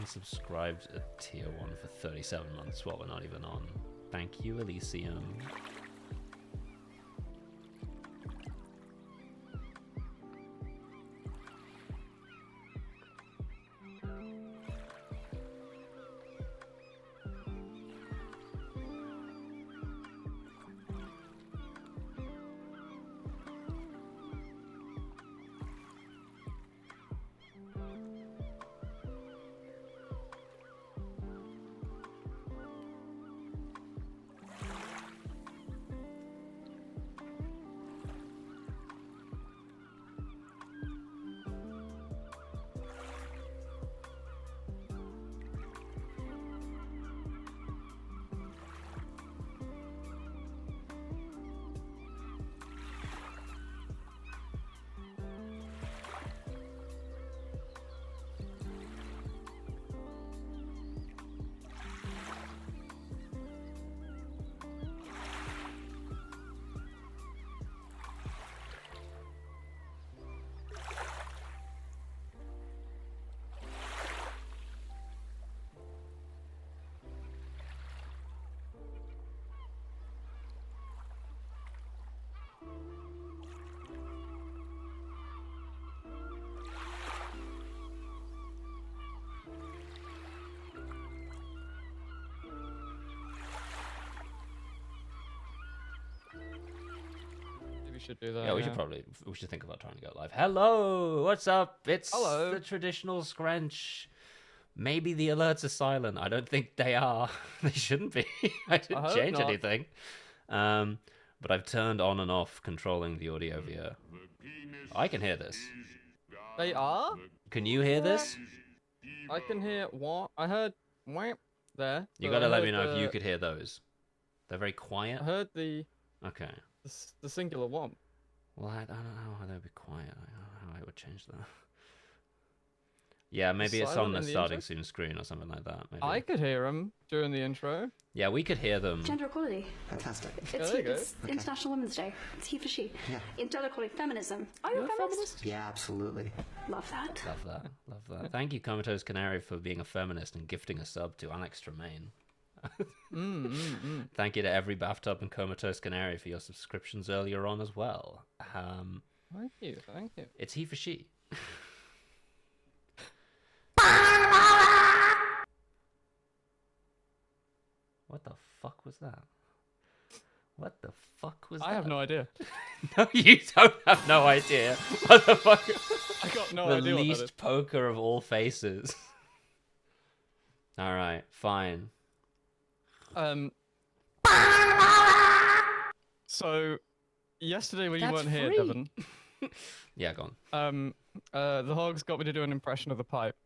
subscribed at tier 1 for 37 months while we're not even on. Thank you, Elysium. We should do that. Yeah, we should think about trying to go live. Hello, what's up? It's Hello. the traditional Scrunch. Maybe the alerts are silent. I don't think they are. They shouldn't be. I didn't hope change not. anything. But I've turned on and off controlling the audio via. I can hear this. They are? Can you hear this? I can hear what? I heard whap there. You but gotta I let heard me know if you the- could hear those. They're very quiet. I heard the Okay. the singular one. Well, I don't know how they would be quiet. I don't know how I would change that. Yeah, maybe it's on Silent the in the starting intro? soon screen or something like that. Maybe. I could hear them during the intro. Yeah, we could hear them. Gender equality. Fantastic. It's, there you go. it's International Women's Day. It's he for she. Yeah. In gender equality, feminism. Are you You're a feminist? Yeah, absolutely. Love that. Love that. Love that. Thank you, Comatose Canary, for being a feminist and gifting a sub to Alex Tremaine. Thank you to every Bathtub and Comatose Canary for your subscriptions earlier on as well. Thank you. It's he for she. What the fuck was that? What the fuck was that? I have no idea. No, you don't have no idea. What the fuck? I got no The idea what that is. least poker of all faces. All right, fine. So, yesterday when you That's weren't here, free. Devon, Yeah, go on. the hogs got me to do an impression of the pipe.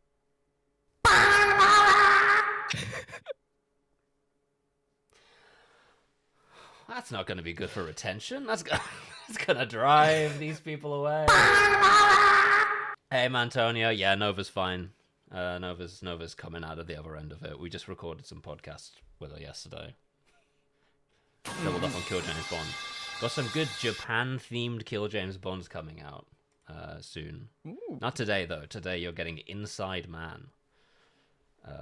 That's not going to be good for retention. That's going to drive these people away. Hey, Mantonio. Yeah, Nova's fine. Nova's coming out of the other end of it. We just recorded some podcasts with her yesterday. Doubled up on Kill James Bond. Got some good Japan-themed Kill James Bonds coming out soon. Ooh. Not today, though. Today you're getting Inside Man.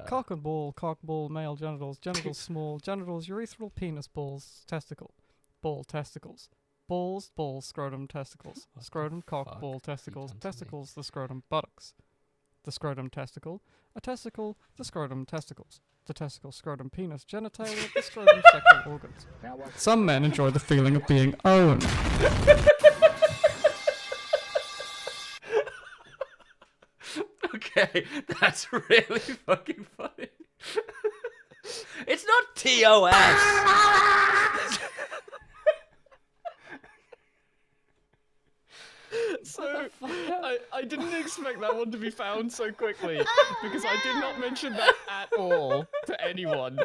Cock, ball, male genitals, genitals small, genitals, urethral, penis, balls, testicle, ball, testicles, balls, scrotum, testicles, What the scrotum, cock, fuck ball, have you testicles, done to me? testicles, the scrotum, buttocks, the scrotum, testicle, a testicle, the scrotum, testicles, the testicle, scrotum, penis, genitalia, the scrotum, sexual organs. Some men enjoy the feeling of being owned. Okay, that's really fucking funny. It's not TOS. So, I didn't expect that one to be found so quickly, because I did not mention that at all to anyone.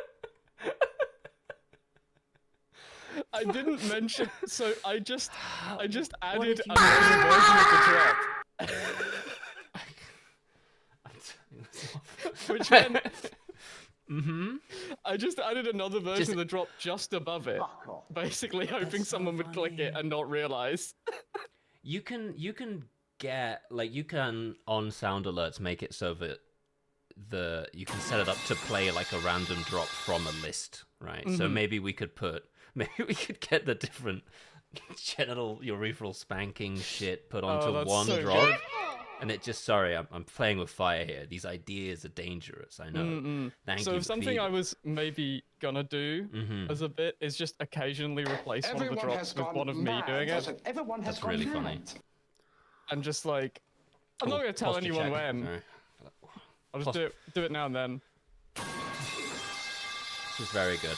I didn't mention, so I just added did you another version of the drop, which meant I just added another version Just- of the drop just above it, basically hoping someone would click it and not realize. You can get, like, you can on sound alerts make it so that you can set it up to play like a random drop from a list, right? So maybe we could get the different genital urethral spanking shit put onto that's one so drop. good. And it just, sorry, I'm playing with fire here. These ideas are dangerous. I know. Thank So you. something I was maybe gonna do as a bit is just occasionally replace one of the drops with one of me doing it, That's really funny. and just like I'm not gonna tell Posture anyone check. when. Sorry. I'll just do it now and then. This is very good.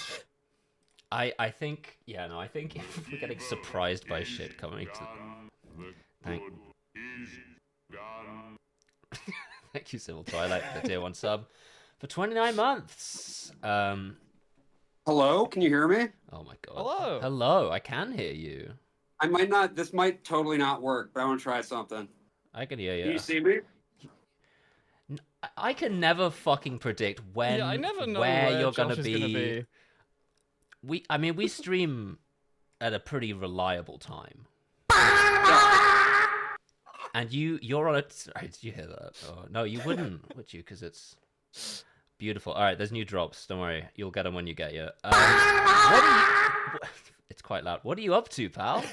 I think, I think if we're getting surprised by shit coming to... Thank you, Civil Twilight, for the tier 1 sub for 29 months. Hello, can you hear me? Oh my god. Hello. Hello, I can hear you. I might not. This might totally not work, but I want to try something. I can hear you. Can you see me? I can never fucking predict when, Yeah, I never know where you're Josh gonna is be. We stream at a pretty reliable time. And you're on a... Sorry, did you hear that? Oh, no, you wouldn't, would you? Because it's beautiful. All right, there's new drops. Don't worry. You'll get them when you get here. It's quite loud. What are you up to, pal?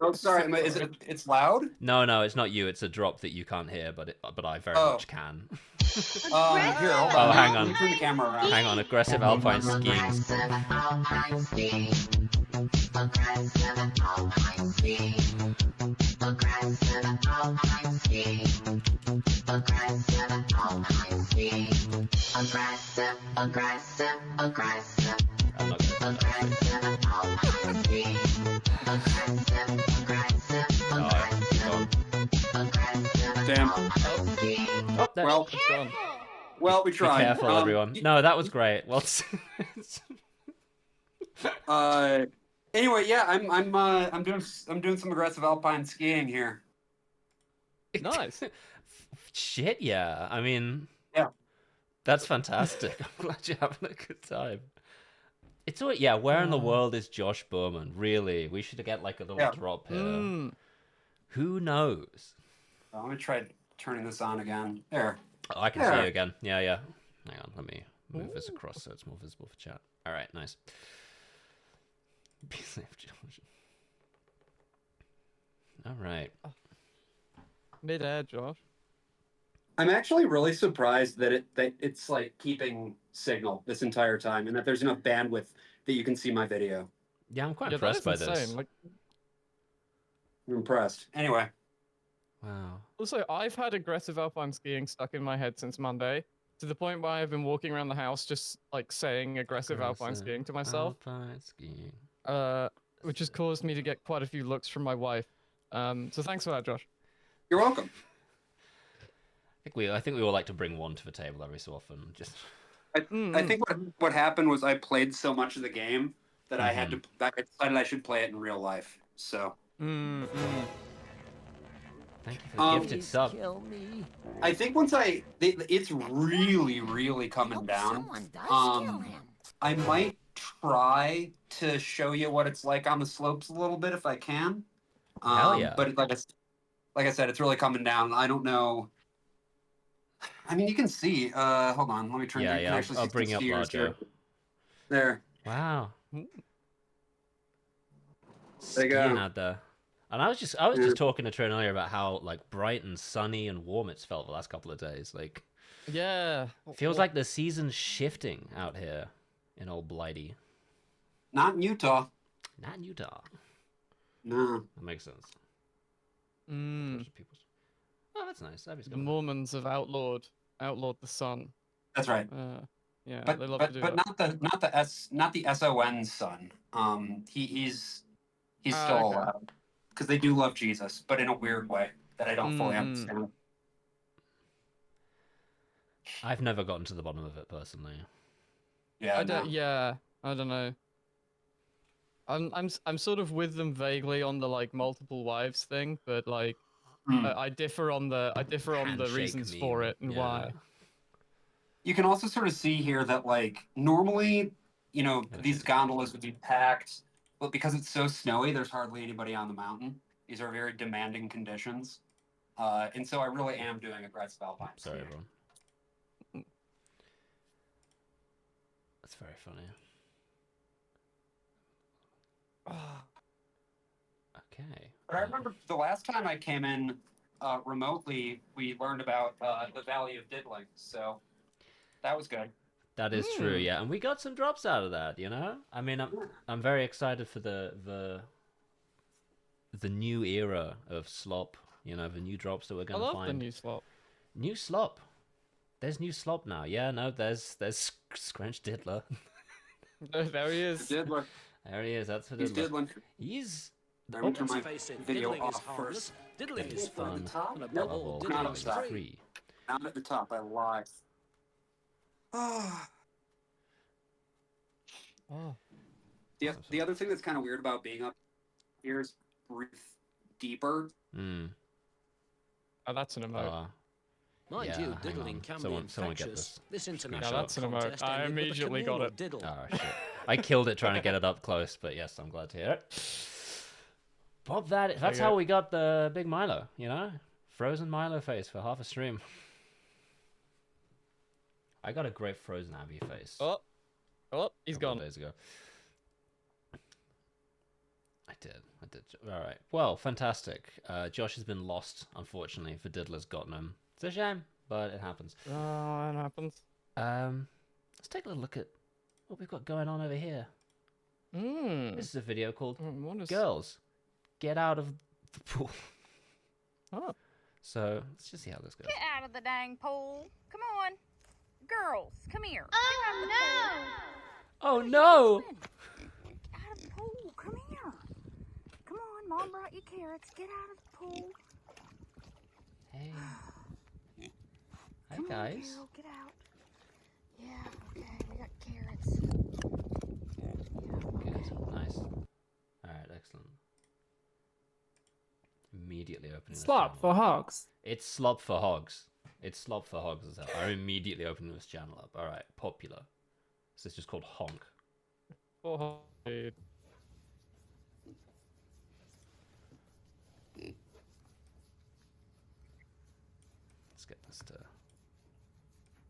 Oh, sorry. Is it? It's loud. No, it's not you. It's a drop that you can't hear, but I very much can. Here, hold on. Oh, hang on. Let me turn the camera around. Hang on, aggressive alpine skiing. I'm not gonna do that. Damn. Oh, there. Well, It's gone. well, we Be tried. careful, everyone. No, that was great. Well, Anyway, yeah, I'm doing some aggressive alpine skiing here. Nice. shit, yeah. I mean, Yeah. that's fantastic. I'm glad you're having a good time. It's all, yeah. Where in the world is Josh Berman? Really, we should get like a little drop here. Who knows? Let me try turning this on again. There. Oh, I can see you again. Yeah. Hang on, let me move this across so it's more visible for chat. All right, nice. Be safe, Josh. All right. Mid-air, Josh. I'm actually really surprised that it's like keeping signal this entire time, and that there's enough bandwidth that you can see my video. Yeah, I'm quite Yeah, that impressed is by insane. this. Like, I'm impressed. Anyway. Wow. also, I've had aggressive alpine skiing stuck in my head since Monday, to the point where I've been walking around the house just like saying aggressive alpine skiing to myself. Alpine skiing. Which has caused me to get quite a few looks from my wife. So thanks for that, Josh. You're welcome. I think we all like to bring one to the table every so often. Just I think what happened was I played so much of the game that I decided I should play it in real life. So thank you for the gifted sub. I think once it's really coming down. I might try to show you what it's like on the slopes a little bit if I can. Hell yeah. But like I said, it's really coming down. I don't know. I mean, you can see. Hold on, let me turn. Yeah. I'll bring you up larger. There. Wow. There you Skiing go. out there. And I was just talking to Trin earlier about how like bright and sunny and warm it's felt the last couple of days. Like, Yeah. feels like the season's shifting out here in old Blighty. Not in Utah. Not in Utah. No. That makes sense. Mm, Oh, that's nice. Abby's the got Mormons have outlawed the sun. That's right. Yeah, But they love to do that. not the SON son. He's still Okay. allowed because they do love Jesus, but in a weird way that I don't fully understand. I've never gotten to the bottom of it personally. Yeah. I don't know. I'm sort of with them vaguely on the like multiple wives thing, but like I differ on the Handshake reasons meme, for it and yeah. why. You can also sort of see here that like normally, these gondolas would be packed, but because it's so snowy, there's hardly anybody on the mountain. These are very demanding conditions. And so I really am doing aggressive alpine Sorry, skiing. everyone. That's very funny. Okay. But I remember the last time I came in remotely, we learned about the Valley of Diddling, so that was good. That is true, yeah, and we got some drops out of that. You know, I mean, I'm very excited for the new era of slop. You know, the new drops that we're I gonna love find. the new slot. New slop. There's new slop now. Yeah, no, there's Scrunch Diddler. There he is. Diddler. There he is. That's the He's Diddler. diddling. He's Let me turn my Face it, video diddling is off harmless. first. Diddling It is is fun. top? And above Nope. all, level diddling is free. 3. Down at the top, I lied. Ah. Oh. The other thing that's kind of weird about being up here is breathe deeper. Hmm. Oh, that's an emote. Mind Yeah, you, hang diddling on. can Someone be get infectious. This Yeah, international that's an emote. contest I ended with a immediately got communal it. diddle. Oh shit! I killed it trying to get it up close, but yes, I'm glad to hear it. Pop that. That's you how go. we got the big Milo. You know, frozen Milo face for half a stream. I got a great frozen Abby face. Oh, he's couple of gone. days ago. I did. All right. Well, fantastic. Josh has been lost, unfortunately, for Diddler's gotten him. It's a shame, but it happens. Oh, it happens. Let's take a little look at what we've got going on over here. This is a video called What is... Girls, Get Out of the Pool. Oh. So, let's just see how this goes. Get out of the dang pool. Come on. Girls, come here. Get out of the Oh no! pool. Get out of the pool. Come here. Come on, Mom brought you carrots. Get out of the pool. Hey. Hi Come on, guys. Carol, get out. Yeah, okay, we got carrots. Good. Nice. Alright, excellent. Immediately opening this Slop channel. for hogs. It's slop for hogs. It's slop for hogs as hell. I'm immediately opening this channel up. Alright, popular. So it's just called Honk. Oh, dude. Let's get this to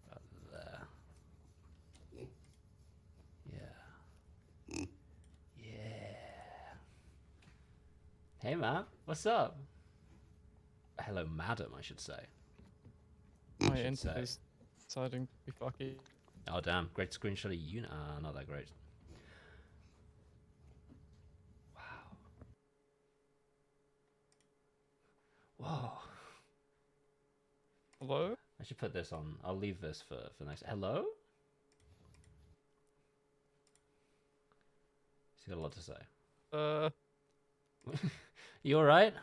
about there. Yeah. Yeah. Hey man, what's up? Hello madam, I should say. My should internet say. is deciding to be fucky. Oh damn, great screenshot of you. Not that great. Wow. Whoa. Hello? I should put this on. I'll leave this for next. Hello? She's got a lot to say. You alright?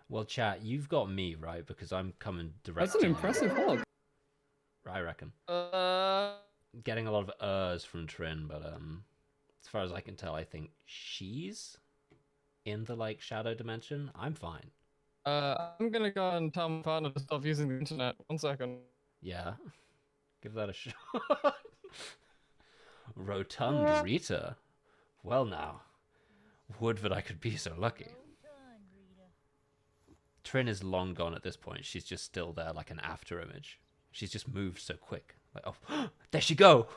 Well, chat, you've got me, right? Because I'm coming direct. That's an to you. impressive hog. I reckon. Uh, Getting a lot of from Trin, but as far as I can tell, I think she's in the like shadow dimension. I'm fine. I'm gonna go and tell my partner to stop using the internet. 1 second. Yeah, give that a shot. Rotund Rita. Well now, would that I could be so lucky. Trin is long gone at this point. She's just still there like an after image. She's just moved so quick. Like, oh, there she go.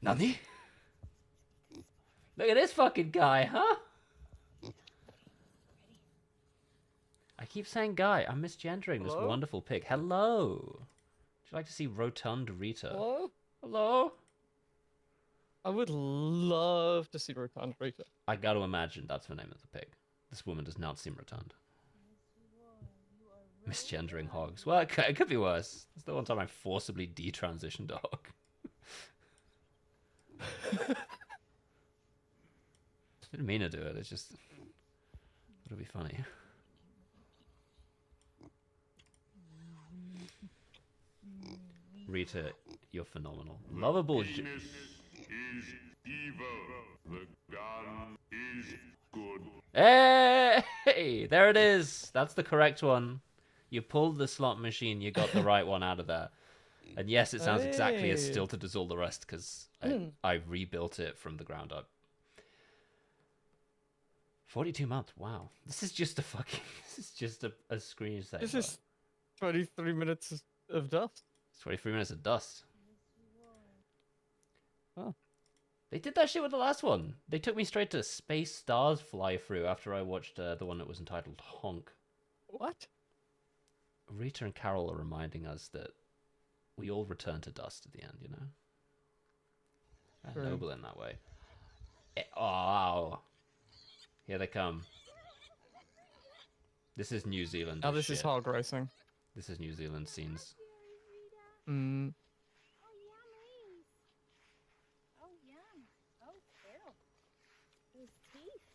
Nani? Look at this fucking guy, huh? I keep saying guy. I'm misgendering this Hello? wonderful pig. Hello. Would you like to see Rotund Rita? Hello? Hello? I would love to see Rotund Rita. I got to imagine that's the name of the pig. This woman does not seem rotund. Misgendering hogs. Well, it could be worse. It's the one time I forcibly detransitioned a hog. Didn't mean to do it. It's just it'll be funny. Rita, you're phenomenal. Lovable. Penis is evil. The gun is good. Hey, there it is. That's the correct one. You pulled the slot machine. You got the right one out of there. And yes, it sounds exactly as Hey. stilted as all the rest because I rebuilt it from the ground up. 42 months. Wow. This is just a fucking. This is just a screensaver. This is 23 minutes of dust. It's 23 minutes of dust. Oh. They did that shit with the last one. They took me straight to Space Stars Fly Through after I watched the one that was entitled Honk. What? Rita and Carol are reminding us that we all return to dust at the end, you know? True. Noble in that way. Oh, wow. Here they come. This is New Zealand. Oh, this is shit. hog racing. This is New Zealand scenes. Mm. Oh, yum. Oh, Carol. Those teeth.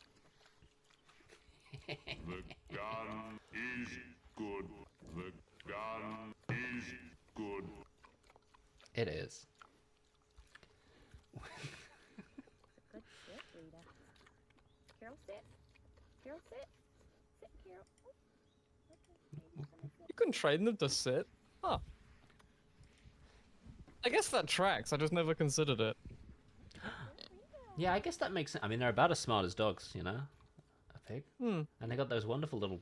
The gun is good. The gun is good. It is. Good sit, Rita. Carol, sit. Carol, sit. Sit, Carol. Oh. Okay. You couldn't train them to sit? Huh. I guess that tracks. I just never considered it. Yeah, I guess that makes sense. I mean, they're about as smart as dogs, you know? A pig. Hmm. And they got those wonderful little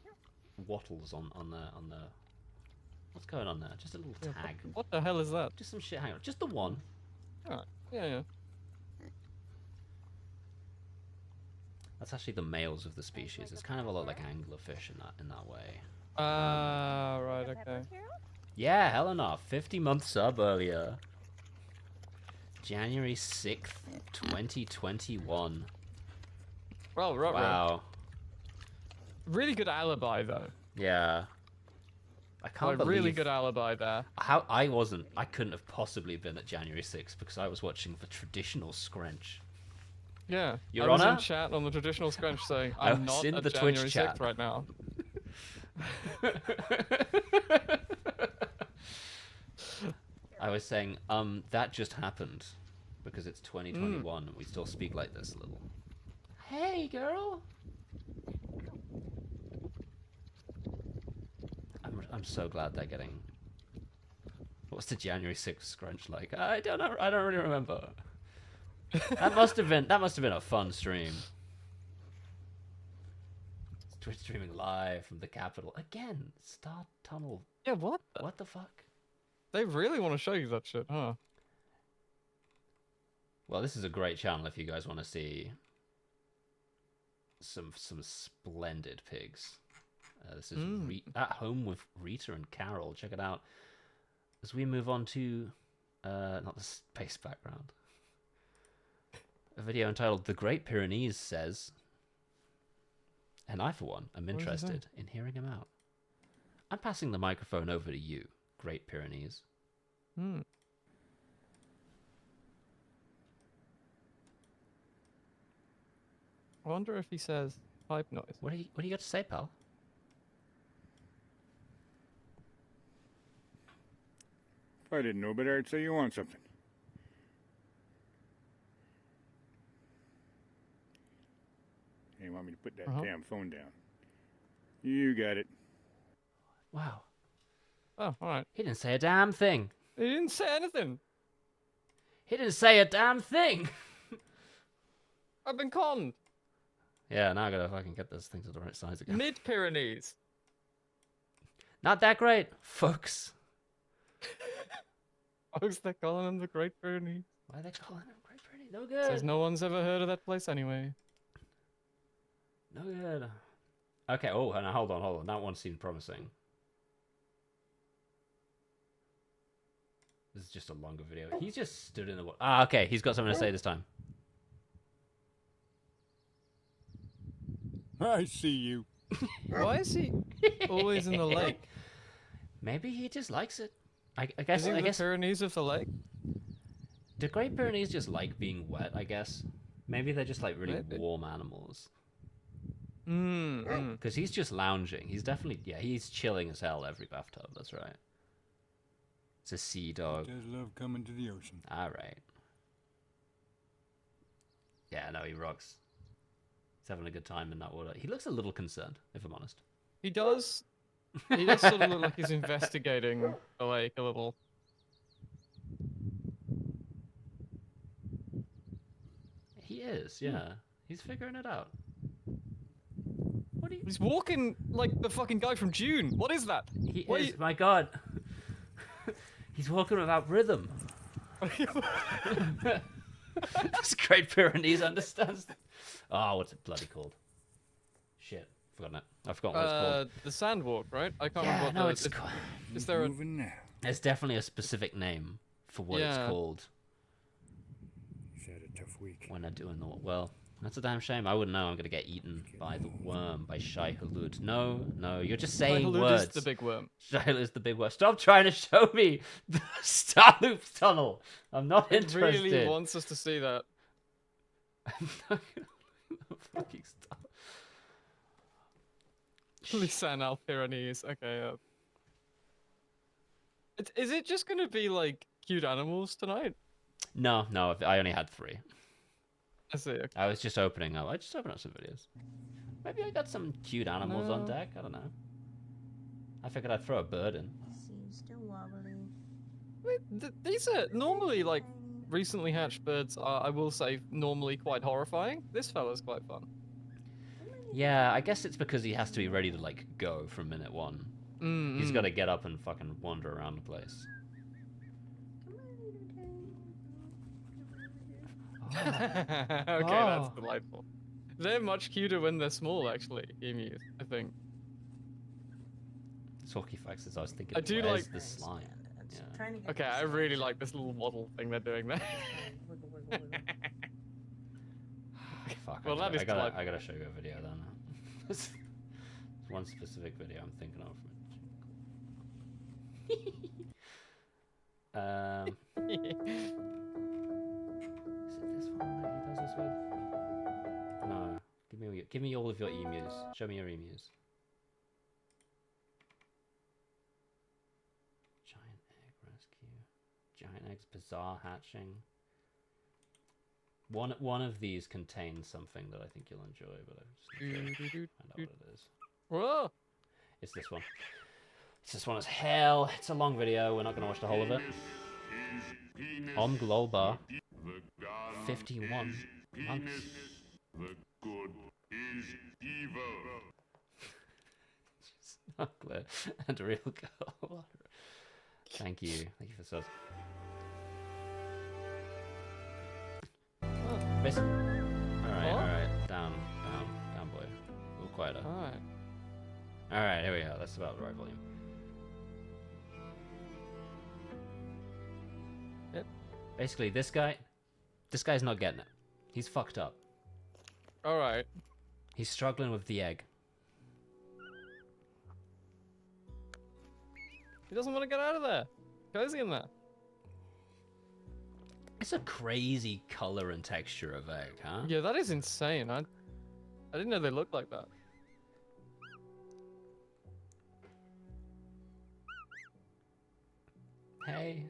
wattles on the... What's going on there? Just a little Yeah, tag. What the hell is that? Just some shit. Hang on. Just the one. Alright. Yeah. That's actually the males of the species. It's kind of a lot like anglerfish in that way. Right, okay. Carol? Yeah, Helena, 50-month sub earlier. January 6th, 2021. Well, right. Wow. Really good alibi, though. Yeah. I can't Like, believe really good alibi there. how I couldn't have possibly been at January 6th because I was watching the traditional Scrench. Yeah. Your I was in Honor? chat on the traditional scrunch saying, I I'm was not in at the Twitch January chat. 6th right now. I was saying, that just happened because it's 2021 and we still speak like this a little. Hey, girl. I'm so glad they're getting. What's the January 6th scrunch like? I don't know. I don't really remember. That must have been a fun stream. Twitch streaming live from the capital again. Star Tunnel. Yeah, what? What the fuck? They really want to show you that shit, huh? Well, this is a great channel if you guys want to see some splendid pigs. This is At Home with Rita and Carol. Check it out. As we move on to not the space background. A video entitled "The Great Pyrenees Says," and I, for one, am does he say? interested in hearing him out. I'm passing the microphone over to you, Great Pyrenees. Hmm. I wonder if he says pipe noise. What do you got to say, pal? If I didn't know better, I'd say you want something. Hey, you want me to put that damn phone down? You got it. Wow, Oh, alright. he didn't say a damn thing. He didn't say anything. He didn't say a damn thing. I've been conned. Yeah, now I gotta fucking get those things to the right size again. Mid Pyrenees. Not that great, folks. I was they calling him the Great Pyrenees. Why are they calling him Great Pyrenees? No good. Says no one's ever heard of that place anyway. No good. Okay, oh, now hold on. That one seemed promising. This is just a longer video. He just stood in the... okay, he's got something to say this time. I see you. Why is he always in the lake? Maybe he just likes it. I guess... Is he I the guess. Pyrenees of the lake? Do Great Pyrenees just like being wet, I guess? Maybe they're just like really Maybe. warm animals. Mm. Because he's just lounging. He's definitely... Yeah, he's chilling as hell every bathtub. That's right. It's a sea dog. Does love coming to the ocean. All right. Yeah, no, he rocks. He's having a good time in that water. He looks a little concerned, if I'm honest. He does. He does sort of look like he's investigating the lake a little. He is, yeah. He's figuring it out. What are you? He's walking like the fucking guy from June. What is that? He What are is. you- My God. He's walking without rhythm. This Great Pyrenees understands. Oh, what's it bloody called? Shit, forgotten it. I forgot what it's called. The Sandwalk, right? I can't Yeah, remember no, what it's. is there a... Moving now. There's definitely a specific name for what it's Yeah. called He's had a tough week. when they're doing the well. That's a damn shame. I wouldn't know. I'm gonna get eaten by the worm by Shai Hulud. No, you're just saying Halud words. is the big worm. Shai Hulud is the big worm. Stop trying to show me the Star Loop tunnel. I'm not It interested. really wants us to see that. I'm not gonna fucking stop. Lisan Al Pyrenees. Okay. Is it just gonna be like cute animals tonight? No, I only had 3. I see. Okay. I was just opening up. I just opened up some videos. Maybe I got some cute animals on No. deck. I don't know. I figured I'd throw a bird in. Seems still wobbly. Wait, these are normally like recently hatched birds. Are, I will say, normally quite horrifying. This fella's quite fun. Yeah, I guess it's because he has to be ready to like go from minute 1. He's got to get up and fucking wander around the place. Okay, Oh. that's delightful. They're much cuter when they're small, actually. Emus, I think. Talkie facts is I was thinking. I do where's like- the slime? It's Yeah. trying to get Okay, this I out. really like this little waddle thing they're doing there. Wiggle, wiggle, wiggle. Fuck. Well, that is I gotta delightful. show you a video then. There's one specific video I'm thinking of. Is it this one that he does this with? No. Give me all of your emus. Show me your emus. Giant egg rescue. Giant eggs bizarre hatching. One of these contains something that I think you'll enjoy, but I just need to find out what it is. Whoa! It's this one. It's this one as hell. It's a long video. We're not gonna watch the whole of it. Om Global. 51 months. The good is evil. Snuggler and a real girl. Thank you. Thank you for subs. Alright. Down, boy. A little quieter. Alright. Alright, here we go. That's about the right volume. Yep. Basically, this guy's not getting it. He's fucked up. Alright. He's struggling with the egg. He doesn't want to get out of there. Cozy in there. It's a crazy color and texture of egg, huh? Yeah, that is insane. I didn't know they looked like that. Hey.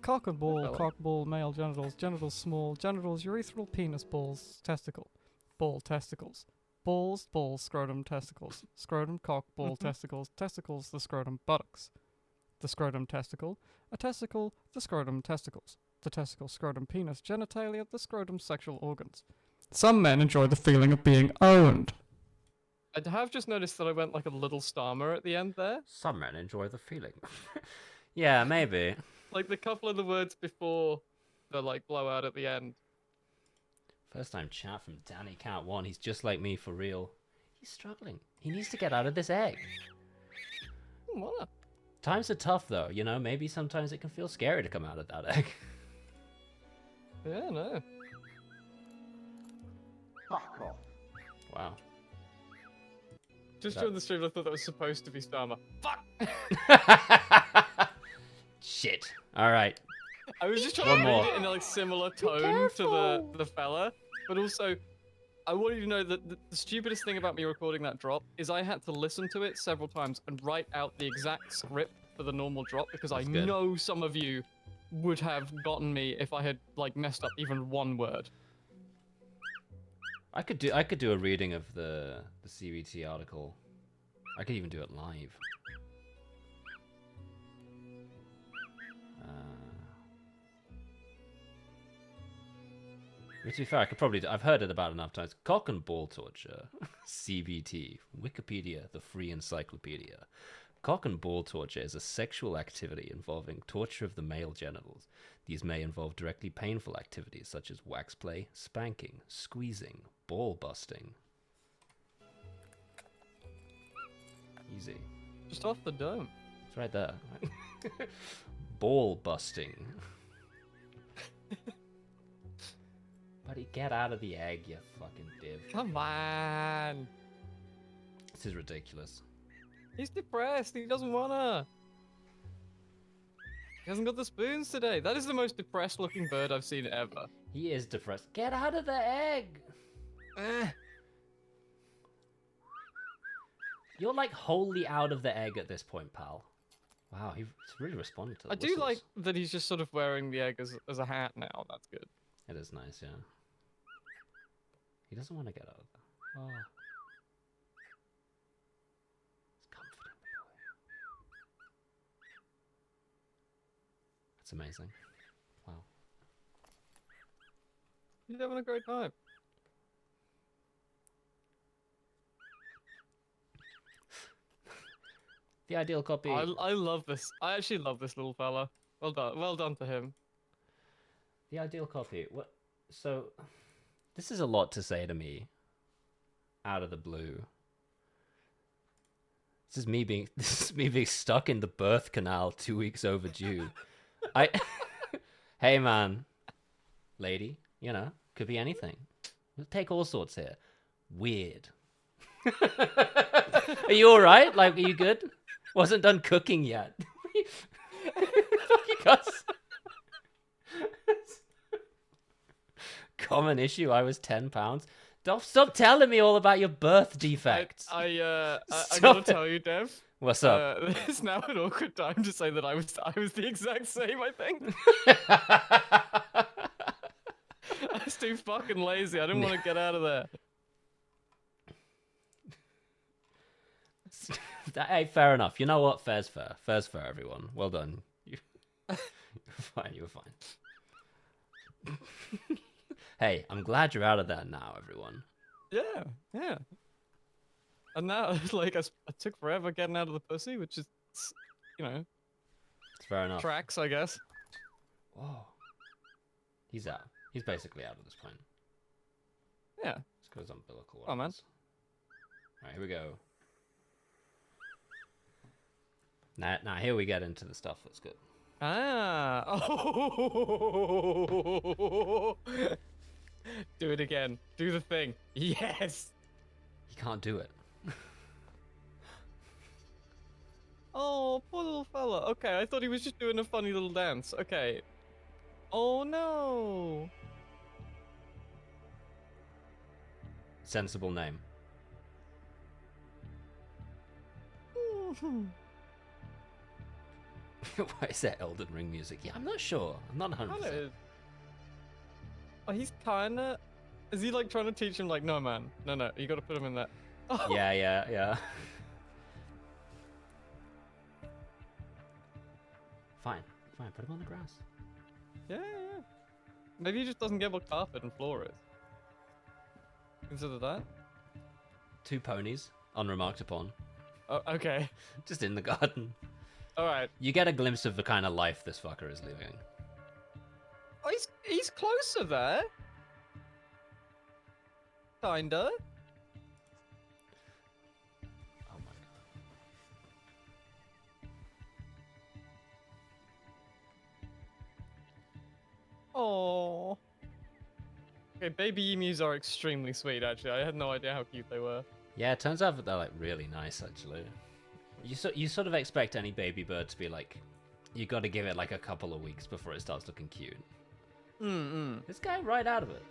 Cock and ball, Oh. cock ball, male genitals, genitals small, genitals, urethral, penis, balls, testicle, ball, testicles, balls, balls, scrotum, testicles, scrotum, cock, ball, testicles, testicles, the scrotum, buttocks, the scrotum, testicle, a testicle, the scrotum, testicles, the testicle, scrotum, penis, genitalia, the scrotum, sexual organs. Some men enjoy the feeling of being owned. I have just noticed that I went like a little stammer at the end there. Some men enjoy the feeling. Yeah, maybe. Like the couple of the words before the like blowout at the end. First time chat from Danny Cat 1. He's just like me for real. He's struggling. He needs to get out of this egg. What? Times are tough though, you know, maybe sometimes it can feel scary to come out of that egg. Yeah, no. Wow. Just That- during the stream, I thought that was supposed to be Starmer. Fuck! Shit. Alright. I was just trying One to more. read it in a like similar tone to the fella, but also I want you to know that the stupidest thing about me recording that drop is I had to listen to it several times and write out the exact script for the normal drop because That's I good. know some of you would have gotten me if I had like messed up even one word. I could do a reading of the CBT article. I could even do it live. To be fair, I could probably. I've heard it about enough times. Cock and ball torture. CBT. Wikipedia, the free encyclopedia. Cock and ball torture is a sexual activity involving torture of the male genitals. These may involve directly painful activities such as wax play, spanking, squeezing, ball busting. Easy. Just off the dome. It's right there. Ball busting. Buddy, get out of the egg, you fucking div. Come on. This is ridiculous. He's depressed. He doesn't wanna. He hasn't got the spoons today. That is the most depressed looking bird I've seen ever. He is depressed. Get out of the egg! You're like wholly out of the egg at this point, pal. Wow, he's really responded to the I do whistles. like that he's just sort of wearing the egg as a hat now. That's good. It is nice, yeah. He doesn't want to get out of there. Oh. It's comforting the boy. That's amazing. Wow. He's having a great time. The ideal copy. I love this. I actually love this little fella. Well done. Well done to him. The ideal copy. What? So, this is a lot to say to me. Out of the blue. This is me being stuck in the birth canal 2 weeks overdue. Hey man, lady, you know, could be anything. We'll take all sorts here. Weird. Are you all right? Like, are you good? Wasn't done cooking yet. Fucking cuss. Common issue. I was 10 pounds. Don't stop telling me all about your birth defects. I Stop gotta it. tell you, Dev. What's up? It's now an awkward time to say that I was the exact same. I think. I was too fucking lazy. I didn't want to get out of there. Hey, fair enough. You know what? Fair's fair. Fair's fair, everyone. Well done. You're fine. You were fine. Hey, I'm glad you're out of there now, everyone. Yeah, yeah. And now, like, I took forever getting out of the pussy, which is, you know, It's fair enough. tracks, I guess. Whoa. He's out. He's basically out at this point. Yeah. This goes umbilical. Oh, man. Alright, here we go. Now here we get into the stuff that's good. Ah. Oh. Do it again. Do the thing. Yes. He can't do it. Oh, poor little fella. Okay, I thought he was just doing a funny little dance. Okay. Oh no. Sensible name. Why is there Elden Ring music? Yeah, I'm not sure. I'm not 100%. Kinda. Oh, he's kinda. Is he like trying to teach him like, no man, no, you gotta put him in that. Oh. Yeah. Fine, put him on the grass. Yeah. Maybe he just doesn't get what carpet and floor is. Consider that. 2 ponies, unremarked upon. Oh, okay. Just in the garden. Alright. You get a glimpse of the kind of life this fucker is living. Oh, he's closer there. Kinda. Oh my god. Oh. Okay, baby emus are extremely sweet, actually. I had no idea how cute they were. Yeah, it turns out that they're like really nice actually. You sort of expect any baby bird to be like, you got to give it like a couple of weeks before it starts looking cute. This guy right out of it.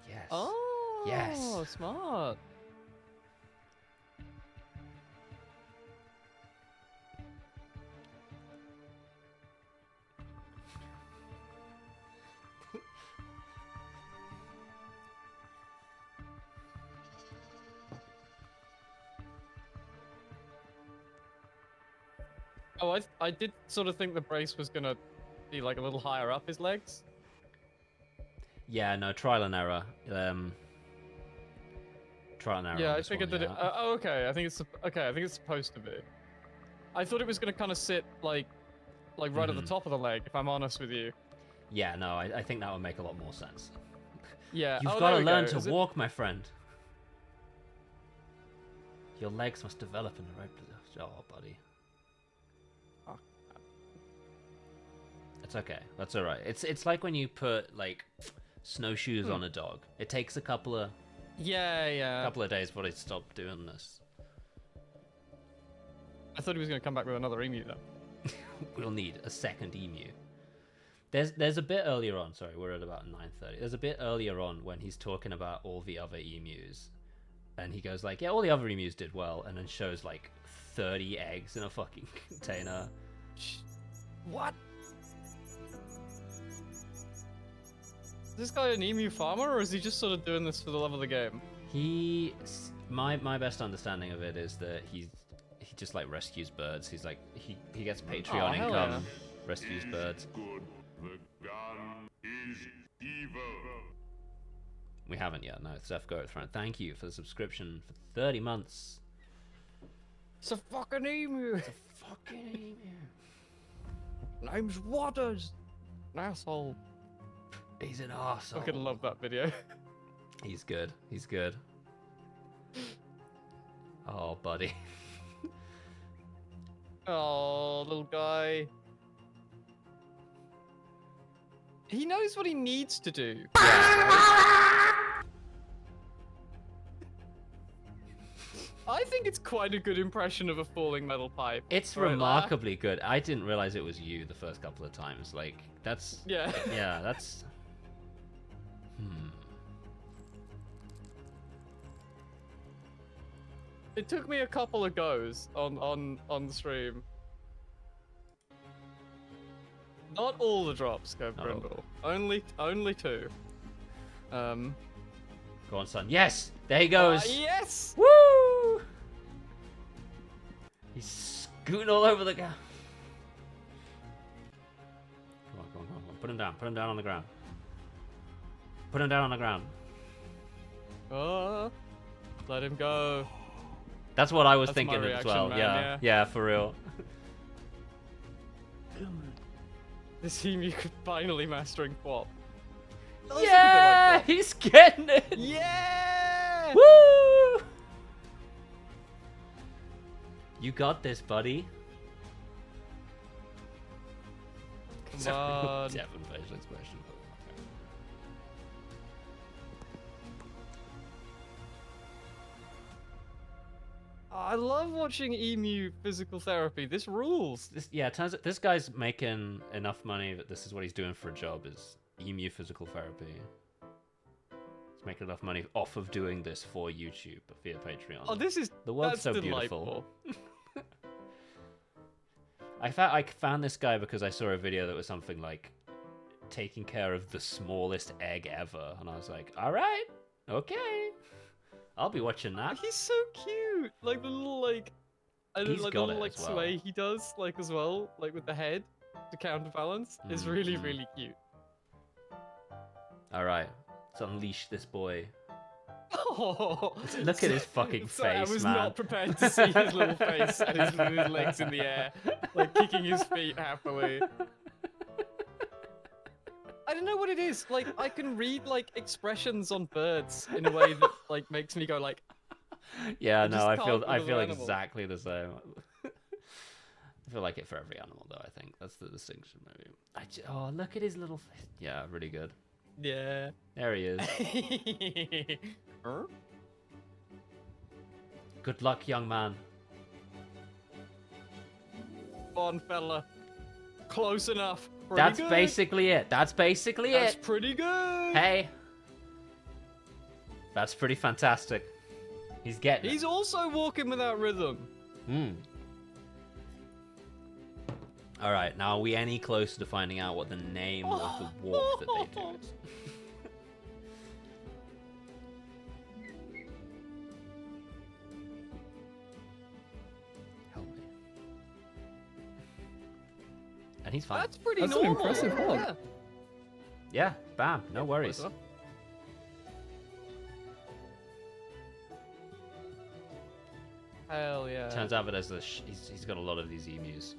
Yes. Oh. Yes. Smart. Oh, I did sort of think the brace was gonna be like a little higher up his legs. Yeah, no, trial and error. Trial and error. Yeah, on I this figured one, that. yeah. Okay, I think it's okay. I think it's supposed to be. I thought it was gonna kind of sit like right at the top of the leg. If I'm honest with you. Yeah, no, I think that would make a lot more sense. Yeah. You've oh, got there to we learn go. to Is it- walk, my friend. Your legs must develop in the right position. Oh, buddy. Oh. It's okay. That's all right. It's like when you put like snowshoes on a dog. It takes a couple of Yeah. days before they stop doing this. I thought he was gonna come back with another emu though. We'll need a second emu. There's a bit earlier on. Sorry, we're at about 9:30. There's a bit earlier on when he's talking about all the other emus, and he goes like, "Yeah, all the other emus did well," and then shows like 30 eggs in a fucking container. What? Is this guy an emu farmer, or is he just sort of doing this for the love of the game? My best understanding of it is that he just like rescues birds. He's like he gets Patreon hell income, yeah. rescues birds. Good. The gun is evil. We haven't yet. No, Seth Goathrone. Thank you for the subscription for 30 months. It's a fucking emu. Fucking emu. Name's Waters. An asshole. He's an arsehole. Fucking love that video. He's good. He's good. Oh, buddy. Oh, little guy. He knows what he needs to do. I think it's quite a good impression of a falling metal pipe. It's Right there. remarkably good. I didn't realize it was you the first couple of times. Like, that's... Yeah. Yeah, that's... It took me a couple of goes on the stream. Not all the drops go Not all. Brindle. Only two. Go on, son. Yes! There he goes! Yes! Woo! He's scooting all over the ground. Come on, come on, come on, come on. Put him down. Put him down on the ground. Put him down on the ground. Let him go. That's what I was That's thinking my as well. reaction, Yeah. man, Yeah, for real. This emu could finally mastering Quap. That was a bit Yeah! like Quap. He's getting it! Yeah! Woo! You got this, buddy. Come on. Devon facial expression. I love watching emu physical therapy. This rules. Yeah, it turns out this guy's making enough money that this is what he's doing for a job, is emu physical therapy. He's making enough money off of doing this for YouTube via Patreon. Oh, this is The world's that's so delightful. beautiful. I found this guy because I saw a video that was something like taking care of the smallest egg ever, and I was like, all right, okay, I'll be watching that. He's so cute. Like the little like, I don't He's like the got little it like as well. sway he does like as well, like with the head to counterbalance. Is really Mhm. really cute. All right, let's unleash this boy. Oh, Look at his fucking Sorry, face, I was man. not prepared to see his little face and his legs in the air, like kicking his feet happily. I don't know what it is. Like I can read like expressions on birds in a way that like makes me go like. Yeah, I no, just I can't feel with I other feel animals. exactly the same. I feel like it for every animal, though. I think that's the distinction, maybe. Oh, look at his little face. Yeah, really good. Yeah. There he is. Huh? Good luck, young man. Come on, fella. Close enough. Pretty That's good. basically it. That's basically That's it. pretty good. Hey. That's pretty fantastic. He's getting He's also walking without rhythm. it. All right, now are we any closer to finding out what the name of the walk that they do is? Help me. And he's fine. That's pretty That's an normal. impressive hog. Yeah. Yeah, bam, no worries. Close enough. Hell yeah. Turns out that there's he's got a lot of these emus.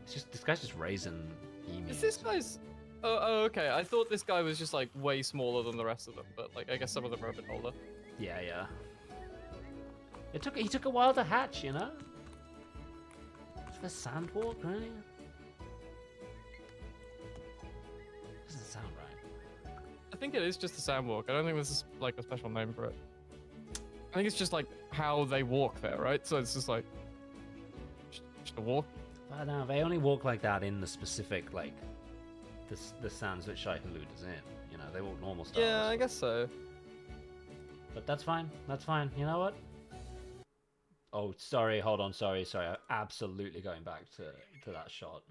It's just this guy's just raising emus. Is this guy's... okay. I thought this guy was just, like, way smaller than the rest of them, but, like, I guess some of them are a bit older. Yeah, yeah. He took a while to hatch, you know? It's the sandwalk, really? Doesn't sound right. I think it is just a sandwalk. I don't think this is, like, a special name for it. I think it's just, like, how they walk there, right? So it's just, like... Just a walk. But no, they only walk like that in the specific, like... The sands which Shai-Hulud is in. You know, they walk normal styles. Yeah, I guess so. But that's fine. That's fine. You know what? Oh, sorry. Hold on. Sorry. I'm absolutely going back to that shot.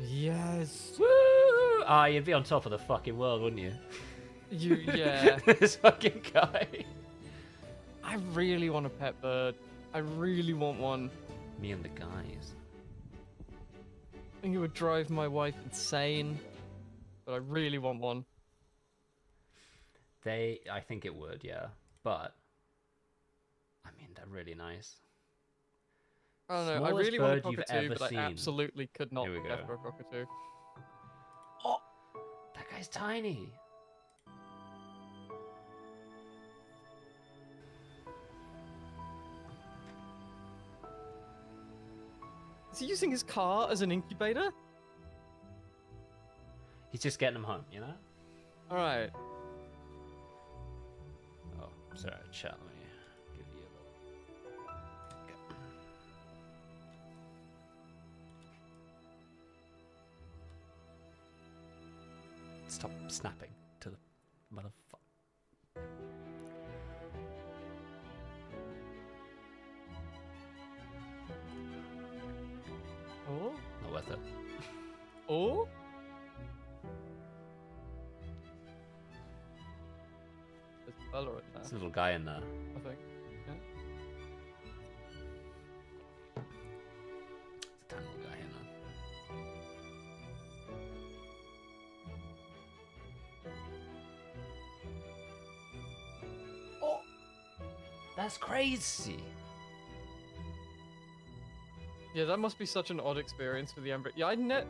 Yes. Woo! Ah, you'd be on top of the fucking world, wouldn't you? Yeah. This fucking guy. I really want a pet bird. I really want one. Me and the guys. I think it would drive my wife insane, but I really want one. I think it would, yeah. But, I mean, they're really nice. I don't know. I Smallest really want a bird you've cockatoo, ever but seen. I absolutely could not Here we go go. for a cockatoo. Oh, that guy's tiny. Is he using his car as an incubator? He's just getting them home, you know? All right. Oh, sorry, chat. Let me give you a little... Okay. Stop snapping to the motherfucker. Oh. Not worth it. Oh. There's a fella in there, There's a little guy in there. I think. Yeah. There's a tiny little guy in there. Oh! That's crazy! Yeah, that must be such an odd experience for the embryo. Yeah, Yeah.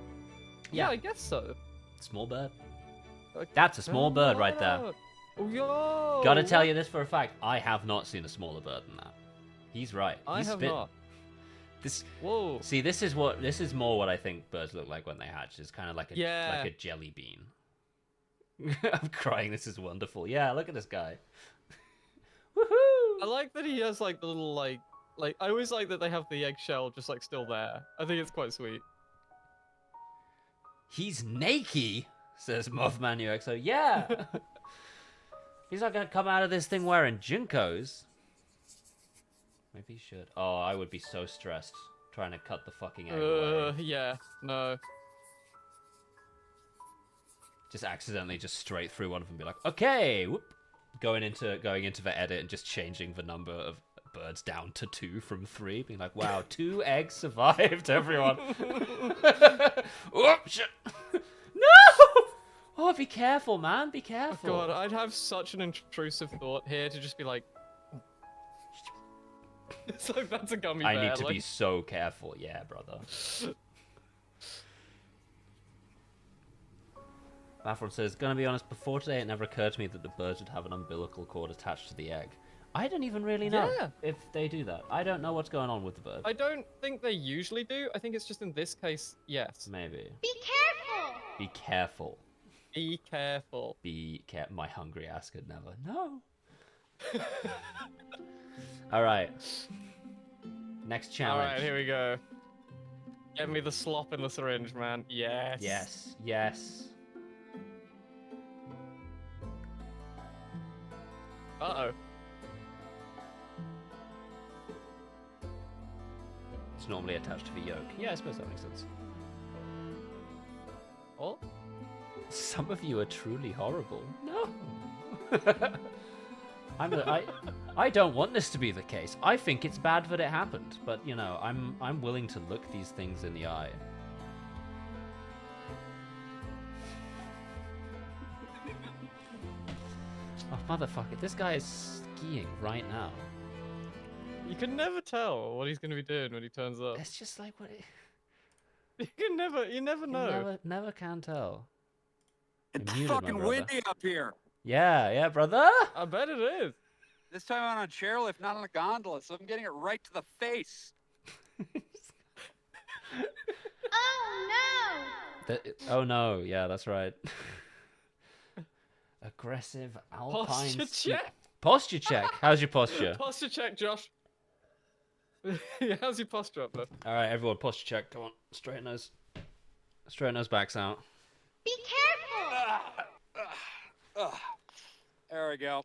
Yeah, I guess so. Small bird. Like, That's a small bird right there. Oh, yo! Gotta tell you this for a fact. I have not seen a smaller bird than that. He's right. I He's have spit- not. This Whoa. see, this is more what I think birds look like when they hatch. It's kind of like Yeah. a jelly bean. I'm crying. This is wonderful. Yeah, look at this guy. I like that he has like the little like I always like that they have the eggshell just like still there. I think it's quite sweet. He's naked, says Mothman UXO. Yeah. He's not gonna come out of this thing wearing Jinkos. Maybe he should. Oh, I would be so stressed trying to cut the fucking egg away. Yeah, no. Just accidentally just straight through one of them and be like, okay, whoop. Going into the edit and just changing the number of birds down to 2 from 3, being like, wow, 2 eggs survived, everyone. Whoop, shit. No! Oh, be careful, man, be careful. God, I'd have such an intrusive thought here to just be like, it's like that's a gummy bear. I need to like... be so careful, yeah, brother. Baffron says, gonna be honest, before today it never occurred to me that the birds would have an umbilical cord attached to the egg. I don't even really know if they do that. I don't know what's going on with the bird. I don't think they usually do. I think it's just in this case, yes. Maybe. Be careful! Be careful. Be careful. Be careful. My hungry ass could never. No. Alright. Next challenge. Alright, here we go. Get me the slop in the syringe, man. Yes. Yes. Yes. Uh-oh. It's normally attached to the yolk. Yeah, I suppose that makes sense. Oh? Some of you are truly horrible. No. I'm I don't want this to be the case. I think it's bad that it happened, but you know, I'm willing to look these things in the eye. Oh motherfucker! This guy is skiing right now. You can never tell what he's going to be doing when he turns up. It's just like what it. You never know. Never can tell. It's You're muted, my fucking brother. windy up here. Yeah, brother. I bet it is. This time I'm on a chairlift, not on a gondola, so I'm getting it right to the face. Oh no, yeah, that's right. Aggressive alpine. Posture check. Posture check. How's your posture? Posture check, Josh. Yeah, how's your posture up there? All right, everyone, posture check. Come on, straighten those backs out. Be careful! There we go.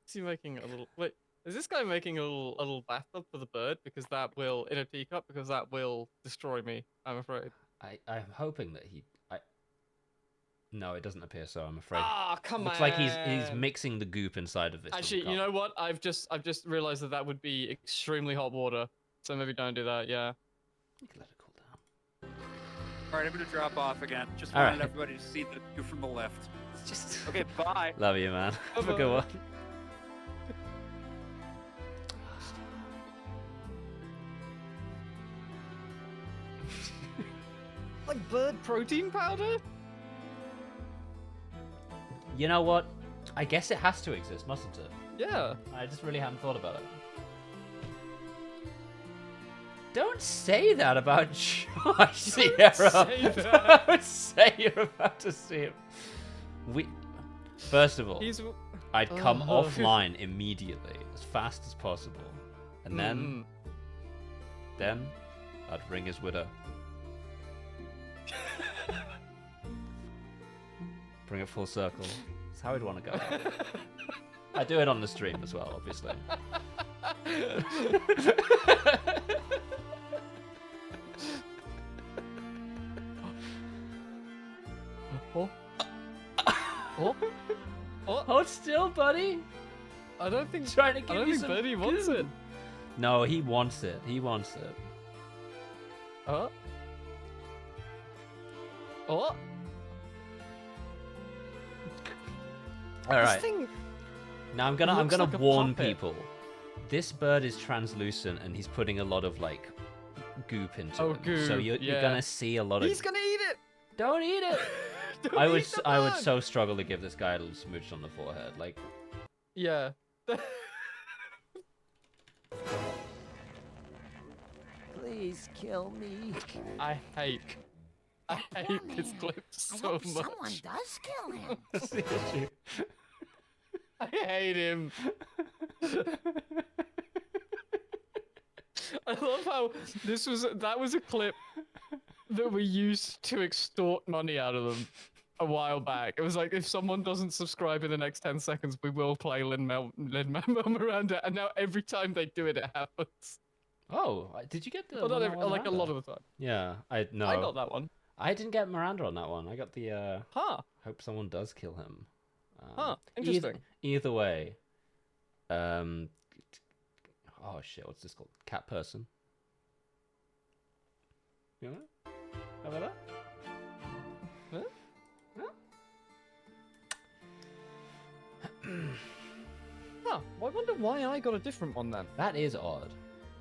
Is he making a little? Wait, is this guy making a little bathtub for the bird? Because that will in a teacup. Because that will destroy me. I'm afraid. I'm hoping that he. No, it doesn't appear so. I'm afraid. Ah, come on. Looks like he's mixing the goop inside of this. Actually, you know what? I've just realized that would be extremely hot water. So maybe don't do that. Yeah. You can let it cool down. All right, I'm gonna drop off again. Just All wanted right. everybody to see the view from the lift. It's just. Okay, bye. Love you, man. Have a good one. Like bird protein powder? You know what? I guess it has to exist, mustn't it? Yeah. I just really haven't thought about it. Don't say that about Josh, Sierra. say that. Don't say you're about to see him. First of all, I'd come offline immediately, as fast as possible, and then I'd ring his widow. Bring it full circle. That's how I'd want to go out. I do it on the stream as well, obviously. Hold still, buddy. I don't think Trying to give I don't you think some Birdie wants goo. it. No, he wants it. He wants it. Oh. All right. Now I'm gonna looks like a warn puppet. people. This bird is translucent and he's putting a lot of like goop into Oh, it. So goop, you're yeah. gonna see a lot of. He's gonna eat it. Don't eat it. Don't I would eat the I would bird. so struggle to give this guy a little smooch on the forehead. Like Yeah. Please kill me. I hate this clip so much. Someone does kill him. I hate him. I love how that was a clip that we used to extort money out of them a while back. It was like, if someone doesn't subscribe in the next 10 seconds, we will play Lin-Manuel Miranda. And now every time they do it, it happens. oh, did you get the? Well, not one every, on like a Miranda? lot of the time. Yeah, I I got that one. I didn't get Miranda on that one. I got the. Huh. Hope someone does kill him. Huh. Interesting. Either way. Oh shit! What's this called? Cat person. You know? How about that? Huh? Huh. Well, I wonder why I got a different one then. That is odd.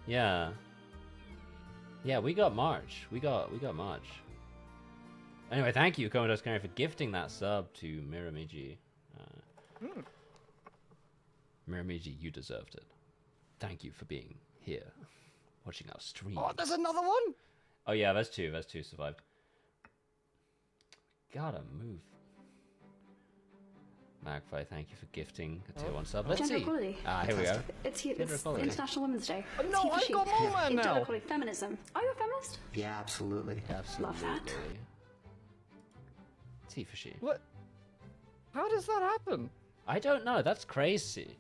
Yeah. Yeah, we got March. We got March. Anyway, thank you, Commodore Scary, for gifting that sub to Miramiji. Miramiji, you deserved it. Thank you for being here, watching our stream. Oh, there's another one. Oh yeah, there's two. There's two survived. Gotta move. Magpie, thank you for gifting a tier 1 sub. Let's Gender see. equality. Here we go. It's here. Gender It's equality. International Women's Day. Oh, It's no, he for I've she. got Mole Man now. Gender equality, feminism. Are you a feminist? Yeah, absolutely. Absolutely. Love that. It's he for she. What? How does that happen? I don't know. That's crazy.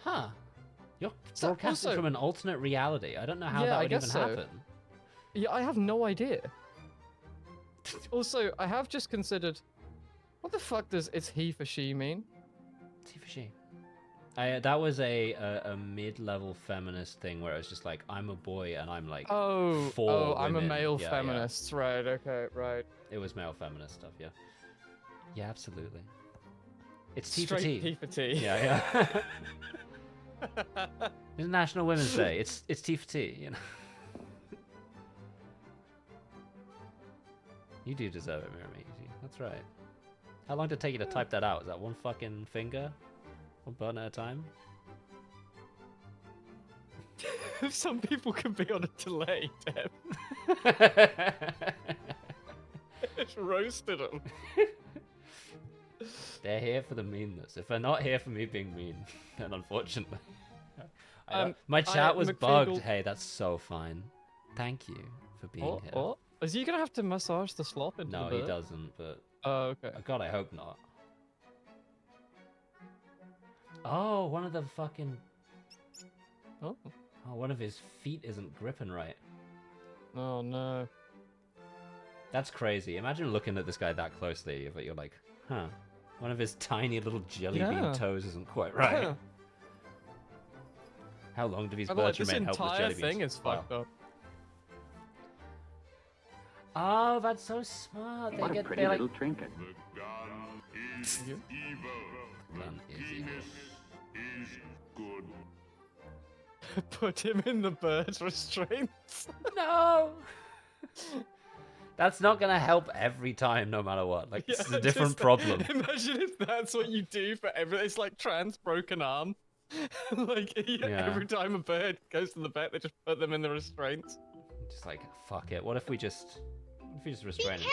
Huh. You're So broadcasting also- from an alternate reality. I don't know how Yeah, that I would guess even so. happen. Yeah, I have no idea. Also, I have just considered, what the fuck does "it's he for she" mean? He for she. That was a mid-level feminist thing where it was just like, I'm a boy and I'm like, for I'm a women. male Yeah, feminist. Right, okay, right. Yeah. It was male feminist stuff, yeah. Yeah, absolutely. It's T Straight for T. T for T. Yeah, yeah. It's National Women's Day. It's T for T, you know. You do deserve it, Mirami. That's right. How long did it take you to type that out? Is that one fucking finger? One button at a time? Some people can be on a delay, Deb. It's roasted them. They're here for the meanness. If they're not here for me being mean, then unfortunately. My chat was bugged. Hey, that's so fine. Thank you for being here. What? Is he gonna have to massage the slop into No, the he bird? doesn't, but... Oh, okay. God, I hope not. Oh, one of the fucking... Oh. Oh, one of his feet isn't gripping right. Oh, no. That's crazy. Imagine looking at this guy that closely, but you're like, huh. One of his tiny little jelly bean toes isn't quite right. Yeah. How long do these Like, birds this remain helpless entire jelly beans? thing is fucked up. Oh, that's so smart. They What a get pretty they little like... trinket. The gun is evil. Gun is evil. Penis is good. Put him in the bird's restraints. No! That's not gonna help every time, no matter what. Like, this is a different problem. Imagine if that's what you do for every... It's like trans broken arm. Like, every time a bird goes to the vet, they just put them in the restraints. Just like, fuck it. What if we just restrain him?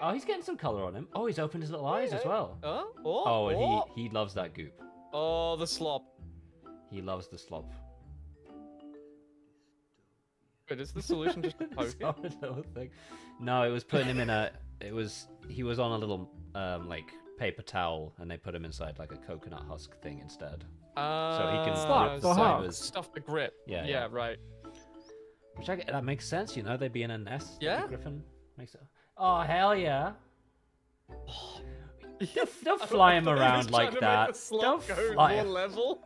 Oh, he's getting some color on him. Oh, he's opened his little eyes as well. Oh, and he loves that goop. Oh, the slop. He loves the slop. Wait, is the solution just to poke it? Solid little thing. No, it was putting him in a... He was on a little, like, paper towel, and they put him inside, like, a coconut husk thing instead. So he can grip the fibers. Stuff the grip. Yeah. Right. Which that makes sense, you know? They'd be in a nest. Yeah. The griffin makes it... Oh, hell yeah. Don't fly him around like that. Don't fly him. Level.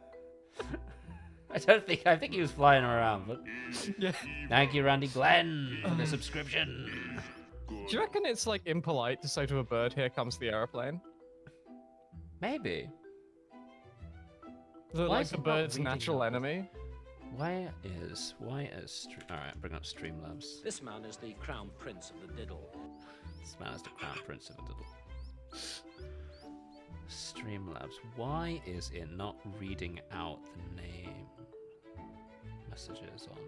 I think he was flying around, but... Yeah. Thank you, Randy Glenn, for the subscription. Do you reckon it's, like, impolite to say to a bird, here comes the aeroplane? Maybe. Is it Why like is the it not bird's reading natural out? enemy? Why is Alright, bring up Streamlabs. This man is the crown prince of the diddle. This man is the crown prince of the diddle. Streamlabs. Why is it not reading out the name messages on?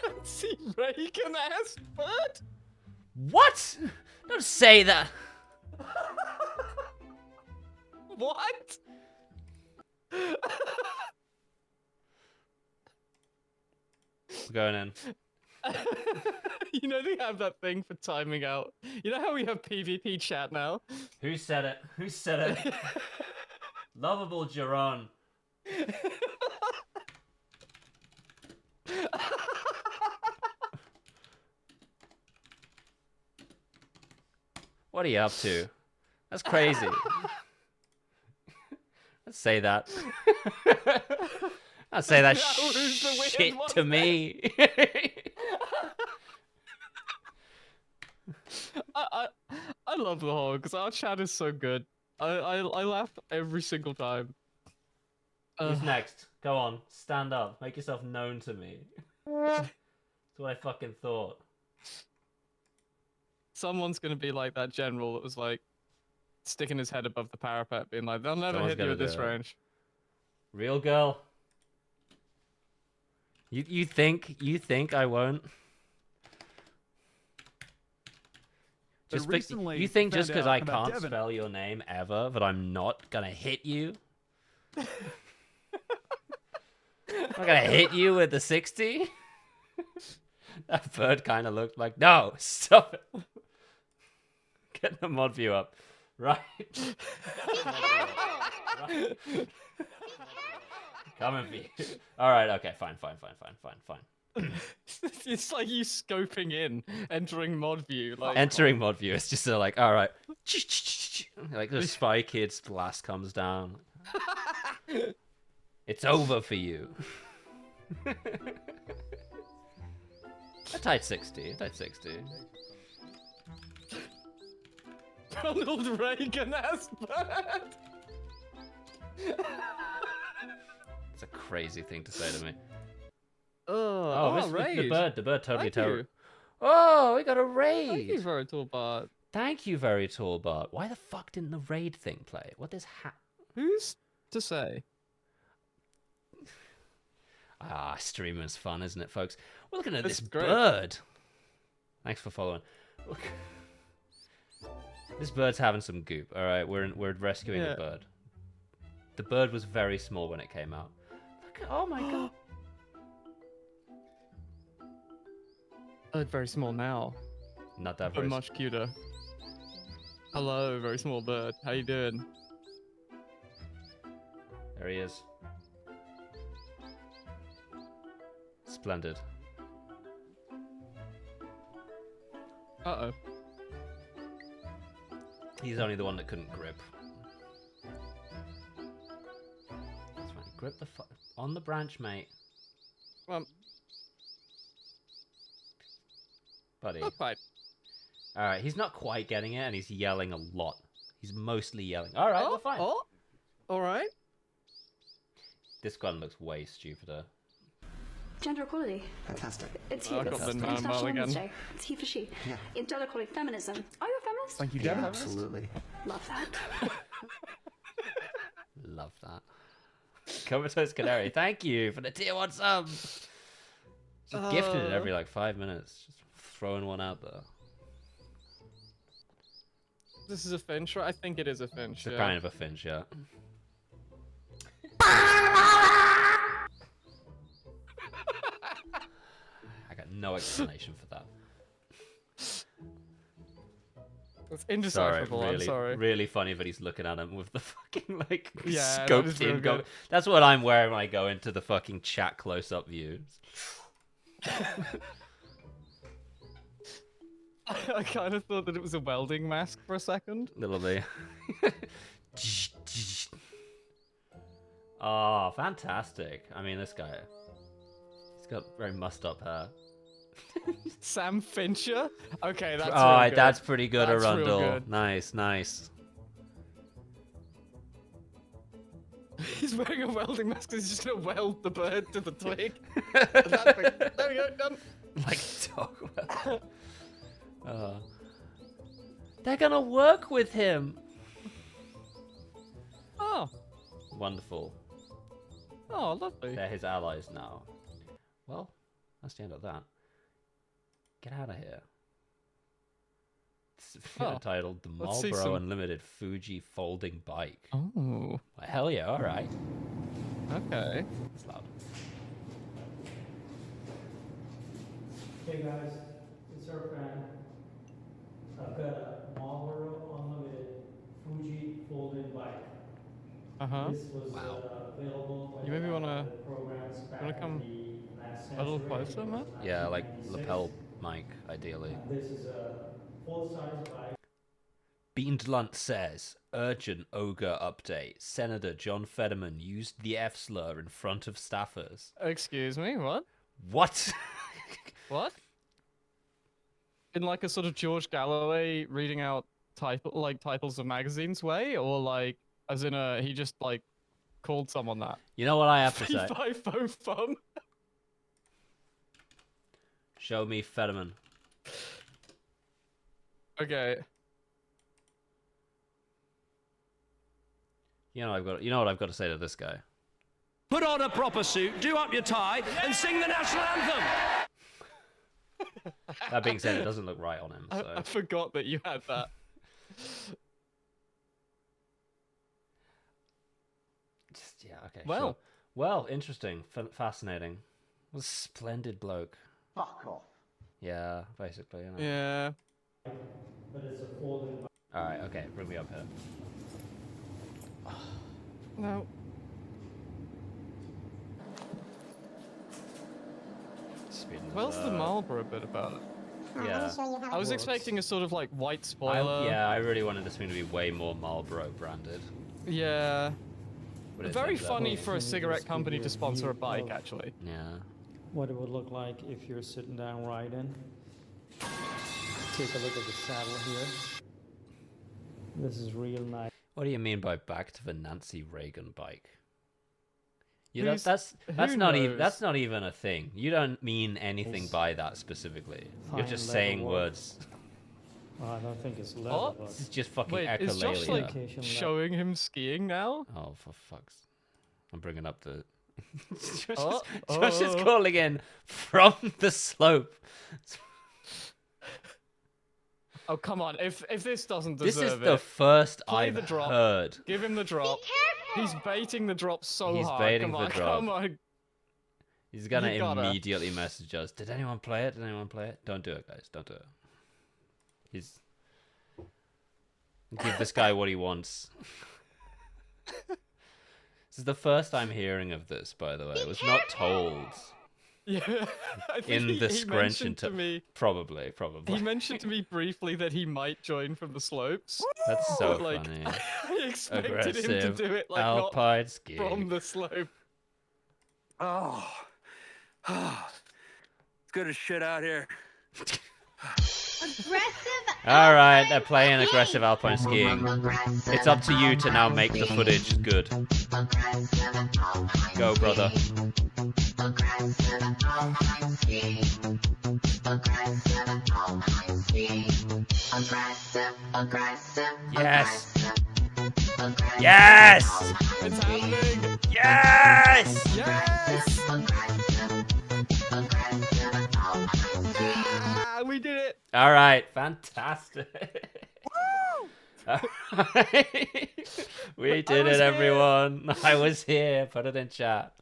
Nancy Reagan ass bird? What? Don't say that. What? We're going in. You know they have that thing for timing out. You know how we have PvP chat now? Who said it? Who said it? Lovable Jerron. What are you up to? That's crazy. Let's say that. I'll say that shit to me. I love the whole because our chat is so good. I laugh every single time. Who's next? Go on, stand up, make yourself known to me. That's what I fucking thought. Someone's gonna be like that general that was like sticking his head above the parapet, being like, "They'll never Someone's hit you gonna at this do it. range." Real girl. You think I won't? Just you think just because I can't spell your name ever that I'm not gonna hit you? I'm not gonna hit you with the 60? That bird kind of looked like... No! Stop it! Get the mod view up. Right. Coming for you. All right. Okay. Fine. It's like you scoping in, entering mod view. Like Entering mod view. It's just like, all right. Like the Spy Kids blast comes down. It's over for you. A tight 60. Ronald Reagan as bird. It's a crazy thing to say to me. Oh, raid. The bird totally Thank terrible. you. Oh, we got a raid. Thank you, very tall Bart. Thank you, very tall Bart. Why the fuck didn't the raid thing play? What is Who's to say? Streaming's fun, isn't it, folks? We're looking at That's this great. bird. Thanks for following. Look. This bird's having some goop. All right, we're rescuing a bird. The bird was very small when it came out. Look at, oh my god. Bird very small now. Not that But very. much cuter. Hello, very small bird. How you doing? There he is. Splendid. Uh-oh. He's only the one that couldn't grip. That's right. Grip the on the branch, mate. Buddy. Not quite. Alright, he's not quite getting it, and he's yelling a lot. He's mostly yelling. Alright, we're fine. Oh, alright. This one looks way stupider. Gender equality. Fantastic. It's Oh, I here. got It's the man International well Women's again. Day. It's he for she. Yeah. In gender equality, feminism. Are you a feminist? Thank you, Yeah, Devin. absolutely. Love that. Love that. Comatose Canary, thank you for the tier 1 sub. Just gifted it every like 5 minutes. Just throwing one out there. This is a Finch, right? I think it is a Finch. It's a kind of a Finch, yeah. I got no explanation for that. It's indecipherable. Really, I'm sorry. really funny that he's looking at him with the fucking like Yeah, that is scoped real in. good. That's what I'm wearing when I go into the fucking chat close up view. I kind of thought that it was a welding mask for a second. Little bit. Oh, fantastic. I mean, this guy. He's got very mussed up hair. Sam Fincher? Okay, that's Oh, real good. that's pretty good, That's real Arundel. good. Nice, nice. He's wearing a welding mask because he's just going to weld the bird to the twig. There we go, done. Like dog. They're gonna work with him. Oh, Wonderful. oh, lovely. They're his allies now. Well, that's the end of that. Get out of here. It's titled The let's see Marlboro some- Unlimited Fuji Folding Bike. Oh, Well, hell yeah, alright. okay. It's loud. Hey guys, it's our fan. I've got a Marlboro Unlimited Fuji folding bike. Uh-huh. This was available when You maybe wanna- the programs back wanna come in the last a little century, closer, Matt? Yeah, like 1996. lapel mic, ideally. This is a full-size bike. Beanedlunt says, urgent ogre update. Senator John Fetterman used the F slur in front of staffers. Excuse me, what? What? What? In like a sort of George Galloway reading out titles of magazines way, or like as in he just like called someone that. You know what I have to say? FIFO fun. Show me Fetterman. Okay. You know what I've got to say to this guy. Put on a proper suit, do up your tie, and sing the national anthem! That being said, it doesn't look right on him. I So forgot that you had that. yeah, okay. Well. Sure. Well, interesting, fascinating. What a splendid bloke. Fuck off. Yeah, basically. You know. Yeah. But it's a folding bike. All right. Okay. Bring me up here. No. speeding. Where's the Marlboro bit about it? Yeah. I was expecting a sort of like white spoiler. I really wanted this thing to be way more Marlboro branded. Yeah. But it Very turns out- funny for a cigarette company to sponsor a bike, actually. Yeah. What it would look like if you're sitting down riding. Take a look at the saddle here. This is real nice. What do you mean by back to the Nancy Reagan bike? You Who's- that's who not even knows? that's not even a thing. You don't mean anything by that specifically. You're Fine just leather saying work. words. Well, I don't think it's leather, What? but This is just fucking Wait, is Josh echolalia. like Vacation lap. showing him skiing now? Oh, for fuck's! I'm bringing up the. Josh, Oh, is, Josh is oh. calling in from the slope. Oh come on! If this doesn't This deserve is the it, first play I've the drop. heard. give him the drop. He's baiting the drop so He's hard. baiting Come the on, drop. come on. He's gonna You gotta. immediately message us. Did anyone play it? Did anyone play it? Don't do it, guys. Don't do it. He's give this guy what he wants. This is the first I'm hearing of this, by the way. I was not told Yeah. I think in he the scrunch mentioned to me. Probably. He mentioned to me briefly that he might join from the slopes. That's so but, like, funny. I expected him to Aggressive do it like alpine not skiing. from the slope. Oh. It's good as shit out here. All right, they're playing aggressive alpine skiing. It's up to you to now make the footage good. Go, brother. Yes. Yes. It's happening. Yes. Yes. Ah, we did it. All right, fantastic. We did it, everyone. I was here. Put it in chat.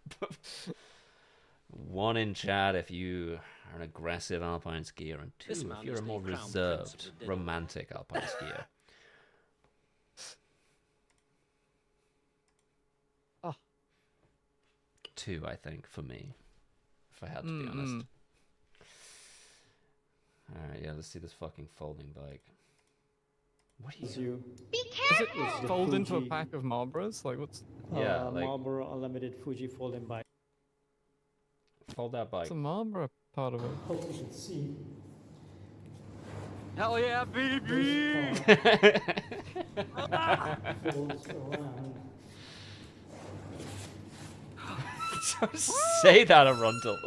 One in chat if you are an aggressive alpine skier, and two This if man you're is a the more crown prince reserved, of the romantic alpine skier. Oh. Two, I think, for me, if I had to be honest. All right, yeah, let's see this fucking folding bike. What do Does you? you Does it It's the fold into a Fuji. pack of Marlboros? Like what's Yeah, like- Marlboro Unlimited Fuji folding bike. Fold that bike. the Marlboro part of it? Hope you can see. Hell yeah, baby! Folds around. Just say that, Arundel.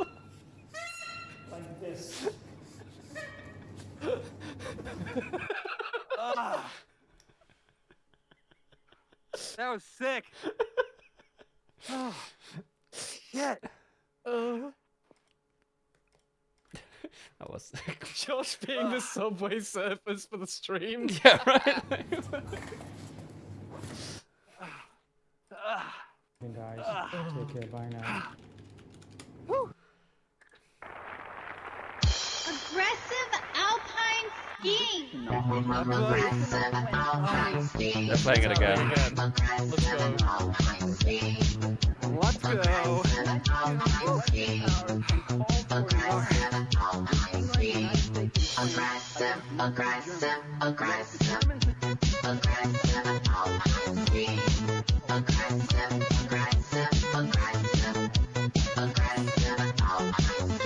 Like this. That was sick. Oh, shit. That was sick. Josh being the Subway Surfers for the stream. Yeah, right. And guys, take care. Bye now. Aggressive alpine skiing. They're playing it again. Let's go. Let's go.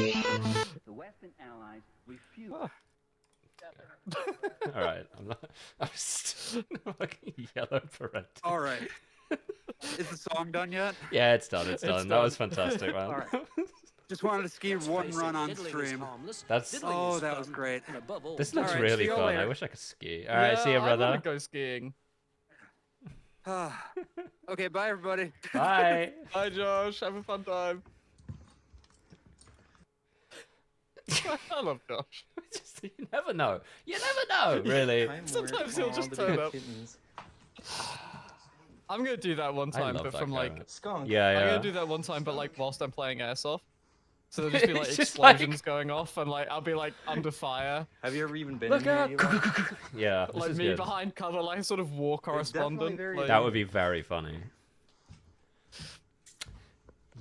The Western Allies refused. All right, I'm still fucking yellow parental. All right. Is the song done yet? Yeah, it's done. It's It's done. That was done. fantastic, man. All right. Just wanted to ski one run on stream. That's Oh, that was great. this looks All right, really see you fun. I later. wish I could ski. All right, see you, I want brother. to go skiing. Okay, bye everybody. Bye. Bye, Josh. Have a fun time. I love Josh. Just, you never know. You never know, really. Sometimes he'll just turn up. I'm gonna do that one I time, love but that from guy, like, man. I'm Yeah, gonna yeah. do that one time, but like whilst I'm playing airsoft. So there'll just be like It's just like- explosions going off, and like I'll be like under fire. Have you ever even been Look in there, out! Eli? Yeah, this Like is me good. behind cover, like sort of war correspondent. very Like, That would be very funny.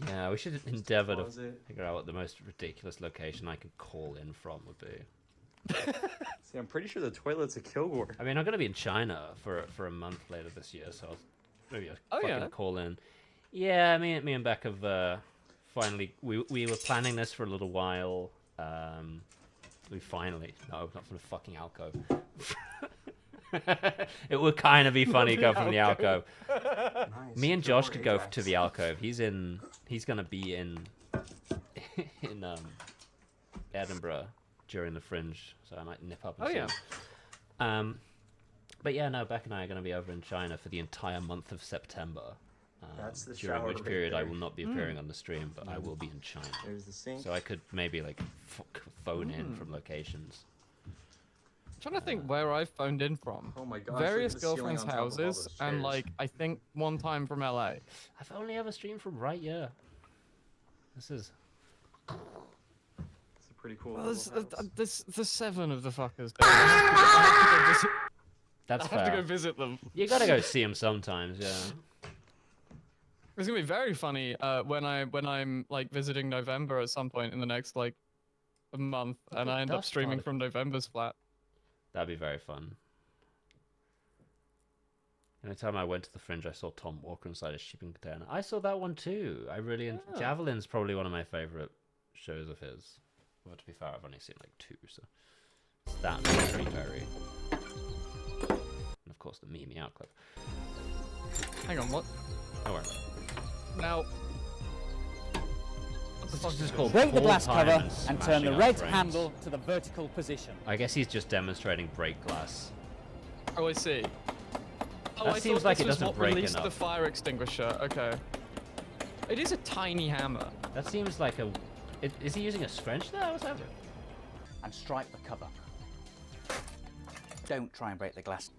Yeah, we should endeavour to Closet. figure out what the most ridiculous location I could call in from would be. See, I'm pretty sure the toilet's a Kilgore. I mean, I'm gonna be in China for a month later this year, so maybe a fucking call in. Yeah, me and Beck have finally we were planning this for a little while. We finally not from the fucking alcove. It would kind of be funny go from the alcove. Nice. Me and Josh could go to the alcove. He's gonna be in Edinburgh during the Fringe, so I might nip up and see him. But yeah, no, Beck and I are gonna be over in China for the entire month of September. That's the during shower which right period I there. will not be appearing on the stream, but I will be in China. There's the sink. So I could maybe like phone in from locations. I'm trying to think where I've phoned in from. Oh my gosh, Various look at the ceiling girlfriends' on top of all houses, those and chairs. like I think one time from LA. I've only ever streamed from right here. This is. It's a pretty cool. Well, little house. there's 7 of the fuckers. I That's have to fair. go visit them. You gotta go see them sometimes, yeah. It's gonna be very funny when I'm like visiting November at some point in the next like a month, and I end up dust streaming particle. from November's flat. That'd be very fun. Anytime I went to the Fringe, I saw Tom Walker inside a shipping container. I saw that one too. I really Javelin's probably one of my favorite shows of his. Well, to be fair, I've only seen like 2, so it's that and Perry. And of course the Mimi Out Club. Hang on, what? Don't worry about it. Now, what the fuck This is is this? called Break the full glass time cover and and turn smashing the up red frames. handle to the vertical position. I guess he's just demonstrating break glass. Oh, I see. Oh, That I seems thought like this it was doesn't what break released the enough. fire extinguisher. Okay. It is a tiny hammer. That seems like a. Is he using a French there? What's happening? And strike the cover. Don't try and break the glass.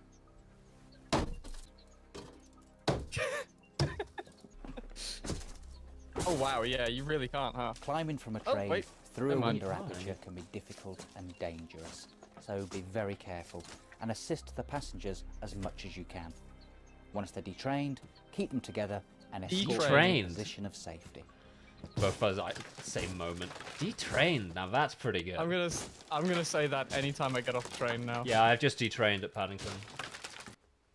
Oh wow, yeah, you really can't, huh? Climbing from a Oh, train wait. through a Never mind. window aperture can be difficult and dangerous, so be very careful and assist the passengers as much as you can. Once they're detrained, keep them together and escort them to a Detrained? position of safety. Both of us like same moment. Detrained. Now that's pretty good. I'm gonna say that anytime I get off the train now. Yeah, I've just detrained at Paddington.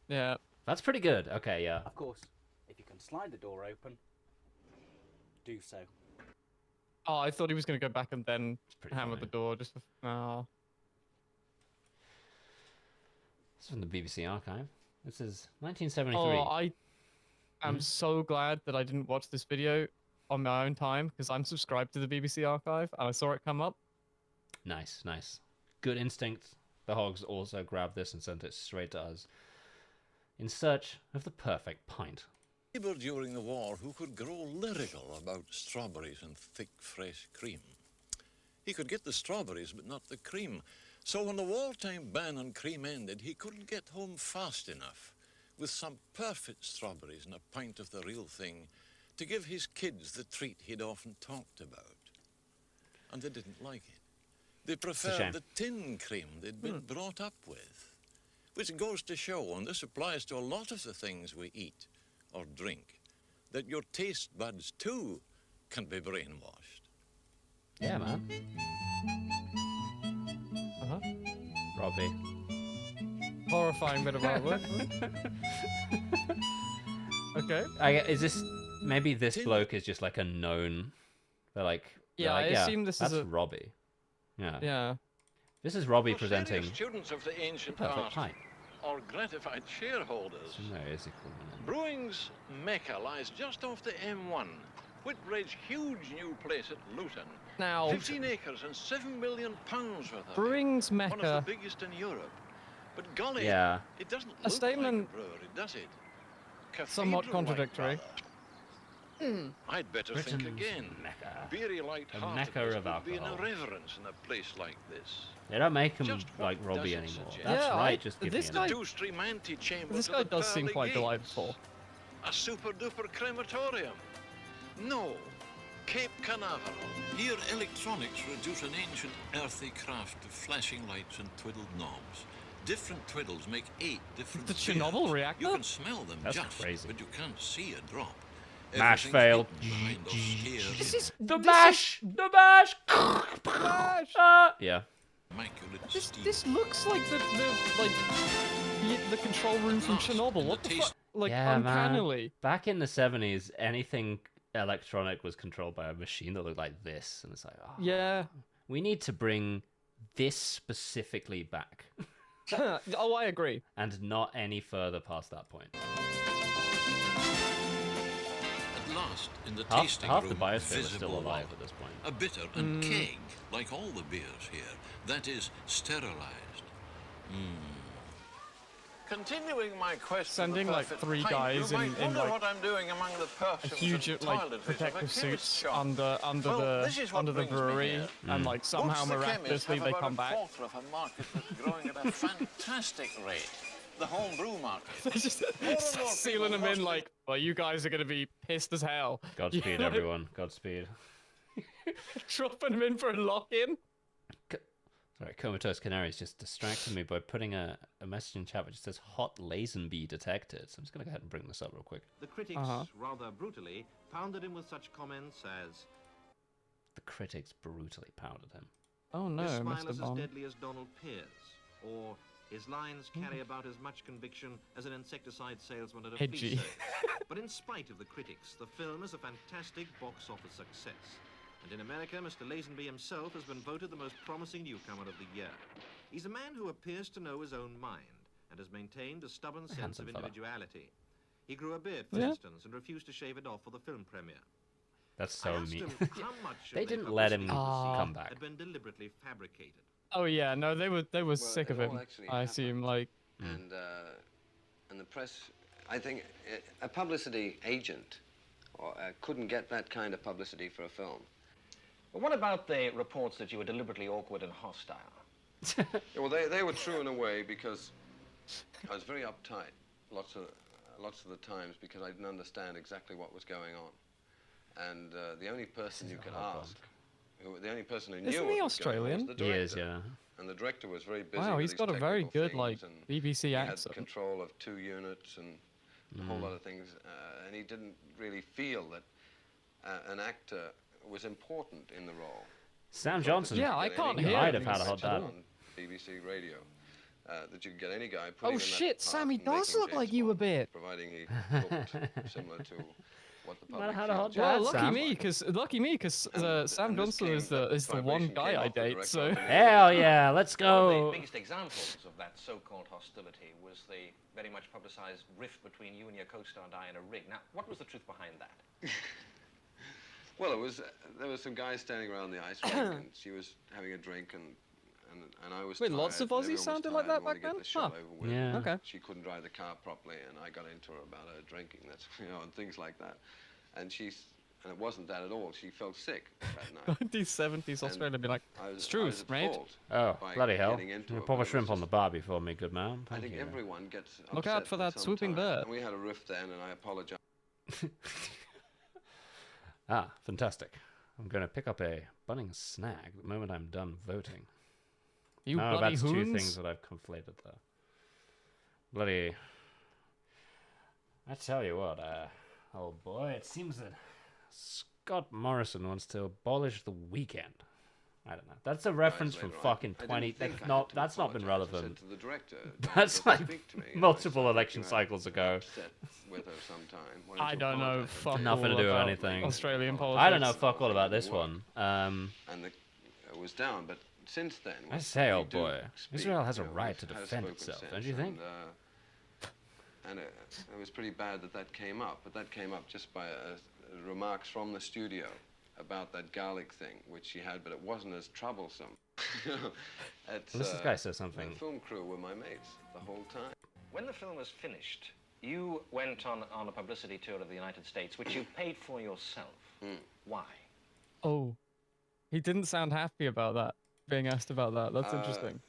Yeah. That's pretty good. Okay, yeah. Of course, if you can slide the door open, do so. Oh, I thought he was gonna go back and then pretty hammer funny. the door. Just for... Oh. This is from the BBC archive. This is 1973. Oh, I am so glad that I didn't watch this video on my own time because I'm subscribed to the BBC archive and I saw it come up. Nice, nice. Good instinct. The Hogs also grabbed this and sent it straight to us. In search of the perfect pint. Neighbour during the war who could grow lyrical about strawberries and thick, fresh cream. He could get the strawberries, but not the cream. So when the wartime ban on cream ended, he couldn't get home fast enough with some perfect strawberries and a pint of the real thing to give his kids the treat he'd often talked about. And they didn't like it. They preferred shame. the tin cream they'd been brought up with. Which goes to show, and this applies to a lot of the things we eat or drink, that your taste buds too can be brainwashed. Yeah, man. Uh-huh. Robbie. Horrifying bit of artwork. Okay. Is this maybe this bloke is just like a known? They're like, Yeah, I assume this is that's a- Robbie. Yeah. Yeah. This is Robbie For presenting serious students of the the ancient perfect art pint. or gratified shareholders, No, is it cool? Brewing's Mecca lies just off the M1. Whitbread's huge new place at Luton. Now, 15 acres and £7 million worth of it. Brewing's One of Mecca. the biggest in Europe. But golly, Yeah. it doesn't A look statement like a brewery, does it? somewhat Cathedral-like, contradictory. rather. I'd better think Britain's again. Mecca. Beery A light-heartedness mecca of would be an alcohol. irreverence in a place like this. They don't make him Just what like Robbie does it anymore. suggest? That's Yeah, right. Just give this me guy- an. Two-stream antechamber This to guy the does seem pearly quite gates. delightful. A super-duper crematorium. No. Cape Canaveral. Here electronics reduce an ancient earthy craft to flashing lights and twiddled knobs. Different twiddles make 8 different The beers. Chernobyl reactor? You can smell them That's just, crazy. but you can't see a drop. Mash Everything's failed. hidden behind those scared This is The mash! The mash! Yeah. immaculate This looks like the control room from Chernobyl. What the fuck? Like Yeah, uncannily. man. Back in the 70s, anything electronic was controlled by a machine that looked like this, and it's like, oh, Yeah. we need to bring this specifically back, Oh, I agree. and not any further past that point. At last, in the Half tasting the room, biosphere is still visible alive water, at this point. a bitter and keg, like all the beers here, that is sterilized. Continuing my quest Sending for the like perfect 3 pint, guys you in might wonder like what I'm doing among the perfumes huge and like toiletries of a protective chemist's suits shop. under Well, this is what the brings me brewery, here. and like somehow Boots the chemist miraculously have they about come a back. quarter of a market that's growing at a fantastic rate. The home brew market. They're just More and more sealing people them in want like, well, you guys are gonna be pissed as hell. Godspeed, You know, everyone. Godspeed. dropping them in for a lock-in. Sorry, Comatose Canaries just distracted me by putting a message in chat which says hot Lazenby detected. So I'm just going to go ahead and bring this up real quick. The critics, rather brutally, pounded him with such comments as... The critics brutally pounded him. Oh no, This smile Mr. is as Bond. deadly as Donald Pierce, or his lines carry about as much conviction as an insecticide salesman at a flea Edgy. circus. But in spite of the critics, the film is a fantastic box office success. And in America, Mr. Lazenby himself has been voted the most promising newcomer of the year. He's a man who appears to know his own mind and has maintained a stubborn sense handsome of fella. individuality. He grew a beard, for Yeah. instance, and refused to shave it off for the film premiere. That's I so asked mean. him how much They of the didn't let him publicity he come received back. had been deliberately fabricated. Oh yeah, no, they were sick of it all him. actually I assume like. And the press, I think, a publicity agent couldn't get that kind of publicity for a film. But what about the reports that you were deliberately awkward and hostile? Yeah, well, they were true in a way because I was very uptight lots of the times because I didn't understand exactly what was going on, and the only person you could ask, the only person who knew Isn't what he was going on Australian? was the He director. is, yeah. And the director was very busy. Wow, with he's his got a very technical good like things, and BBC he accent. had control of 2 units and a whole lot of things, and he didn't really feel that an actor was important in the role. Sam Johnson. Yeah, I can't hear might him have had a hot dad. on BBC Radio. That you could get any guy. Oh shit, Sam, he does look like you a bit. Providing he looked similar to what the public had a hot feels. Well, dad, Sam. lucky me, because Sam Johnson is the one guy I date. So. Hell yeah, let's One of go. the biggest examples of that so-called hostility was the very much publicized rift between you and your co-star Diana Rigg. Now, what was the truth behind that? Well, there was some guys standing around the ice rink, and she was having a drink, and I was. Wait, lots of tired, and Aussies everyone was sounded like tired that and wanted back to get then? the show Huh. over with. Yeah. Okay. She couldn't drive the car properly, and I got into her about her drinking. That's and things like that, and it wasn't that at all. She felt sick that night. 70s Australia would be like, I was- it's I truth, was at mate. fault Oh, by bloody hell. getting into You it, pop but a it shrimp was on the just- barbie for me, good man. I Thank think you. everyone gets Look out upset for that some swooping time, bird. And we had a rift then, and I apologize. Ah, fantastic. I'm going to pick up a Bunnings snag the moment I'm done voting. You no, bloody that's hoons. 2 things that I've conflated there. Bloody... I tell you what, oh boy, it seems that Scott Morrison wants to abolish the weekend. I don't know. That's a reference from later on. fucking I didn't 20... think I That's had not, to that's not been apologise. I said relevant. to the director, That's "Don't like speak to me." And I multiple said, election "You had cycles ago. upset with her sometime. Why I you don't know apologise?" fuck Nothing to all do with about anything. Australian politics. I don't know fuck all about this one. And it was down, but since then... I say, oh we do boy, speak, Israel has a you know, right we've to had defend spoken itself, since, don't you think? And it was pretty bad that came up, but that came up just by remarks from the studio about that garlic thing, which she had, but it wasn't as troublesome. This guy says something. The film crew were my mates the whole time. When the film was finished, you went on a publicity tour of the United States, which you paid for yourself. Why? Oh, he didn't sound happy about that, being asked about that. That's interesting.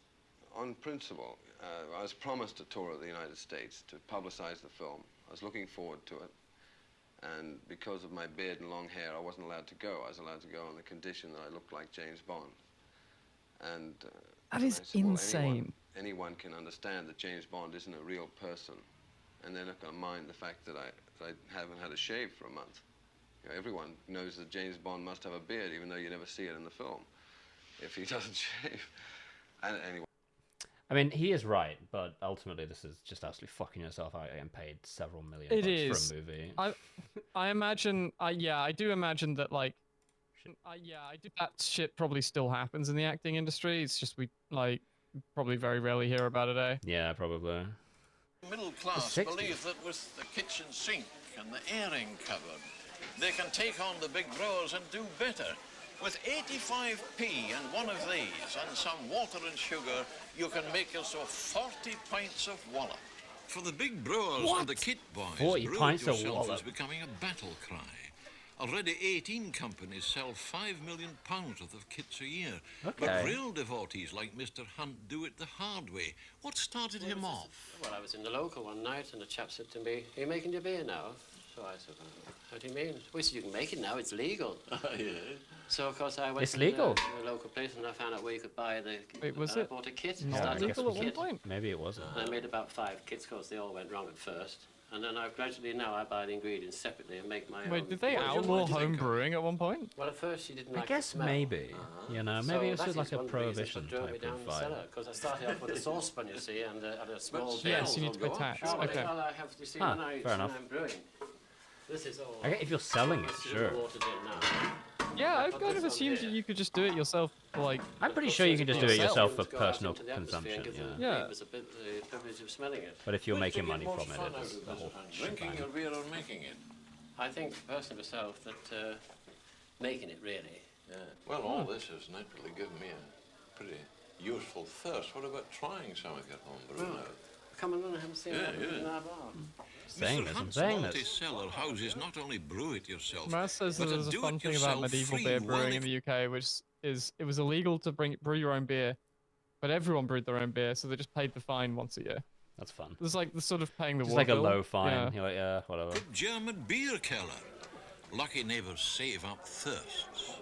On principle, I was promised a tour of the United States to publicize the film. I was looking forward to it. And because of my beard and long hair, I wasn't allowed to go. I was allowed to go on the condition that I looked like James Bond. And That is I said, well, insane. anyone can understand that James Bond isn't a real person. And they're not going to mind the fact that I haven't had a shave for a month. You know, everyone knows that James Bond must have a beard, even though you never see it in the film if he doesn't shave. And anyway. I mean, he is right, but ultimately this is just absolutely fucking yourself out getting paid several million It bucks is. for a movie. I imagine, I do imagine that, like, I do that shit probably still happens in the acting industry. It's just we, like, probably very rarely hear about it, eh? Yeah, probably. Middle class believe that with the kitchen sink and the airing cupboard, they can take on the big growers and do better. With 85p and one of these and some water and sugar, you can make yourself 40 pints of wallop. For the big brewers and the kit boys, 40 brew it pints of yourself wallop. is becoming a battle cry. Already 18 companies sell £5 million worth of kits a year. Okay. But real devotees like Mr. Hunt do it the hard way. What started him off? Well, I was in the local one night and the chap said to me, "Are you making your beer now?" So I said, "How do you mean?" Well, he said, "You can make it now, it's legal." Yeah. So, of course, I went It's to legal? the local place and I found out where you could buy the... Wait, was I it bought a kit. not started legal with at a one kit. point? Maybe it wasn't. And I made about 5 kits, of course, they all went wrong at first. And then I gradually now I buy the ingredients separately and make my own. Wait, did they beer. outlaw home brewing at one point? Well, at first she didn't I like guess the smell. maybe. You know, So maybe it's that just like is a one of the reasons prohibition that drove me type down of the vibe. cellar, because I started off with a saucepan, you see, and a small Yes, you barrel. need to pay tax. Oh, Okay. well, I have, you see, Huh, when fair enough. I'm brewing, this is all... I get if you're selling it, this is sure. all watered in now. Yeah, I I've put kind of this on assumed here. that you could just do it yourself, like... I'm pretty sure you can just do it yourself for Go out personal into the atmosphere and consumption, give yeah. the neighbours a bit the privilege of smelling it. But if you're Which making do you money get from more it, fun it's out of the this, whole drinking shebang. your beer or making it? I think, personally myself, that making it really. Yeah. Well, all this has naturally given me a pretty useful thirst. What about trying something at home, Bruno? Well, come and have seen Yeah, that yeah. in our bar. Saying Mr. this, I'm Hunt's saying this. multi-cellar houses not only brew it yourself, Matt says but that there's a fun thing about medieval beer brewing in the UK, which is it was illegal to brew your own beer, but everyone brewed their own beer, so they just paid the fine once a year. That's fun. It's like the sort of paying the Just water like a bill. low fine. Yeah. You're like, yeah, whatever. Good German beer keller. Lucky neighbours save up thirsts.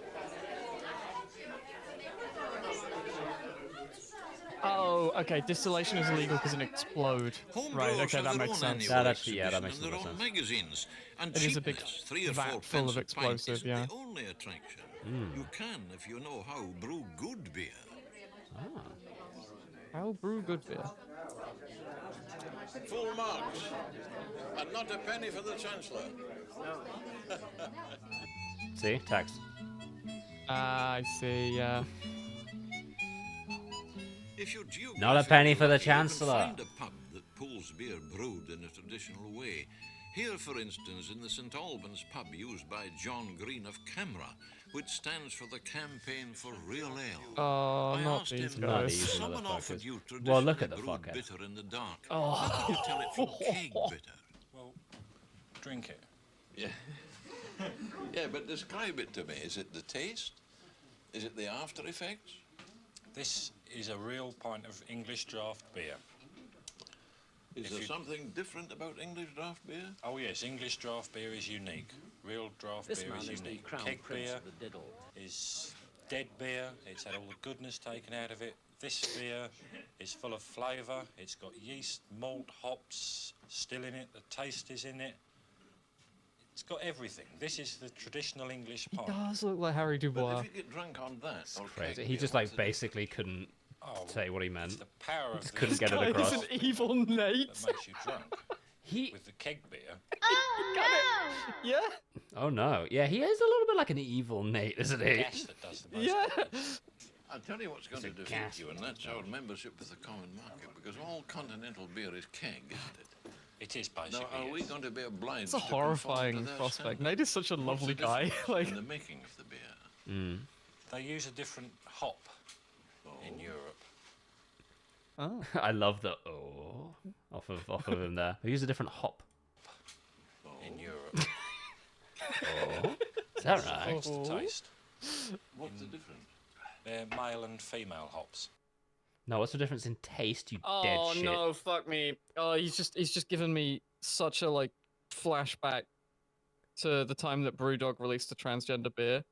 Oh, okay. Distillation is illegal because it explode. Right. Brewers Okay, have that their makes own sense. annual That actually, yeah, that makes exhibition a lot and of their sense. own magazines. And It is a big cheapness, 3 or vat 4 full pence of a pint explosive, isn't yeah. the only attraction. Mm. You can if you know how brew good beer. Ah. How brew good beer? Full marks. And not a penny for the Chancellor. See? Tax. I see, yeah. If you're Not a penny for the lucky, you can Chancellor. find a pub that pulls beer brewed in a traditional way. Here, for instance, in the St Albans pub used by John Green of Camera, which stands for the Campaign for Real Ale. Oh, I not asked these him, Not guys. these someone offered motherfuckers. you Well, look at the traditionally fucker. brewed bitter in the dark. Oh. How can you tell it from keg bitter? Well, drink it. Yeah. Yeah, but describe it to me. Is it the taste? Is it the after effects? This is a real pint of English draft beer. Is If there you- something different about English draft beer? Oh yes, English draft beer is unique. Real draft This beer man is is the unique. crown Keg prince beer of the diddle. is dead beer. It's had all the goodness taken out of it. This beer is full of flavour. It's got yeast, malt, hops still in it. The taste is in it. It's got everything. This is the traditional English He pint. does look like Harry But Dubois. if you get drunk on that, It's or crazy. keg He beer, just what's like the basically couldn't say what he meant. It's the power of Just the couldn't get it Guy across. is an evil Nate. that makes you drunk. He. With the keg beer, Oh Yeah. Oh no. Yeah, he is a little bit like an evil Nate, isn't he? gas that does the most. Yeah. I'll tell you what's going to It's a defeat gas you, and that's our membership with the common market, because all continental beer is keg, isn't it? It is Now, basically. are we yes. going to be obliged It's a to conform horrifying to their prospect. standards? Nate is such a What's lovely the guy. difference Like, in the making of the beer? Mm. They use a different hop in Europe. oh. I love the off of him there. They use a different hop. In Europe. Oh. Is that right? Affects the taste. What's the difference? They're male and female hops. No, what's the difference in taste, you dead Oh shit? no, fuck me. Oh, he's just given me such a like flashback to the time that Brewdog released a transgender beer.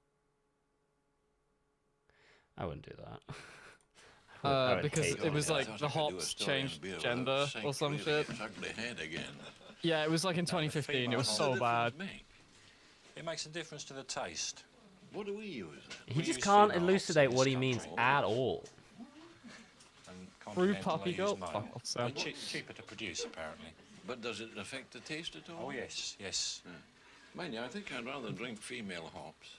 I wouldn't do that. I would Because hate it was that. like thought the I could do a hops story on changed beer without gender saying or some really shit. its ugly head again. Yeah, it was like in 2015. It was female so What's the bad. difference make? It makes a difference to the taste. What do we use? He just can't elucidate what he means at all. Brew puppy goat. Cheaper to produce, apparently. But does it affect the taste at all? Oh, yes, yes. Mind you, I think I'd rather drink female hops.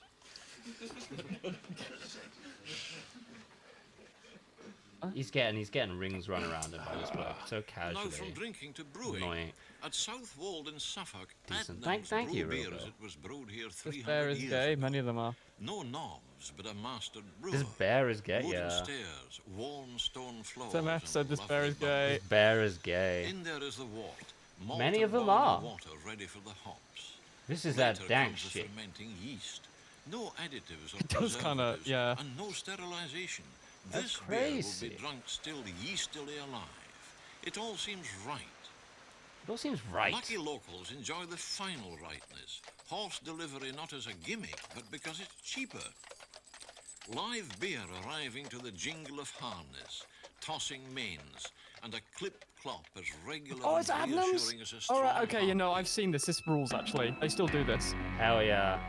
He's getting rings run around him by this bloke so casually. Now from drinking to brewing. Annoying. At Southwold in Suffolk, Decent. Adnams Thank you, brew beer Robo. as it was brewed here This 300 bear is years gay. ago. Many of them are. No knobs, but a master brewer. This bear is gay, Wooden yeah. stairs, worn stone floors. Some F said this bear is gay. This bear is gay. In there is the wort. Malt Many and of them barley are. Water ready for the hops. This is that Later dank comes the shit. fermenting yeast. No additives or It does kinda, preservatives, yeah. and no sterilization. That's This beer will crazy. be drunk still yeastily alive. It all seems right. It all seems right. Lucky locals enjoy the final rightness. Horse delivery not as a gimmick, but because it's cheaper. Live beer arriving to the jingle of harness, tossing mains, and a clip-clop as regular Oh, it's and Adnams? reassuring as a strong Alright, okay, you heart. know, I've seen this. This rules, actually. They still do this. Hell yeah.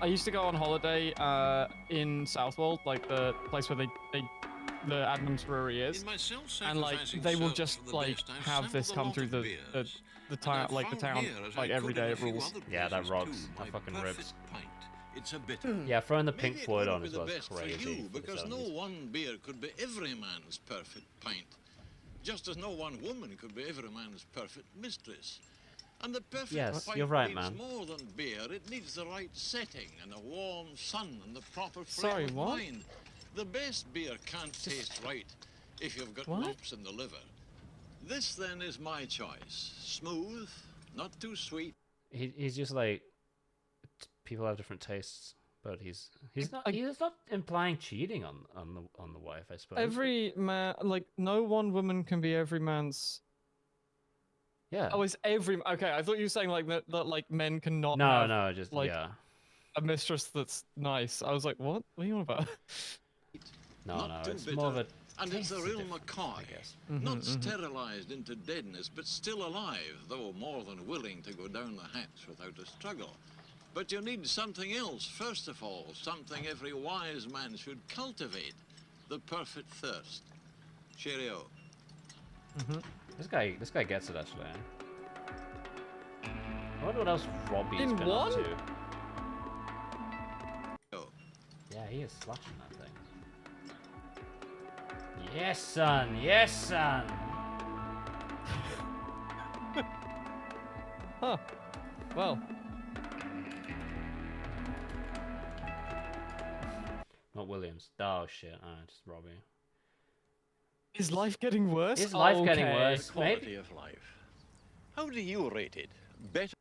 I used to go on holiday in Southwold, like the place where the Adnams Brewery is, In my and like self-sacrificing they will search just for the like best, I've have this sampled a come lot through of the beers, town, and like the I've town, found here, as I like every could in day a it few rules. other Yeah, that places rocks. too, That my fucking perfect rips. pint. It's a bitter. Yeah, throwing the Maybe Pink it Floyd wouldn't on be as the well is best for crazy. you, for the because no 70s. one beer could be every man's perfect pint. Just as no one woman could be every man's perfect mistress. And the perfect Yes, pint you're right, needs man. more than beer. It needs the right setting and a warm sun and the proper frame Sorry, of what? mind. The best beer can't taste right if you've got What? lumps in the liver. This then is my choice. Smooth, not too sweet. He's just like people have different tastes, but he's not implying cheating on the wife, I suppose. Every man, like no one woman can be every man's. Yeah. Oh, it's every. Okay, I thought you were saying like that like men cannot. No, have, no, just like yeah. a mistress that's nice. I was like, what? What are you on about? No, not no, too it's bitter, more of a and it's a tasty real difference, McCoy. I guess. Not sterilized into deadness, but still alive, though more than willing to go down the hatch without a struggle. But you need something else, first of all, something every wise man should cultivate, the perfect thirst. Cheerio. This guy gets it actually. I wonder what else Robbie's In been one? up to. Oh. Yeah, he is slashing that thing. Yes, son. Yes, son. Huh. Well. Not Williams. Oh shit. Just Robbie. Is life getting worse? Is life getting Okay. worse? Quality Maybe. of life. How do you rate it? Better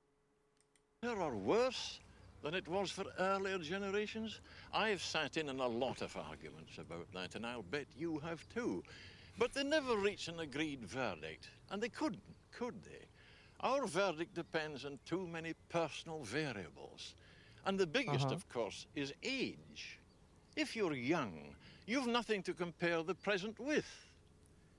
or worse than it was for earlier generations? I've sat in on a lot of arguments about that, and I'll bet you have too. But they never reach an agreed verdict, and they couldn't, could they? Our verdict depends on too many personal variables. And the biggest, of course, is age. If you're young, you've nothing to compare the present with.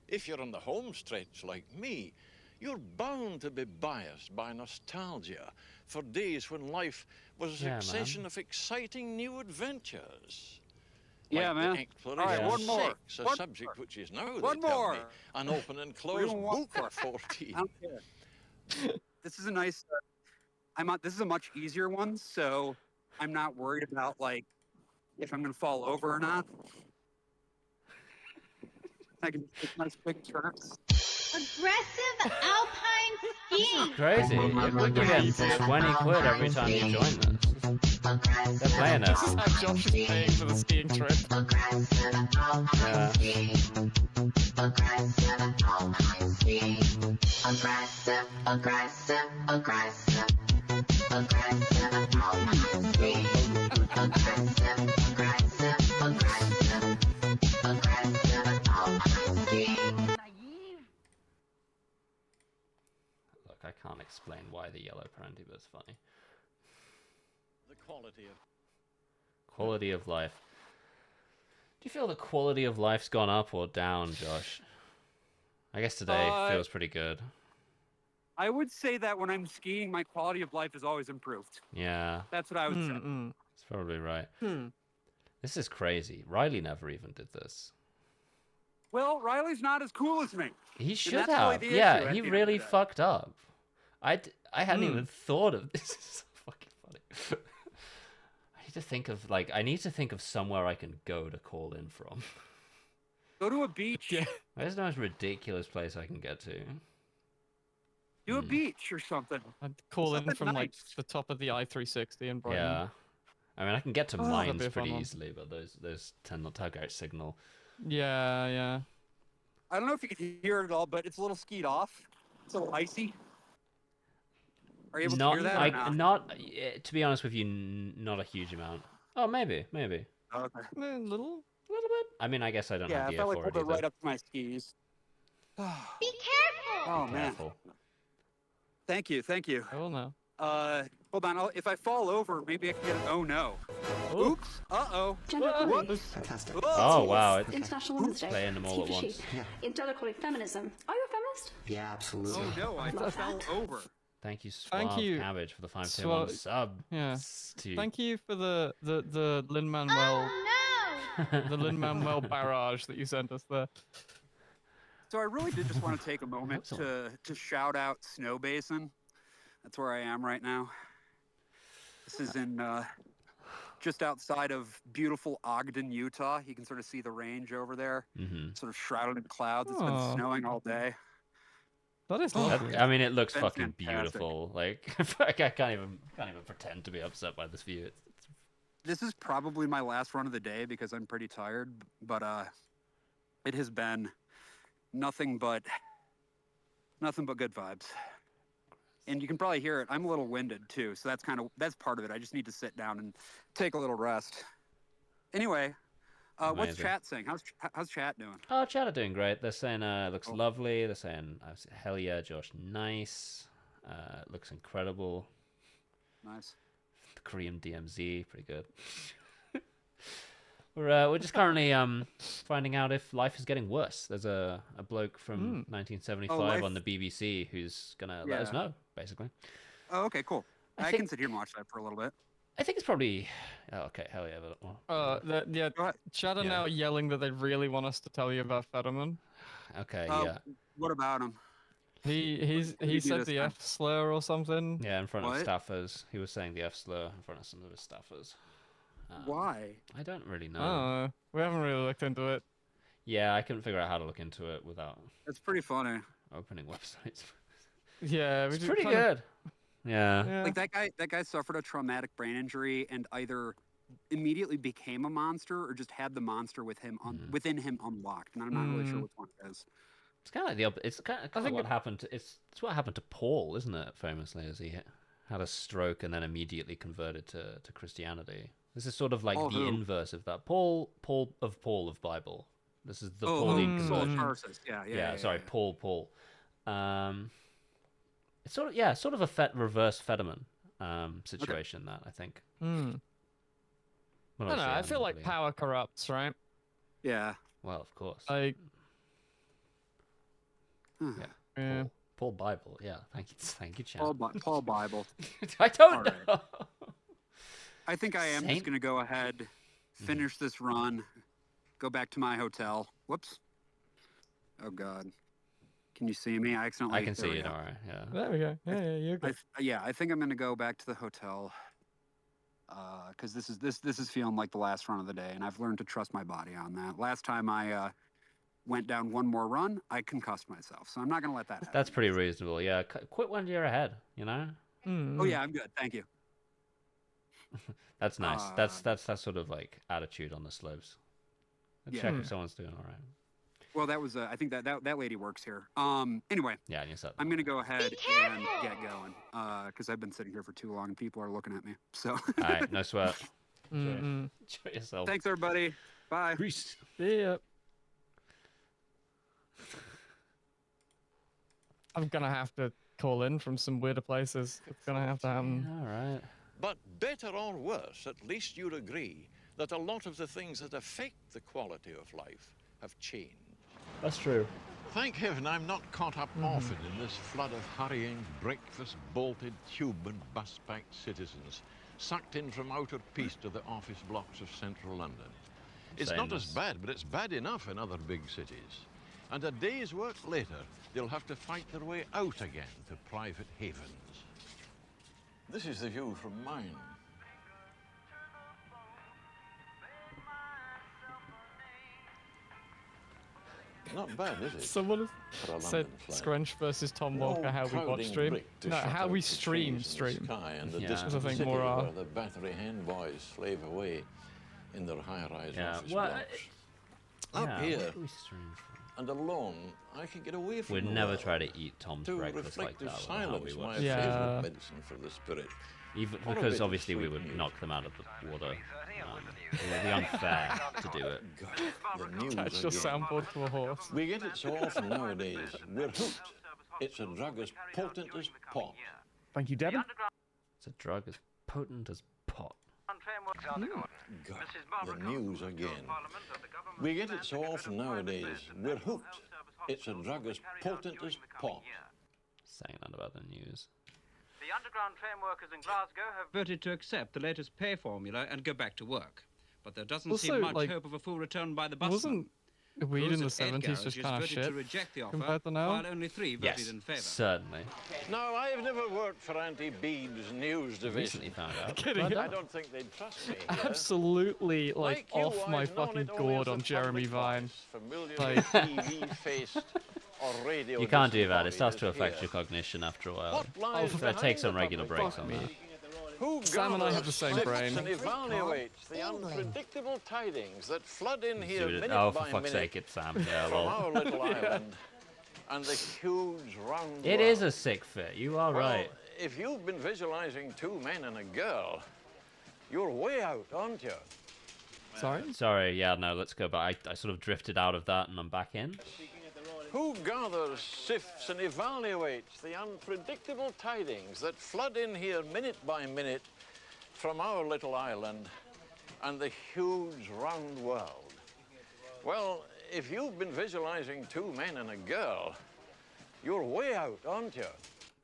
If you're on the home stretch like me, you're bound to be biased by nostalgia for days when life was a Yeah, succession man. of exciting new adventures. Yeah, like man. The exploration All right, one of more. sex, a One subject more. which is now, One they tell more. me, an open and closed don't want book more. at 14. I don't care. This is a nice. This is a much easier one, so I'm not worried about like if I'm gonna fall over or not. I can take nice big turns. Aggressive alpine skiing. Crazy. You're getting 20 quid every time you join this. They're playing This is it. how Josh is paying for the skiing trip. Look, I can't explain why the yellow brandy, but it's funny. The quality of Quality of life. Do you feel the quality of life's gone up or down, Josh? I guess today feels pretty good. I would say that when I'm skiing, my quality of life is always improved. Yeah, That's what I would say. that's probably right. This is crazy. Riley never even did this. Well, Riley's not as cool as me. He And should that's really have. the issue Yeah, at he the end of really the day. fucked up. I hadn't even thought of this. Is so fucking funny. I need to think of somewhere I can go to call in from. Go to a beach. Where's the most ridiculous place I can get to? Do a beach or something. I'd call in Something from like nice. the top of the I-360 in Brighton. Yeah. I mean, I can get to Oh, that'd be mines a fun pretty one. easily, but those tend not to have great signal. Yeah, yeah. I don't know if you can hear it at all, but it's a little skied off. It's a little icy. Are you able to hear that or not? To be honest with you, not a huge amount. Oh, maybe. Okay. A little bit. I mean, I guess I don't Yeah, have I the felt like F4 pulled it either. right up to my skis. Be careful! Oh, man. Careful. Thank you. Oh, no. Hold on. If I fall over, maybe I can get an oh no. Ooh. Oops. Uh-oh. Gender equality. Fantastic. Oh, wow. It's International Women's Day. playing them all at She for once. she. Gender equality feminism. Are you a feminist? Yeah, absolutely. Oh no, I Love fell that. over. Thank you, Thank Suave you, Cabbage, for the 5 tier Suave- sub. Yeah. To... Thank you for the Lin-Manuel Oh no! the Lin-Manuel barrage that you sent us there. So I really did just want to take a moment to shout out Snow Basin. That's where I am right now. This is in just outside of beautiful Ogden, Utah. You can sort of see the range over there, sort of shrouded in clouds. It's been Aw. snowing all day. That is That- lovely. I mean, it looks Been fucking fantastic. beautiful. Like, I can't even pretend to be upset by this view. It's This is probably my last run of the day because I'm pretty tired, but it has been nothing but good vibes. And you can probably hear it. I'm a little winded too, so that's part of it. I just need to sit down and take a little rest. Anyway, what's Amazing. chat saying? How's chat doing? Oh, chat are doing great. They're saying it looks lovely. They're saying, hell yeah, Josh, nice. It looks incredible. Nice. The Korean DMZ, pretty good. We're just currently finding out if life is getting worse. There's a bloke from 1975 on the BBC who's gonna let us Yeah. know, basically. Oh, okay, cool. I can sit here and watch that for a little bit. I think it's probably. Oh, okay, hell yeah. But, Chad are Yeah. now yelling that they really want us to tell you about Fetterman. Okay, Oh, yeah. What about him? He do said this the time? F slur or something. Yeah, in front What? of staffers. He was saying the F slur in front of some of his staffers. Why? I don't really know. Oh, we haven't really looked into it. Yeah, I couldn't figure out how to look into it without That's pretty funny. opening websites. Yeah, It's pretty good. Yeah. Like that guy suffered a traumatic brain injury and either immediately became a monster or just had the monster within him unlocked. And I'm not really sure which one it is. It's kind of like the it's kind of what happened to it's what happened to Paul, isn't it? Famously, as he had a stroke and then immediately converted to Christianity. This is sort of like the inverse of that. Paul of Bible. This is the Pauline conversion. Tarsus. Yeah. Sorry, Paul. It's sort of a reverse Fetterman situation that I think. I don't know. I feel like power corrupts, right? Yeah. Well, of course. Like. Yeah. Paul Bible. Yeah. Thank you, Chan. Paul Bible. I don't know. I think I am just going to go ahead, finish this run, go back to my hotel. Whoops. Oh, God. Can you see me? I accidentally... I can there see we you, go. don't worry. Yeah. There we go. Yeah, you're good. I think I'm going to go back to the hotel because this is feeling like the last run of the day, and I've learned to trust my body on that. Last time I went down one more run, I concussed myself, so I'm not going to let that happen. That's pretty reasonable. Yeah. Quit when you're ahead, you know? Oh, yeah, I'm good. Thank you. That's nice. That's that sort of like attitude on the slopes. Check if someone's doing all right. Well, that was I think that lady works here. Anyway. Yeah, and you said. I'm gonna go ahead and get going because I've been sitting here for too long and people are looking at me. So. All right, no sweat. Mm-hmm. Enjoy yourself. Thanks, everybody. Bye. Peace. See ya. I'm gonna have to call in from some weirder places. It's gonna have to happen. All right. But better or worse, at least you'd agree that a lot of the things that affect the quality of life have changed. That's true. Thank heaven I'm not caught up often in this flood of hurrying, breakfast-bolted tube and bus-packed citizens, sucked in from outer peace to the office blocks of central London. It's not as bad, but it's bad enough in other big cities. And a day's work later, they'll have to fight their way out again to private havens. This is the view from mine. Not bad, is it? Someone For a said London flight. Scrunch versus Tom No Walker, how we watch crowding stream. brick to No, shut how out we the stream. trees in the sky and the Yeah. distant I think city more where the Battery Hen boys slave away in their high-rise office Well, blocks. Up yeah, here, where do we stream from? and alone, I can get away from We'd the never world. try to eat Tom's To breakfast like reflective that. with how we silence, my watch. favourite medicine for the spirit. Even Or a because bit of obviously we sweet would music. knock them out of the water. It would be unfair to do it. The news Attach your again. soundboard to a horse. We get it so often nowadays. We're hooked. It's a drug as potent as pot. Thank you, Devin. It's a drug as potent as pot. God, the news again. We get it so often nowadays. We're hooked. It's a drug as potent as pot. Saying that about the news. The underground train workers in Glasgow have voted to accept the latest pay formula and go back to work. But there doesn't Also, seem much like, hope of a full return by the busman. Wasn't weed in the Crews at 70s Edgarages just kind of voted shit to reject the offer, compared to now? while only 3 voted Yes, in favour. certainly. No, I've never worked for Auntie Bede's news division. Recently found out. Kidding. I don't think they'd trust me. here. Absolutely, like, you, off my I've known fucking it only gourd as on a Jeremy public Vine. voice, familiar Like- with TV-faced or radio You can't do that. It disembodied starts to as affect here. your cognition after a while. What lies So behind take some the regular public breaks Fuck on me. that. Who Sam and I have gathers, the same sifts, brain. and evaluates the unpredictable tidings that flood in here Dude, minute oh, for by fuck's minute sake, it's Sam. Yeah, from lol. our little island and the huge round It world. is a sick fit. You are Well, right. if you've been visualizing 2 men and a girl, you're way out, aren't you? Sorry? Sorry, yeah, no, let's go back. I sort of drifted out of that and I'm back in. Who gathers, sifts, and evaluates the unpredictable tidings that flood in here minute by minute from our little island and the huge round world? Well, if you've been visualizing 2 men and a girl, you're way out, aren't you?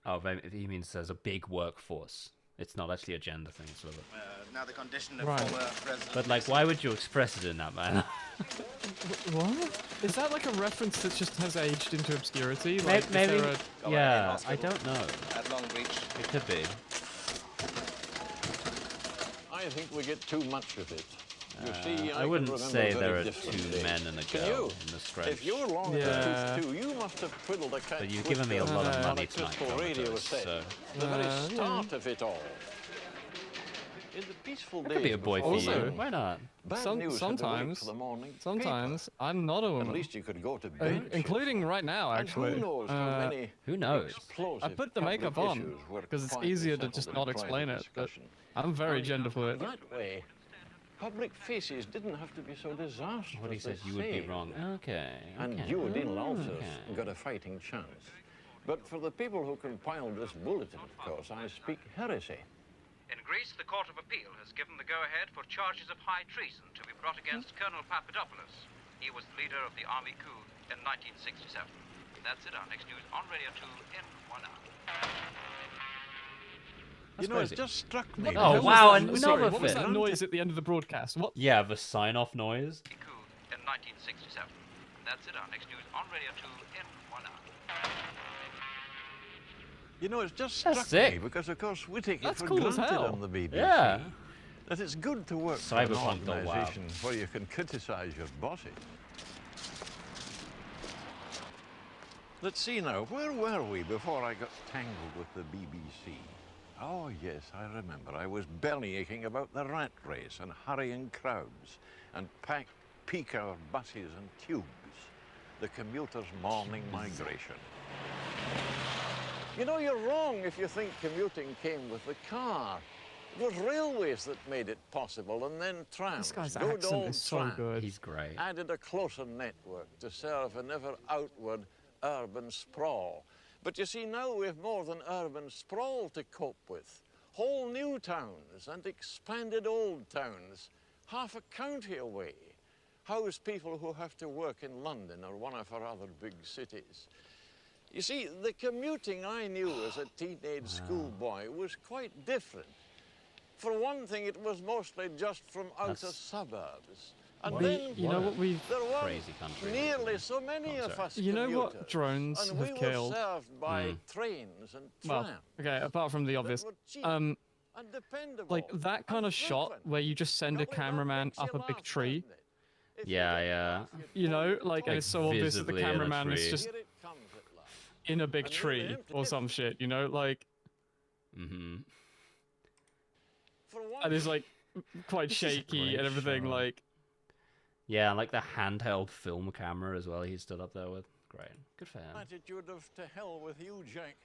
Oh, maybe he means there's a big workforce. It's not actually a gender thing, sort of. Now the condition of Right. former President. But like, why would you express it in that manner? What? Is that like a reference that just has aged into obscurity? Like, is Maybe, there a- yeah, I don't know. At Long Beach. It could be. I think we get too much of it. You see, I can wouldn't remember say very there are different 2 days. men and a Can girl you? in the Scrunch. If you're long Yeah. too, you must have twiddled a cat. But you've given me a lot of money tonight, Crystal radio Comatose, set. so... The very Yeah. start of it all. In the peaceful That days could be a boy for before you. Also, Why not? bad news had to wait sometimes, for the morning sometimes I'm not a paper. woman. At least you could go to bed. Including right now, And actually. who knows how many Who knows? explosive I put the public makeup on issues were because it's quietly easier to settled just in not private explain it. But discussion. I'm very gender fluid. That way, public faces didn't have to be so disastrous. What he said, they you would be say. wrong. Okay. And okay. you, Dean Lalters, Okay. got a fighting chance. But for the people who compiled this bulletin, of course, I speak heresy. In Greece, the Court of Appeal has given the go-ahead for charges of high treason to be brought against Colonel Papadopoulos. He was the leader of the army coup in 1967. That's it. Our next news on Radio 2 in 1 hour. You know, crazy. it just struck me. Oh, wow, Sorry, another what was that thing. noise at the end of the broadcast? What? Yeah, the sign-off noise. Coup in 1967. That's it. Our next news on Radio 2 in 1 hour. You know, it's just That's struck sick. me because, of course, we take it That's for cool as granted hell. on the BBC. Yeah. That it's good to work for an Cyberpunk, though, wow. organisation where you can criticise your bosses. Let's see now, where were we before I got tangled with the BBC? Oh, yes, I remember. I was bellyaching about the rat race and hurrying crowds and packed peak-hour buses and tubes, the commuters' morning migration. You know, you're wrong if you think commuting came with the car. It was railways that made it possible, and then trams. This guy's good accent old is so trams, good. He's great. added a closer network to serve an ever outward urban sprawl. But you see, now we've more than urban sprawl to cope with. Whole new towns and expanded old towns, half a county away. house people who have to work in London or one of our other big cities. You see, the commuting I knew as a teenage schoolboy was quite different. For one thing, it was mostly just from outer suburbs. And then you know what we've there were crazy country. nearly so many of us You know what commuters, drones and have we killed? were served by trains and Well, trams. okay, apart from the obvious, and dependable. like that kind of shot where you just send a cameraman up a big tree. Yeah. You know, like, and Like it's so obvious that the visibly in a cameraman is tree. just in a big tree or some shit, you know, like. Mm-hmm. And it's like quite This is a shaky great and everything, shot. like. Yeah, like the handheld film camera as well. He stood up there with. Great, good for him. Attitude of to hell with you, Jack.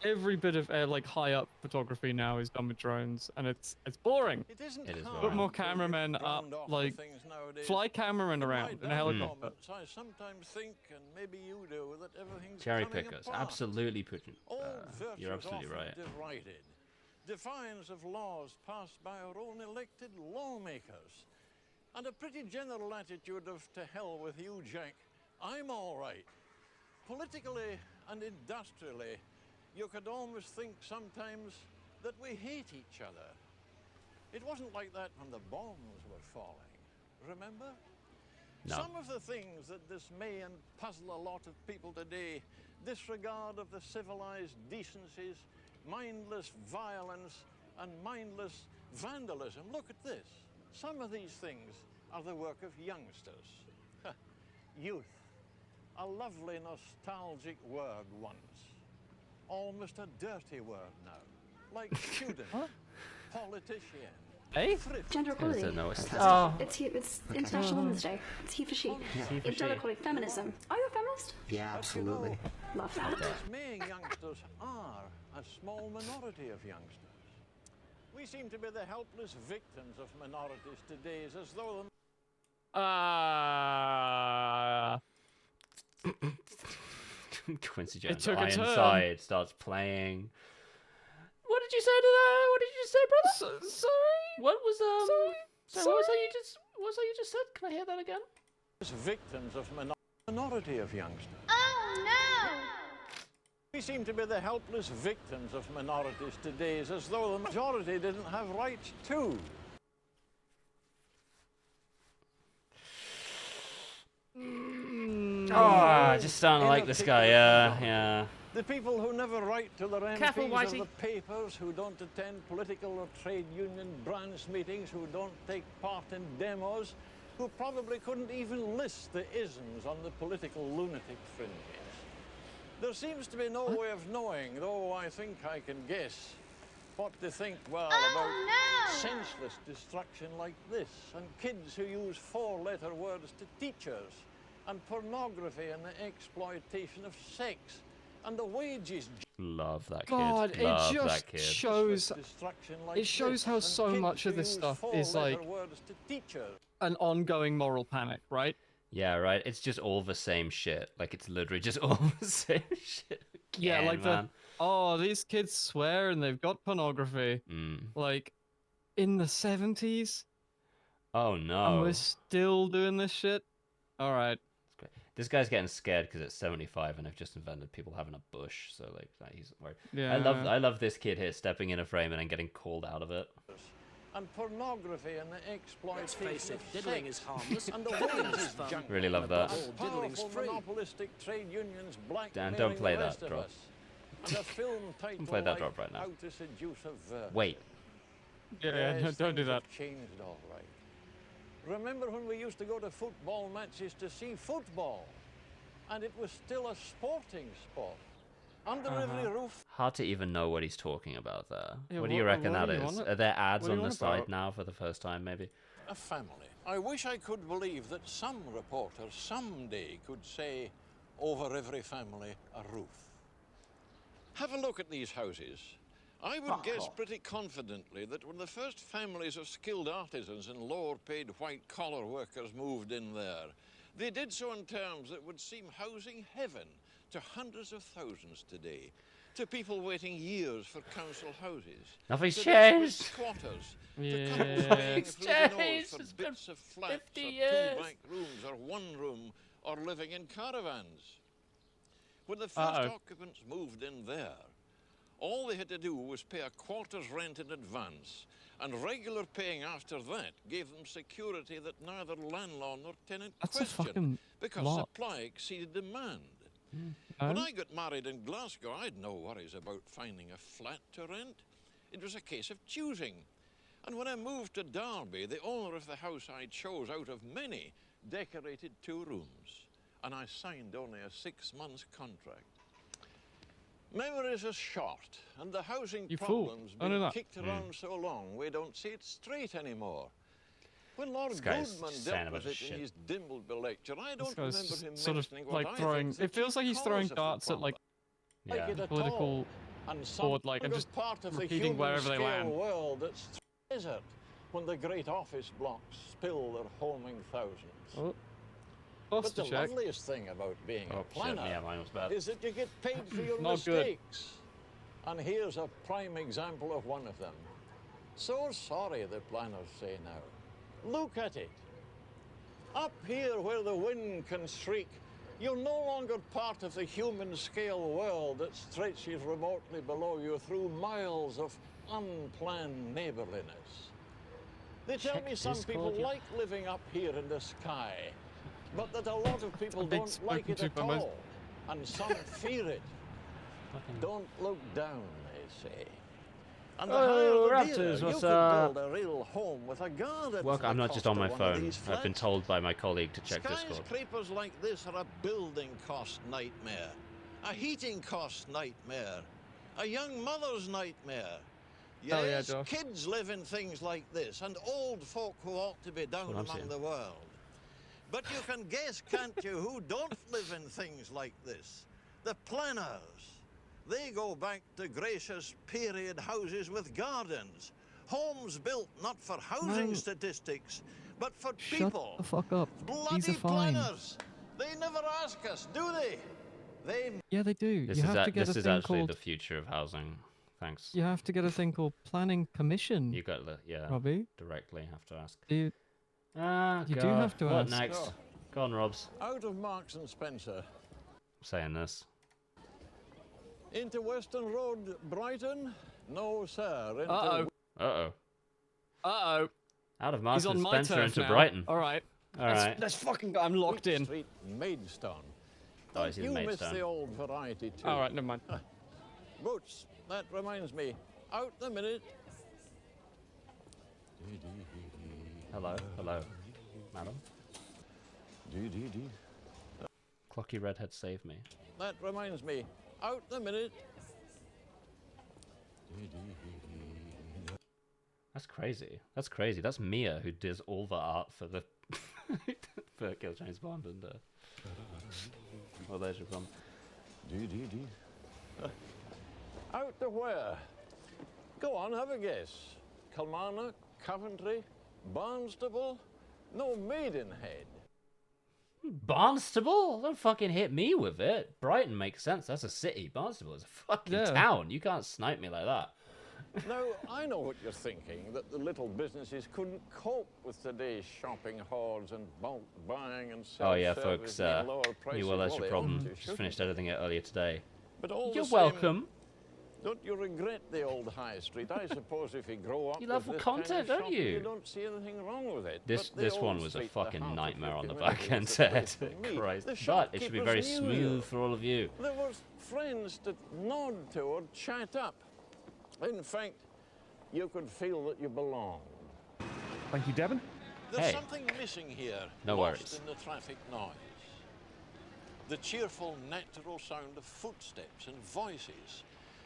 Every bit of like high up photography now is done with drones, and it's boring. It isn't It is hard Put more to get cameramen up, round off the like things nowadays. fly cameramen In my around in a down helicopter. moments, I sometimes think, and maybe you do, that everything's Cherry coming pickers, apart. absolutely pushing. Old You're virtues absolutely often right. derided. Defiance of laws passed by our own elected lawmakers. And a pretty general attitude of to hell with you, Jack. I'm all right. Politically and industrially, you could almost think sometimes that we hate each other. It wasn't like that when the bombs were falling. Remember? No. Some of the things that dismay and puzzle a lot of people today, disregard of the civilized decencies, mindless violence, and mindless vandalism. Look at this. Some of these things are the work of youngsters. Youth. A lovely nostalgic word once. Almost a dirty word now. Like student, politician. Hey? Gender equality. No, it's It's International Women's Day. It's he for she. He for It's gender she. equality feminism. Are you a feminist? Yeah, absolutely. Love that. Dismaying youngsters are a small minority of youngsters. We seem to be the helpless victims of minorities today, as though the Quincy Jones, took a turn. Ironside starts playing. What did you say to that? What did you say, brother? Sorry. What was Sorry. What was that you just? What was that you just said? Can I hear that again? victims of minority of youngsters. Oh no! We seem to be the helpless victims of minorities today, as though the majority didn't have rights too. Oh, I just starting to like this guy. Yeah. The people who never write to their Careful, MPs or Whitey. the papers, who don't attend political or trade union branch meetings, who don't take part in demos, who probably couldn't even list the isms on the political lunatic fringes. There seems to be no way of knowing, though I think I can guess, what to think, well, about senseless destruction like this, and kids who use four-letter words to teachers, and pornography and the exploitation of sex, and the wages. Love that kid. God, Love it that just kid. shows. Destruction like It shows this, how and so kids much of who this use stuff is four-letter like words to teachers. an ongoing moral panic, right? Yeah, right. It's just all the same shit. Like it's literally just all the same shit. Yeah, again, like man. these kids swear and they've got pornography. Like in the 70s. Oh And no. we're still doing this shit. All right. This guy's getting scared because it's 75 and they've just invented people having a bush. So like he's worried. Yeah. I love this kid here stepping in a frame and then getting called out of it. And pornography and the exploitation face it, of diddling sex, is harmless, and the diddling wages is fun. junk. Really love that. And diddling's powerful free. monopolistic trade unions Dan, blackmailing don't play the that rest of drop. us. And a film title Play that like drop right now. How to Seduce a Virgin. Wait. Yeah, Yes, don't do things that. have changed all right. Remember when we used to go to football matches to see football? And it was still a sporting sport. Under every roof. Hard to even know what he's talking about there. Yeah, what do you what- reckon what that do you is? want- Are there ads what do on you the want side about? now for the first time, maybe? A family. I wish I could believe that some reporter someday could say, over every family, a roof. Have a look at these houses. I would guess pretty confidently that when the first families of skilled artisans and lower-paid white-collar workers moved in there, they did so in terms that would seem housing heaven to hundreds of thousands today. to people waiting years for council houses. Nothing's to desperate changed. squatters, Yeah. to couples paying Nothing's through the nose changed. for It's been bits of flats 50 or years. 2 back rooms or 1 room or living in caravans. When the first occupants moved in there, all they had to do was pay a quarter's rent in advance, and regular paying after that gave them security that neither landlord nor tenant That's a fucking questioned, because lot. supply exceeded demand. No? When I got married in Glasgow, I had no worries about finding a flat to rent. It was a case of choosing. And when I moved to Derby, the owner of the house I chose out of many decorated 2 rooms, and I signed only a 6-month contract. Memories are short, and the housing You fool. problem's I know been that. kicked around so long we don't see it straight anymore. When Lord This guy's Goodman saying dealt a with bunch it of in shit. his Dimbleby lecture, I This don't guy's remember him sort of mentioning what like I throwing. think It feels like he's throwing darts at like Yeah. it at political all. And some board, like, and other just part of the repeating human wherever they scale land. world that's desert when the great office blocks spill their homing thousands. Oh. But Foster the check. loveliest thing about being Oh, a shit, planner yeah, mine was bad. is that you get paid for your Not good. mistakes. And here's a prime example of one of them. So sorry, the planners say now. Look at it. Up here where the wind can shriek, you're no longer part of the human scale world that stretches remotely below you through miles of unplanned neighborliness. They tell Check me some people Discord, yeah. like living up here in the sky, but that a lot of people I've been don't like spoken it to at by most- all, and some fear it. Don't look down, they say. And the Oh, higher the Raptors, dealer, what's you up? could build a real home with a garden. Well, for the I'm not just cost on my of one of phone. these I've been flats. told by my colleague to check Discord. Skyscrapers like this are a building cost nightmare, a heating cost nightmare, a young mother's nightmare. Hell yeah, Yes, Josh. kids live in things like this, and old folk who ought to be down what I'm among saying. the world. But you can guess, can't you, who don't live in things like this? The planners. They go back to gracious period houses with gardens. Homes built not for housing No. statistics, but for Shut people. the fuck up. Bloody These are fine. planners. They never ask us, do they? They Yeah, they do. This You is have to get this a is thing actually called. the future of housing. Thanks. You have to get a thing called planning permission. You got the Robbie, directly have to ask. do you, Ah, you do God. have to What ask. next? Oh. Go on, Robs. out of Marks and Spencer. Saying this. Into Western Road, Brighton? No, sir. Into Uh-oh. Uh-oh. Uh-oh. Out of He's Marks on and my Spencer turf into now. Brighton. All right. All right. Let's fucking go. I'm locked Wheat in. Street, Maidstone. Oh, he's in you miss Maidstone. the old variety too. All right, never mind. Boots, that reminds me. Out the minute. Hello. Hello. Madam. Clocky redhead save me. That reminds me. Out the minute. That's crazy. That's crazy. That's Mia who does all the art for the for Kill James Bond and well, there's your problem. Out to where? Go on, have a guess. Kilmarnock, Coventry, Barnstable? No, Maidenhead. Barnstable? Don't fucking hit me with it. Brighton makes sense. That's a city. Barnstable is a fucking Yeah. town. You can't snipe me like that. Now, I know what you're thinking, that the little businesses couldn't cope with today's shopping hordes and bulk buying and Oh yeah, self-service folks. and lower prices. You well, that's Well, your they problem. ought to, Just shouldn't finished they? editing it earlier today. But all You're the same, welcome. Don't you regret the old high street? I suppose if you grow up You love with this content, kind of don't shopping, you? you don't see anything wrong with it. This But the this one old was a street, the fucking heart of nightmare your on the community, back end was the set. place to meet. Christ. The But it should be very shopkeepers knew you. smooth for all of you. There was friends to nod to or chat up. In fact, you could feel that you belonged. Thank you, Devon. There's Hey. something missing here. No lost worries. in the traffic noise. The cheerful, natural sound of footsteps and voices.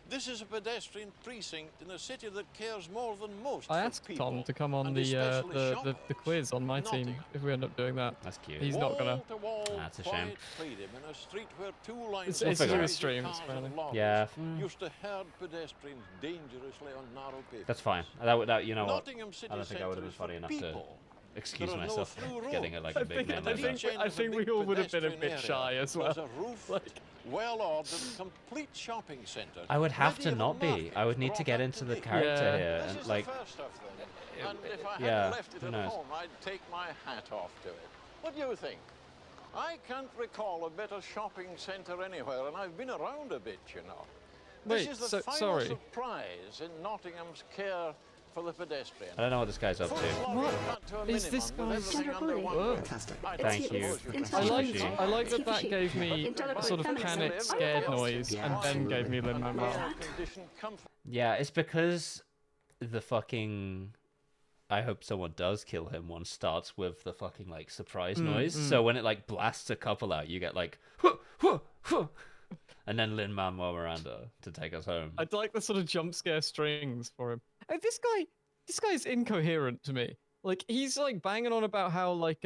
This is a pedestrian precinct in a city that cares more than most I for asked people, Tom to come on and the especially shoppers. the quiz on my team Nottingham. if we end up doing that. That's cute. He's not gonna. Wall-to-wall That's a shame. quiet freedom in a street where two lines It's of to do with noisy streams, cars and apparently. lorries Yeah. used to herd pedestrians dangerously on narrow pavements. That's fine. That you know what? Nottingham city I don't think I would have centre been is for funny enough to people. excuse There are no myself through for getting roads. a big name like that. I think we all would have been a bit shy as well. There's a roof, well-ordered, complete shopping centre. I would have to Medieval not be. markets I would need to brought get up into to the date. character Yeah. here This and is like. the first of them. And if I yeah, hadn't left it who at knows? home, I'd take my hat off to it. What do you think? I can't recall a better shopping centre anywhere, and I've been around a bit, you know. This Wait, is the so- final sorry. surprise in Nottingham's care for the pedestrian. I don't know what this guy's up to. What is this guy's? Fantastic. Thank you. I like that that gave me sort of panicked, scared noise, and then gave me Lin-Manuel. Yeah, it's because the fucking I hope someone does kill him one starts with the fucking like surprise noise. So when it like blasts a couple out, you get like huh, huh, huh, and then Lin-Manuel Miranda to take us home. I'd like the sort of jump scare strings for him. Hey, this guy's incoherent to me. Like he's like banging on about how like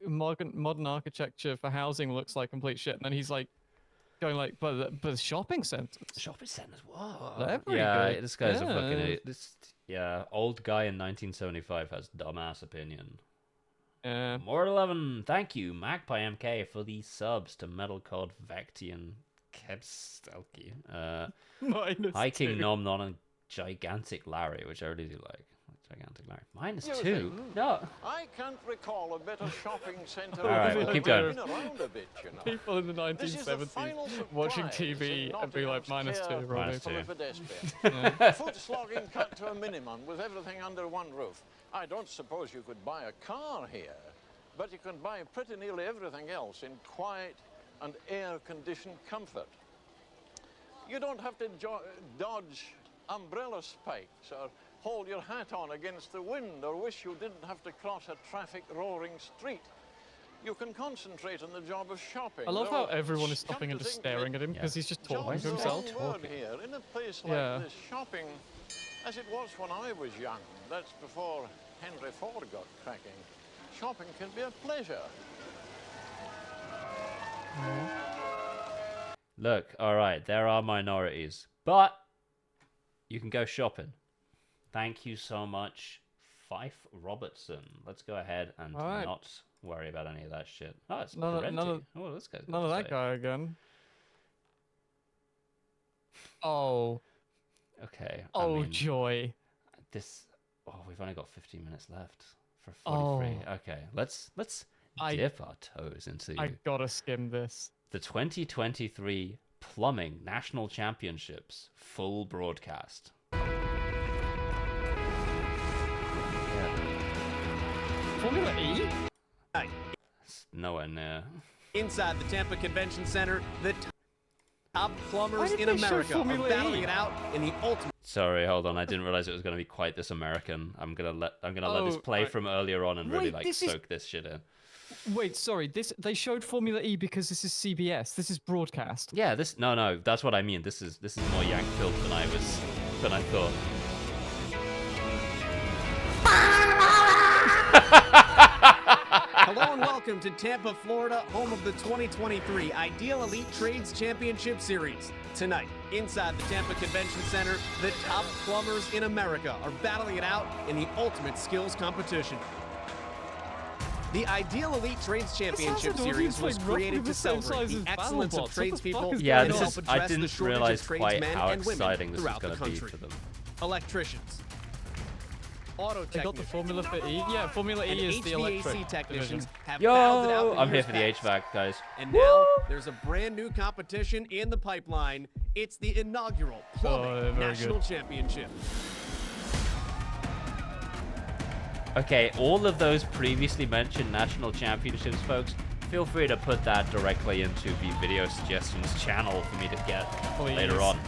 modern architecture for housing looks like complete shit, and then he's like going like, but shopping centers. Shopping centers, whoa. They're pretty Yeah, good. this guy's a Yeah. fucking idiot. Old guy in 1975 has dumbass opinion. Yeah. More 11, thank you, Magpie MK, for the subs to Metal Cod Vectian Kebstelki. Minus Hiking 2. Nom Non and Gigantic Larry, which I really do like. Gigantic Larry. Minus You 2? think? No. I can't recall a better shopping centre. All right, we'll keep going. I've been around a bit, you know. People in the This is the 1970s final watching surprise TV in and be like, Nottingham's -2, care Robbie. Minus for the 2. pedestrian. Foot slogging cut to a minimum with everything under one roof. I don't suppose you could buy a car here, but you can buy pretty nearly everything else in quiet and air-conditioned comfort. You don't have to dodge umbrella spikes or hold your hat on against the wind or wish you didn't have to cross a traffic roaring street. You can concentrate on the job of shopping. I love Though, how everyone is come stopping and to just think of staring it, at him because he's just talking job's to the himself. wrong word here. In a place like Yeah. this, shopping, as it was when I was young, that's before Henry Ford got cracking, shopping can be a pleasure. Look, alright, there are minorities, but you can go shopping. Thank you so much, Fife Robertson. Let's go ahead and Alright. not worry about any of that shit. Oh, it's None of- Parenti. none of- Oh, this guy's got None of to that say. guy again. Oh. Okay. I Oh, mean, joy. Oh, we've only got 15 minutes left for 43. Oh. Okay, let's I- dip our toes into I gotta skim this. the 2023 Plumbing National Championships full broadcast. Formula E? It's nowhere near. Inside the Tampa Convention Center, the top plumbers did in they show America are Formula battling E? it out in the ultimate. Sorry, hold on. I didn't realize it was going to be quite this American. I'm gonna let this Oh, play right. from earlier on and really Wait, like this is- soak this shit in. Wait, sorry. They showed Formula E because this is CBS. This is broadcast. Yeah, no, that's what I mean. This is more yank filled than I thought. Hello and welcome to Tampa, Florida, home of the 2023 Ideal Elite Trades Championship Series. Tonight, inside the Tampa Convention Center, the top plumbers in America are battling it out in the ultimate skills competition. The Ideal Elite Trades Championship an audience, Series was like, roughly created the to same celebrate size the as excellence of BattleBots. What the tradespeople fuck is Yeah, and this help is. I address the didn't shortage of realize quite tradesmen how and women exciting this was throughout the going to be country. for them. Electricians, auto They got the technicians, Formula for E. Yeah, Formula and E is the HVAC electric technicians division. have battled it out Yo, in I'm here years for the past. HVAC, guys. And now there's a brand new competition in the pipeline. It's the inaugural Plumbing very National good. Championship. Okay, all of those previously mentioned national championships, folks, feel free to put that directly into the video suggestions channel for me to get later Please. on.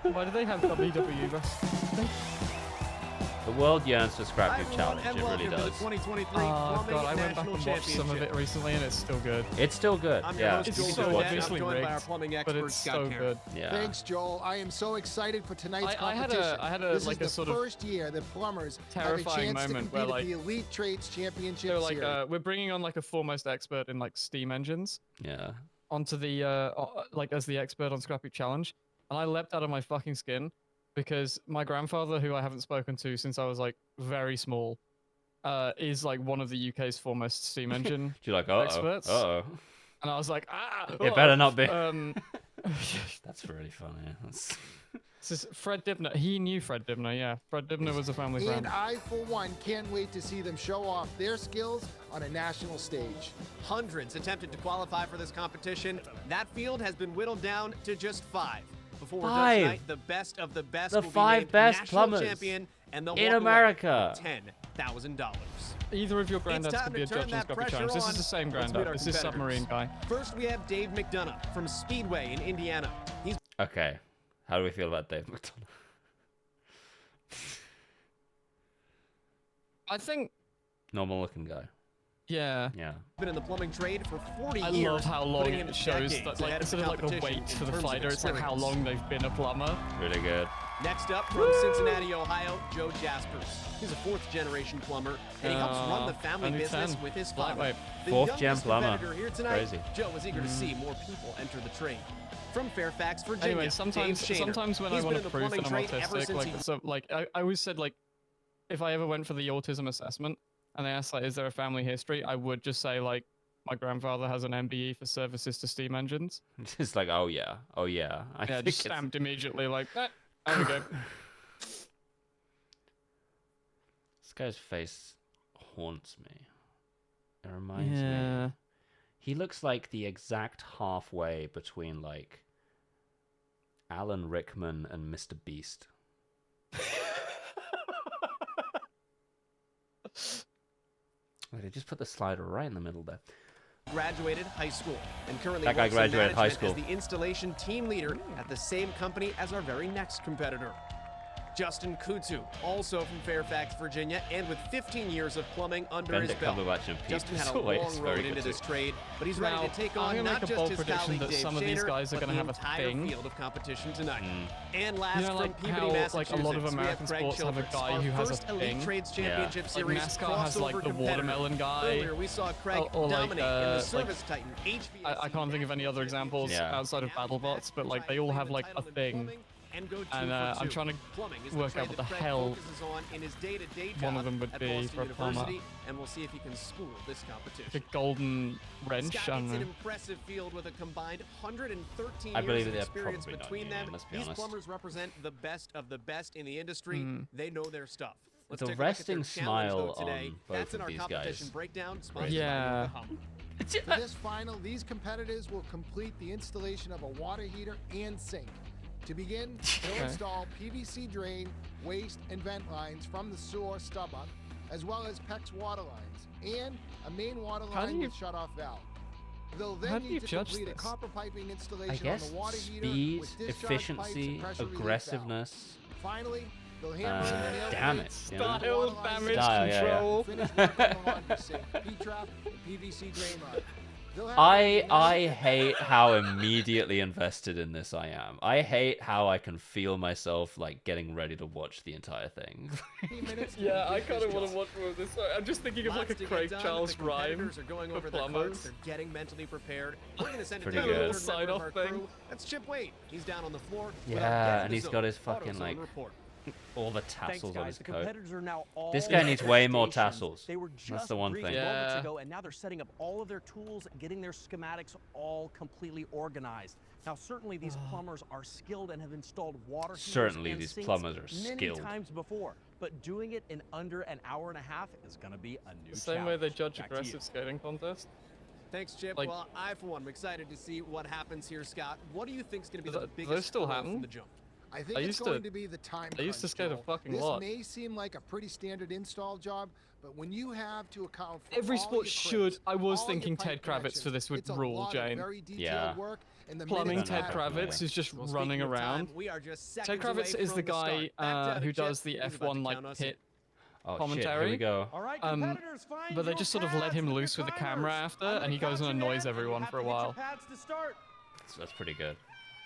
Why do they have WWE wrestling? The world yearns for Hi, Scrap Heap everyone, Challenge, and it really welcome to the does. 2023 Oh Plumbing god, I went back National and watched some of Championship. it recently and it's still good. It's still good, I'm your yeah. host, It's You Joel can so just watch Burnett. it. I'm obviously joined by our rigged, plumbing but expert, it's Scott so Karen. good. Yeah. Thanks, Joel. I am so excited for tonight's I had a- competition. I had a, this like, is a the sort of first year that plumbers have a terrifying chance to moment compete where, at like- the Elite Trades Championship So like Series. we're bringing on like a foremost expert in like steam engines Yeah. onto the like as the expert on Scrappy Challenge. and I leapt out of my fucking skin because my grandfather, who I haven't spoken to since I was like very small, is like one of the UK's foremost steam engine You're like, experts. Uh-oh. And I was like, ah, It better not be. That's really funny. That's... This is Fred Dibner. He knew Fred Dibner, yeah. Fred Dibner was a family friend. And I, for one, can't wait to see them show off their skills on a national stage. Hundreds attempted to qualify for this competition. That field has been whittled down to just 5. Before we're done tonight, the best of the best The will be 5 named best national plumbers champion, and they'll in walk away America. with $10,000. Either of your It's granddads time could be to a turn judge on that Scruffy pressure Chimes. This on. is the same Let's meet granddad. our This is competitors. Submarine Guy. First, we have Dave McDonough from Speedway in Indiana. He's Okay. How do we feel about Dave McDonough? I think, Normal looking guy. yeah. Yeah. been in the plumbing trade for 40 I years. love how long putting in it shows decades that, like, ahead of instead of like the competition weight in for the terms of fighter, it's like how experience. long they've been a plumber. Really good. Next up, from Cincinnati, Ohio, Joe Jaspers. He's a 4th-generation plumber, and he helps run the family only business 10. with his father. Lightweight. The 4th gen youngest plumber. competitor here tonight, Crazy. Joe was eager to see more people enter the trade. From Fairfax, Virginia, Anyway, sometimes Dave Shaner. when He's I been want in to the prove that plumbing I'm trade ever autistic, since like, he so, like I always said, like, if I ever went for the autism assessment and they asked, like, is there a family history, I would just say, like, my grandfather has an MBE for services to steam engines. Just like, oh yeah. I Yeah, think just it's- stamped immediately, like, there we go. This guy's face haunts me. It reminds Yeah. me. He looks like the exact halfway between like Alan Rickman and Mr. Beast. Wait, they just put the slider right in the middle there. Graduated high school and currently That guy works in graduated high management school. as the installation team leader at the same company as our very next competitor. Justin Kutu, also from Fairfax, Virginia, and with 15 years of plumbing under his Benedict belt. Cumberbatch and Justin Pete had a Sawyer long is road very into good this too. trade, but he's ready Now, to take I'm on gonna not make a just bold his prediction colleague that Dave some of these Shaner, guys are but gonna the have a entire thing. field of competition tonight. And last You know, from like Peabody, how, Massachusetts, like, a lot of we have American Craig sports have a Childress, guy our who has a first Elite thing. Trades Yeah. Championship Like Series NASCAR has like crossover the competitor. watermelon guy. Earlier, we saw Craig or like, dominate in the like, Service Titan HVAC. I can't think of any other examples Yeah. outside of BattleBots, but like they all have like a thing. And go 2 And for I'm 2. trying to Plumbing is the work trade out what that the Craig hell focuses on in his day-to-day one job of them would at be Boston for a plumber. University, and we'll see if he can school this competition. The golden wrench. Scott, I don't it's an know. impressive field with a combined 113 I believe years of that they're experience probably not between union, them. let's be These honest. plumbers represent the best of the best in the industry. Mm. They know their stuff. Let's It's a take look at their resting challenge, smile though, today. on both That's in of our these competition guys. breakdown. Sponsored Yeah. by Yokohama. For this final, these competitors will complete the installation of a water heater and sink. To begin, they'll Okay. install PVC drain, waste, and vent lines from the sewer stub-up, as well as PEX water lines, and a main water How do line you- with shut-off valve. They'll How then do need you to judge complete a this? copper piping I installation guess on the water heater speed, with discharge pipes efficiency, and pressure relief valve. aggressiveness. Finally, they'll hammer in the nail Damn plates, it, you know? the water Style, lines, damage, Style, yeah, yeah. control. finish work on the laundry sink, P-trap, and PVC drain line. They'll have I hate how immediately invested in this I am. I hate how I can feel myself like getting ready to watch the entire thing. Yeah, I kind of want to watch more of this. I'm just thinking of like a Lots to get Craig done. Charles The rhyme competitors are going for over their carts. plumbers. They're getting mentally prepared. We're going to send Pretty it down to good. the third member of our Sign-off thing. crew. That's Chip Wade. He's down on the floor. Yeah, and he's got his fucking like all the tassels on his The coat. competitors are now all This guy needs way more stations. tassels. They were just That's the one briefed thing. moments Yeah. ago, and now they're setting up all of their tools, getting their schematics all completely organized. Now, certainly these plumbers are skilled and have installed water heaters Certainly and these sinks plumbers are many skilled. times before, but doing it in under an hour and a half is going to be a new The same way they judge Back to you. aggressive skating contest. Thanks, Chip. Like- well, I, for one, am excited to see what happens here, Scott. What do you think is going to be Do the those biggest still hurdle happen? from the jump? I think I it's used going to- to be the time I used to crunch, skate a Joe. fucking this lot. may seem like a pretty standard install job, but when you have to account for Every all sport your should. crimps, I was all your thinking pipe Ted Kravitz for this would it's a rule, lot of Jane. very detailed Yeah. work, and the Plumbing minutes Ted matter. Kravitz who's just Well, running speaking of around. time, we are just Ted seconds Kravitz away is the from guy start. Back to who Chip. does the He's about to F1 like count us pit Oh commentary. shit, here we go. All right, Um, competitors, find but they your just sort of pads let him and your loose with the camera timers. after, I'm and he gonna goes and count you annoys down, and you everyone have for a to get your while. pads to start. That's pretty good.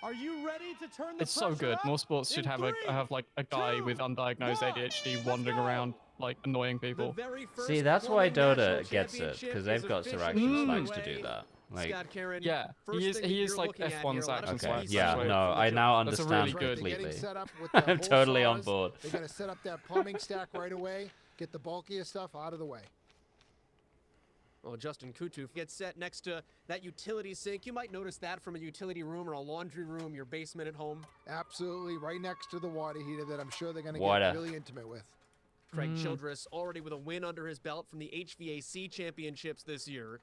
Are you ready to turn the It's so pressure good. up? More sports should In have 3, like a guy with undiagnosed 1, ADHD let's wandering go. around like annoying The people. very first See, that's why Plumbing National Dota gets it, Championship because is they've got Sir officially Action Slugs to underway. do that. Like, Scott Karen, Yeah, first he is. thing He that is you're like looking at here, F1's a lot of action okay, PVC yeah, straight no, from I the now That's a understand really good- completely. Getting set up with the I'm hole totally on saws. board. They're going to set up that plumbing stack right away, get the bulkier stuff out of the way. Well, Justin Kutuf gets set next to that utility sink. You might notice that from a utility room or a laundry room, your basement at home. Absolutely, right next to the water heater that I'm sure they're going to Water. get really intimate with. Craig Childress already with a win under his belt from the HVAC championships this year.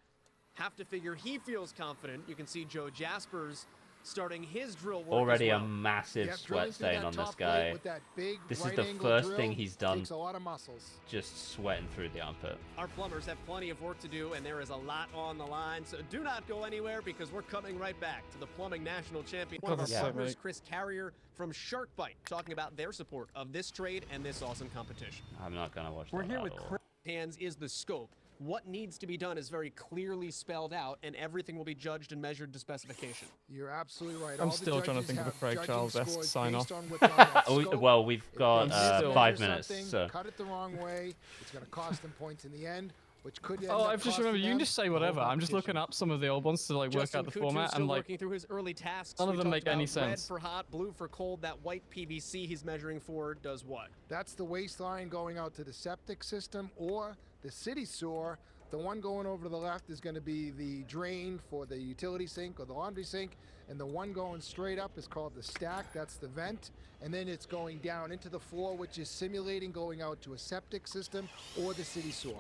Have to figure he feels confident. You can see Joe Jaspers starting his drill work Already as a well. massive Yep, sweat drilling through stain that on this top plate guy. with that big This is right the angle first drill. thing he's done. Takes a lot of muscles. Just sweating through the armpit. Our plumbers have plenty of work to do, and there is a lot on the line. So do not go anywhere because we're coming right back to the Plumbing National Champion. One of our Yeah. partners, Chris Carrier from Sharkbite, talking about their support of this trade and this awesome competition. I'm not gonna watch We're that here at with all. Chris. Hands is the scope. What needs to be done is very clearly spelled out, and everything will be judged and measured to specification. You're absolutely right. I'm All the still trying to judges think of a have Craig judging Charles-esque scores sign-off. based on what's on that Oh, scope. well, we've If got they measure 5 minutes, something, so cut it the wrong way, it's going to cost them points in the end, which could end Oh, up I've just costing remembered. You can them just say the whole whatever. I'm just competition. looking up some of the old ones to like work Justin out the Kutu format still and like. working through his early tasks. None of We them talked make any about sense. Red for hot, blue for cold. That white PVC he's measuring for does what? That's the waistline going out to the septic system or the city sewer. The one going over to the left is going to be the drain for the utility sink or the laundry sink, and the one going straight up is called the stack. That's the vent, and then it's going down into the floor, which is simulating going out to a septic system or the city sewer.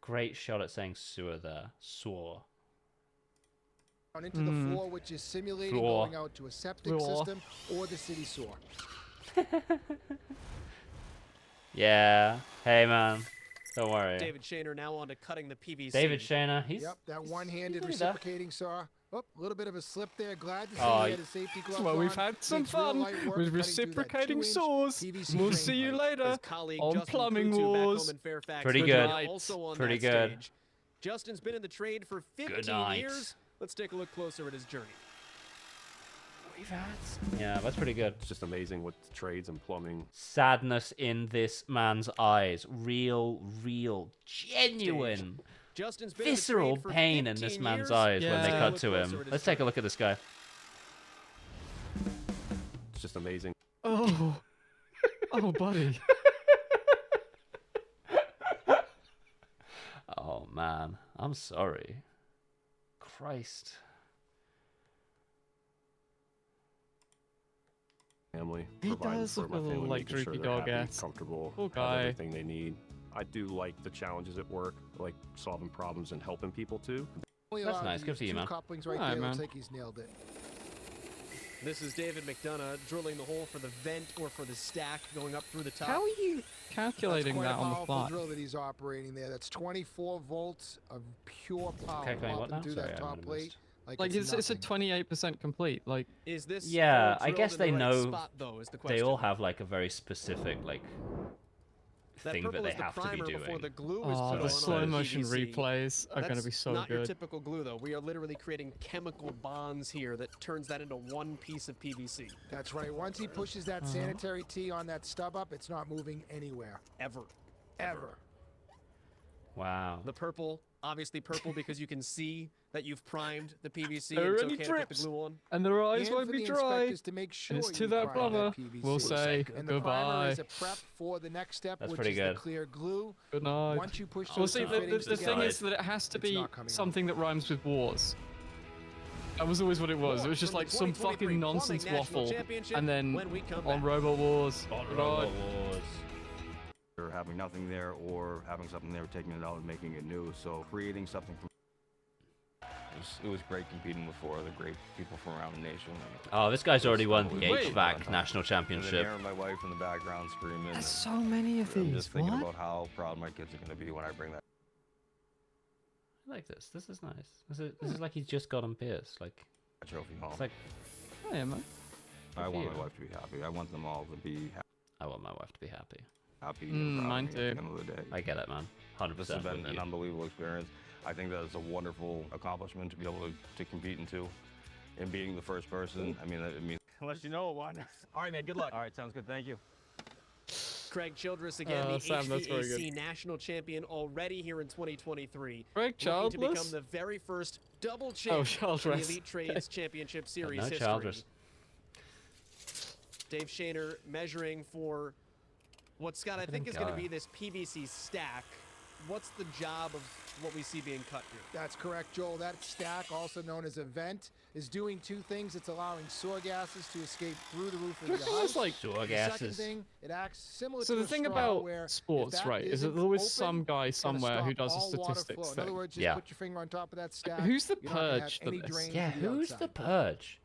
great shot at saying sewer there. Sewer. Down into the floor, which is simulating Floor. going out to a septic Floor. system or the city sewer. Yeah. Hey, man. Don't worry. David Shaner now on to cutting the PVC. David Shaner, he's... Yep, that one-handed he's there. reciprocating saw. Oh, a little bit of a slip there. Glad to see Oh, he had his safety gloves Well, we've on. had some Makes real fun light work with cutting through that reciprocating 2-inch saws. PVC We'll drain see you pipe. later His colleague on Justin Plumbing Kutu back Wars. home in Fairfax, Pretty is good. Also on Pretty that good. stage. Justin's been in the trade for 15 night. years. Let's take a look closer at his journey. Yeah, that's pretty good. It's just amazing with trades and plumbing. Sadness in this man's eyes. Real, genuine, Justin's been in the visceral trade for pain in this 15 man's years. eyes when they Yeah. cut Look to closer him. at his Let's take a look at this guy. It's just amazing. Oh, oh, buddy. Oh, man. I'm sorry. Christ. Family. He providing does for look my a little, family, like, making sure droopy they're happy, dog-esque. comfortable, Poor have guy. everything they need. I do like the challenges at work, like solving problems and helping people too. Only That's allowed nice. to Good use for you, 2 man. couplings right Alright, there. Looks man. like he's nailed it. This is David McDonough drilling the hole for the vent or for the stack going up through the top. How are you calculating That's quite that a on the powerful fly? drill that he's operating there. That's 24 volts of pure power Okay, going what popping now? through Sorry, that I top missed. plate. Like it's a nothing. 28% complete. Like Is this Yeah, hole I guess drilled in they the right know spot, though, is the they question. all have like a very specific like That thing purple that they is the have to be primer before doing. the glue is oh, put the on slow the motion PVC. replays are going to That's be so not your good. typical glue, though. We are literally creating chemical bonds here that turns that into one piece of PVC. That's right. Once he pushes that sanitary tee on that stub up, it's not moving anywhere. Ever. Ever. Wow. The purple, obviously purple because you can see that you've primed the PVC There and are it's any okay to put the drips, glue on. and their eyes And won't for be the dry. inspectors to make sure And it's to you that prime brother. PVC. We'll say And the primer goodbye. is a prep for the next step, That's which pretty is good. the clear glue. Good night. Once you push Well, those see, two fittings the thing together, is that it has to it's be not coming out. something that rhymes with wars. That was always what it was. It was just From the like some 2023 fucking nonsense Plumbing National waffle, Championship and then when we come on back. Robo Wars. On Good Robo night. Wars. Or having nothing there, or having something there, taking it out and making it new. So creating something from It was great competing with 4 other great people from around the nation. Oh, this guy's already won the Wait. HVAC national And then championship. hearing my wife in the background screaming. There's and so many of I'm these. just thinking What? about how proud my kids are going to be when I bring that. I like this. This is nice. This is like he's just got him pierced. Like trophy home. it's like Oh, yeah, man. I Good for want you. my wife to be happy. I want them all to be I want my wife to be happy. happy Mm, and proud mine of me at the too. end of the day. I get it, man. 100%. This has been with an you. unbelievable experience. I think that it's a wonderful accomplishment to be able to compete into, and being the first person. I mean, Unless you know one. All right, man. Good luck. All right, sounds good. Thank you. Craig Childress again, the Sam, that's very HVAC national champion already here in 2023. Craig looking to Childress? become the very first double champ in the Childress. Elite Trades Championship Series No history. Childress. Dave Shaner measuring for what Scott I Look at think him is going to go. be this PVC stack. What's the job of what we see being cut here? That's correct, Joel. That stack, also known as a vent, is doing two things. It's allowing sewer gases to escape through the roof of Do you your reckon there's, house. like- Sewer The second gases. thing, it acts similar So to the a thing straw, about where if sports, that right, is that isn't there's always open, some guy it's gonna somewhere who stop does a all water statistics flow. In thing. other words, just Yeah. put your finger on top of that stack. Who's the You're not gonna have purge for any this? drain Yeah, to the who's the outside. purge?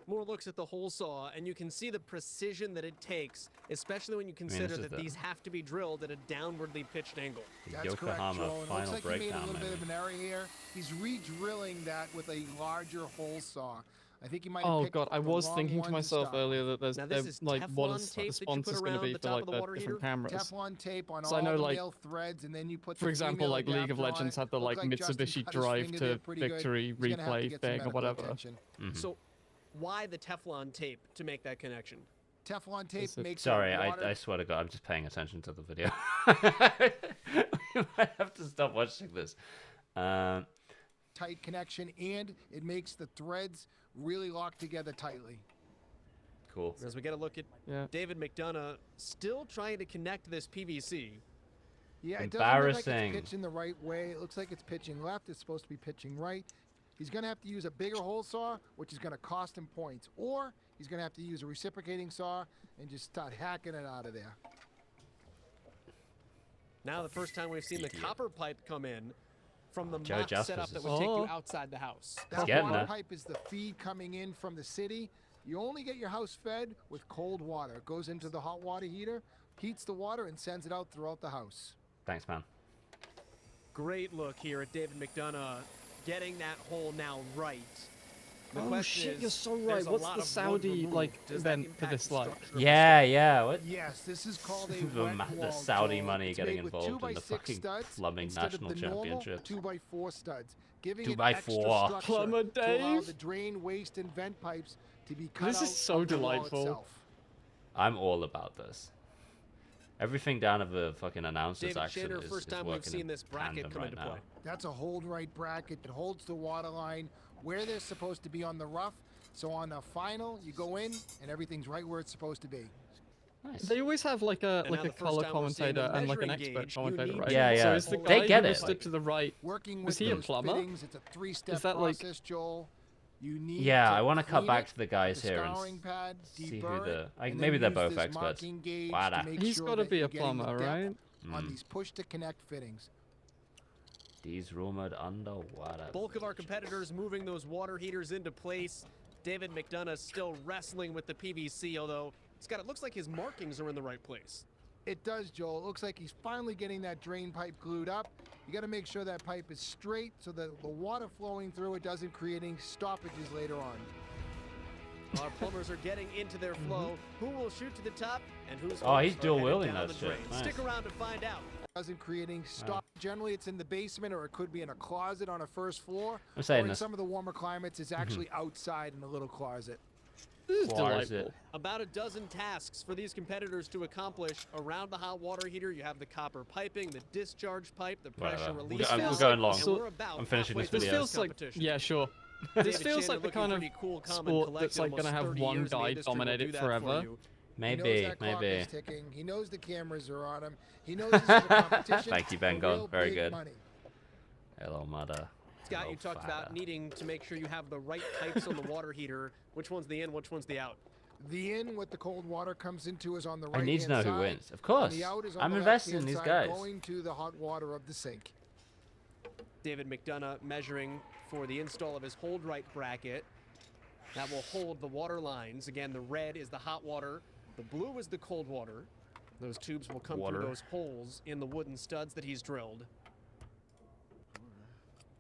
More looks at the hole saw, and you can see the precision that it takes, especially when you consider this is that the- these have to be drilled at a downwardly pitched angle. That's correct, Yokohama Joel. And it looks final like he made a breakdown, little bit maybe. of an error here. He's re-drilling that with a larger hole saw. I think he might have Oh picked god, I the was wrong thinking one to myself start. earlier that there's Now this there- is like what Teflon is tape the that you sponsors put going to around be the for top like of the the water different heater? cameras. Teflon tape on So I all know, the like, male threads, and then you put For the example, female like League of adapter on Legends it. had the Looked like Justin Mitsubishi cut his Drive finger there to pretty good. Victory He's gonna have to replay get some thing or medical whatever. attention. So, why the Teflon tape to make that connection? Teflon tape Is it- makes Sorry, the water I swear to God, I'm just paying attention to the video. We might have to stop watching this. tight connection, and it makes the threads really lock together tightly. Cool. As we get a look at David McDonough still trying to connect this PVC. Yeah, it doesn't look like Embarrassing. it's pitching the right way. It looks like it's pitching left. It's supposed to be pitching right. He's going to have to use a bigger hole saw, which is going to cost him points. Or he's going to have to use a reciprocating saw and just start hacking it out of there. Now the first time we've seen the copper pipe come in from the Joe mock Jaspers setup is- that would take you Oh. outside the house. That getting water there. pipe is the feed coming in from the city. You only get your house fed with cold water. It goes into the hot water heater, heats the water, and sends it out throughout the house. Thanks, man. Great look here at David McDonough getting that hole now right. The Oh question shit, is, you're so there's right. a What's lot the of wood Saudi removed. like Does that event for impact this the like? structure of Yeah, yeah. What? Yes, this is called a The wet the wall, Saudi Joel. money It's getting made with involved in 2x6 the fucking studs plumbing instead of national the normal championship. 2x4 studs, giving 2 it by extra 4. structure Plumber to allow Dave. the drain, waste, and vent pipes to be cut This out is so of the wall delightful. itself. I'm all about this. Everything down of the fucking announcers David action Shaner, is first is time we've working seen in this bracket tandem come right into now. play. That's a hold right bracket that holds the water line where they're supposed to be on the rough. So on the final, you go in and everything's right where it's supposed to be. Nice. They always have like a And now the first color time we're seeing commentator the and like an measuring expert gauge, commentator, you right? need Yeah, to yeah. So is the They guy get who it. was stood to the right? Working Was with he a those plumber? fittings, it's a three-step Is that, like- process, Joel. You need Yeah, to I want to cut clean back it, to the guys the here and scouring pad, see who deburr the. it, and then Maybe they're use both this experts. marking gauge to Wada. make He's sure got to that be you're a getting the plumber, depth right? on these push-to-connect fittings. These rumored underwater. Bulk of our competitors moving those water heaters into place. David McDonough still wrestling with the PVC, although Scott, it looks like his markings are in the right place. It does, Joel. It looks like he's finally getting that drain pipe glued up. You got to make sure that pipe is straight so that the water flowing through it doesn't create any stoppages later on. Our plumbers are getting into their flow. Who will shoot to the top and who's Oh, he's are dual headed wielding down that the shit. drain. Nice. Stick around to find out. Doesn't create any stop. Generally, it's in the basement or it could be in a closet on a first floor. I'm saying or in this. some of the warmer climates, it's actually outside in a little closet. This is Why is delightful. it? About a dozen tasks for these competitors to accomplish around the hot water heater. You have the copper piping, the discharge pipe, the pressure Whatever. release. We're valve, going long. and we're about I'm finishing halfway this through video. This feels like competition. yeah, sure. This David feels Shaner like the looking kind of pretty cool, calm and sport that's collected, like gonna almost have 30 one years in the guy industry will dominate do it that for forever. you. He knows Maybe, that clock maybe. is ticking. He knows the cameras are on him. He knows this is a competition. Thank you, for Ben Gunn. real Very big good. money. Hello, mother. Scott, Hello, you talked father. about needing to make sure you have the right pipes on the water heater. Which one's the in, which one's the out? The in, what the cold water comes into, is on the I right need to know who wins. Of course. And the out is on I'm the invested in left-hand these side, guys. going to the hot water of the sink. David McDonough measuring for the install of his hold right bracket. That will hold the water lines. Again, the red is the hot water, the blue is the cold water. Those tubes will come Water. through those holes in the wooden studs that he's drilled.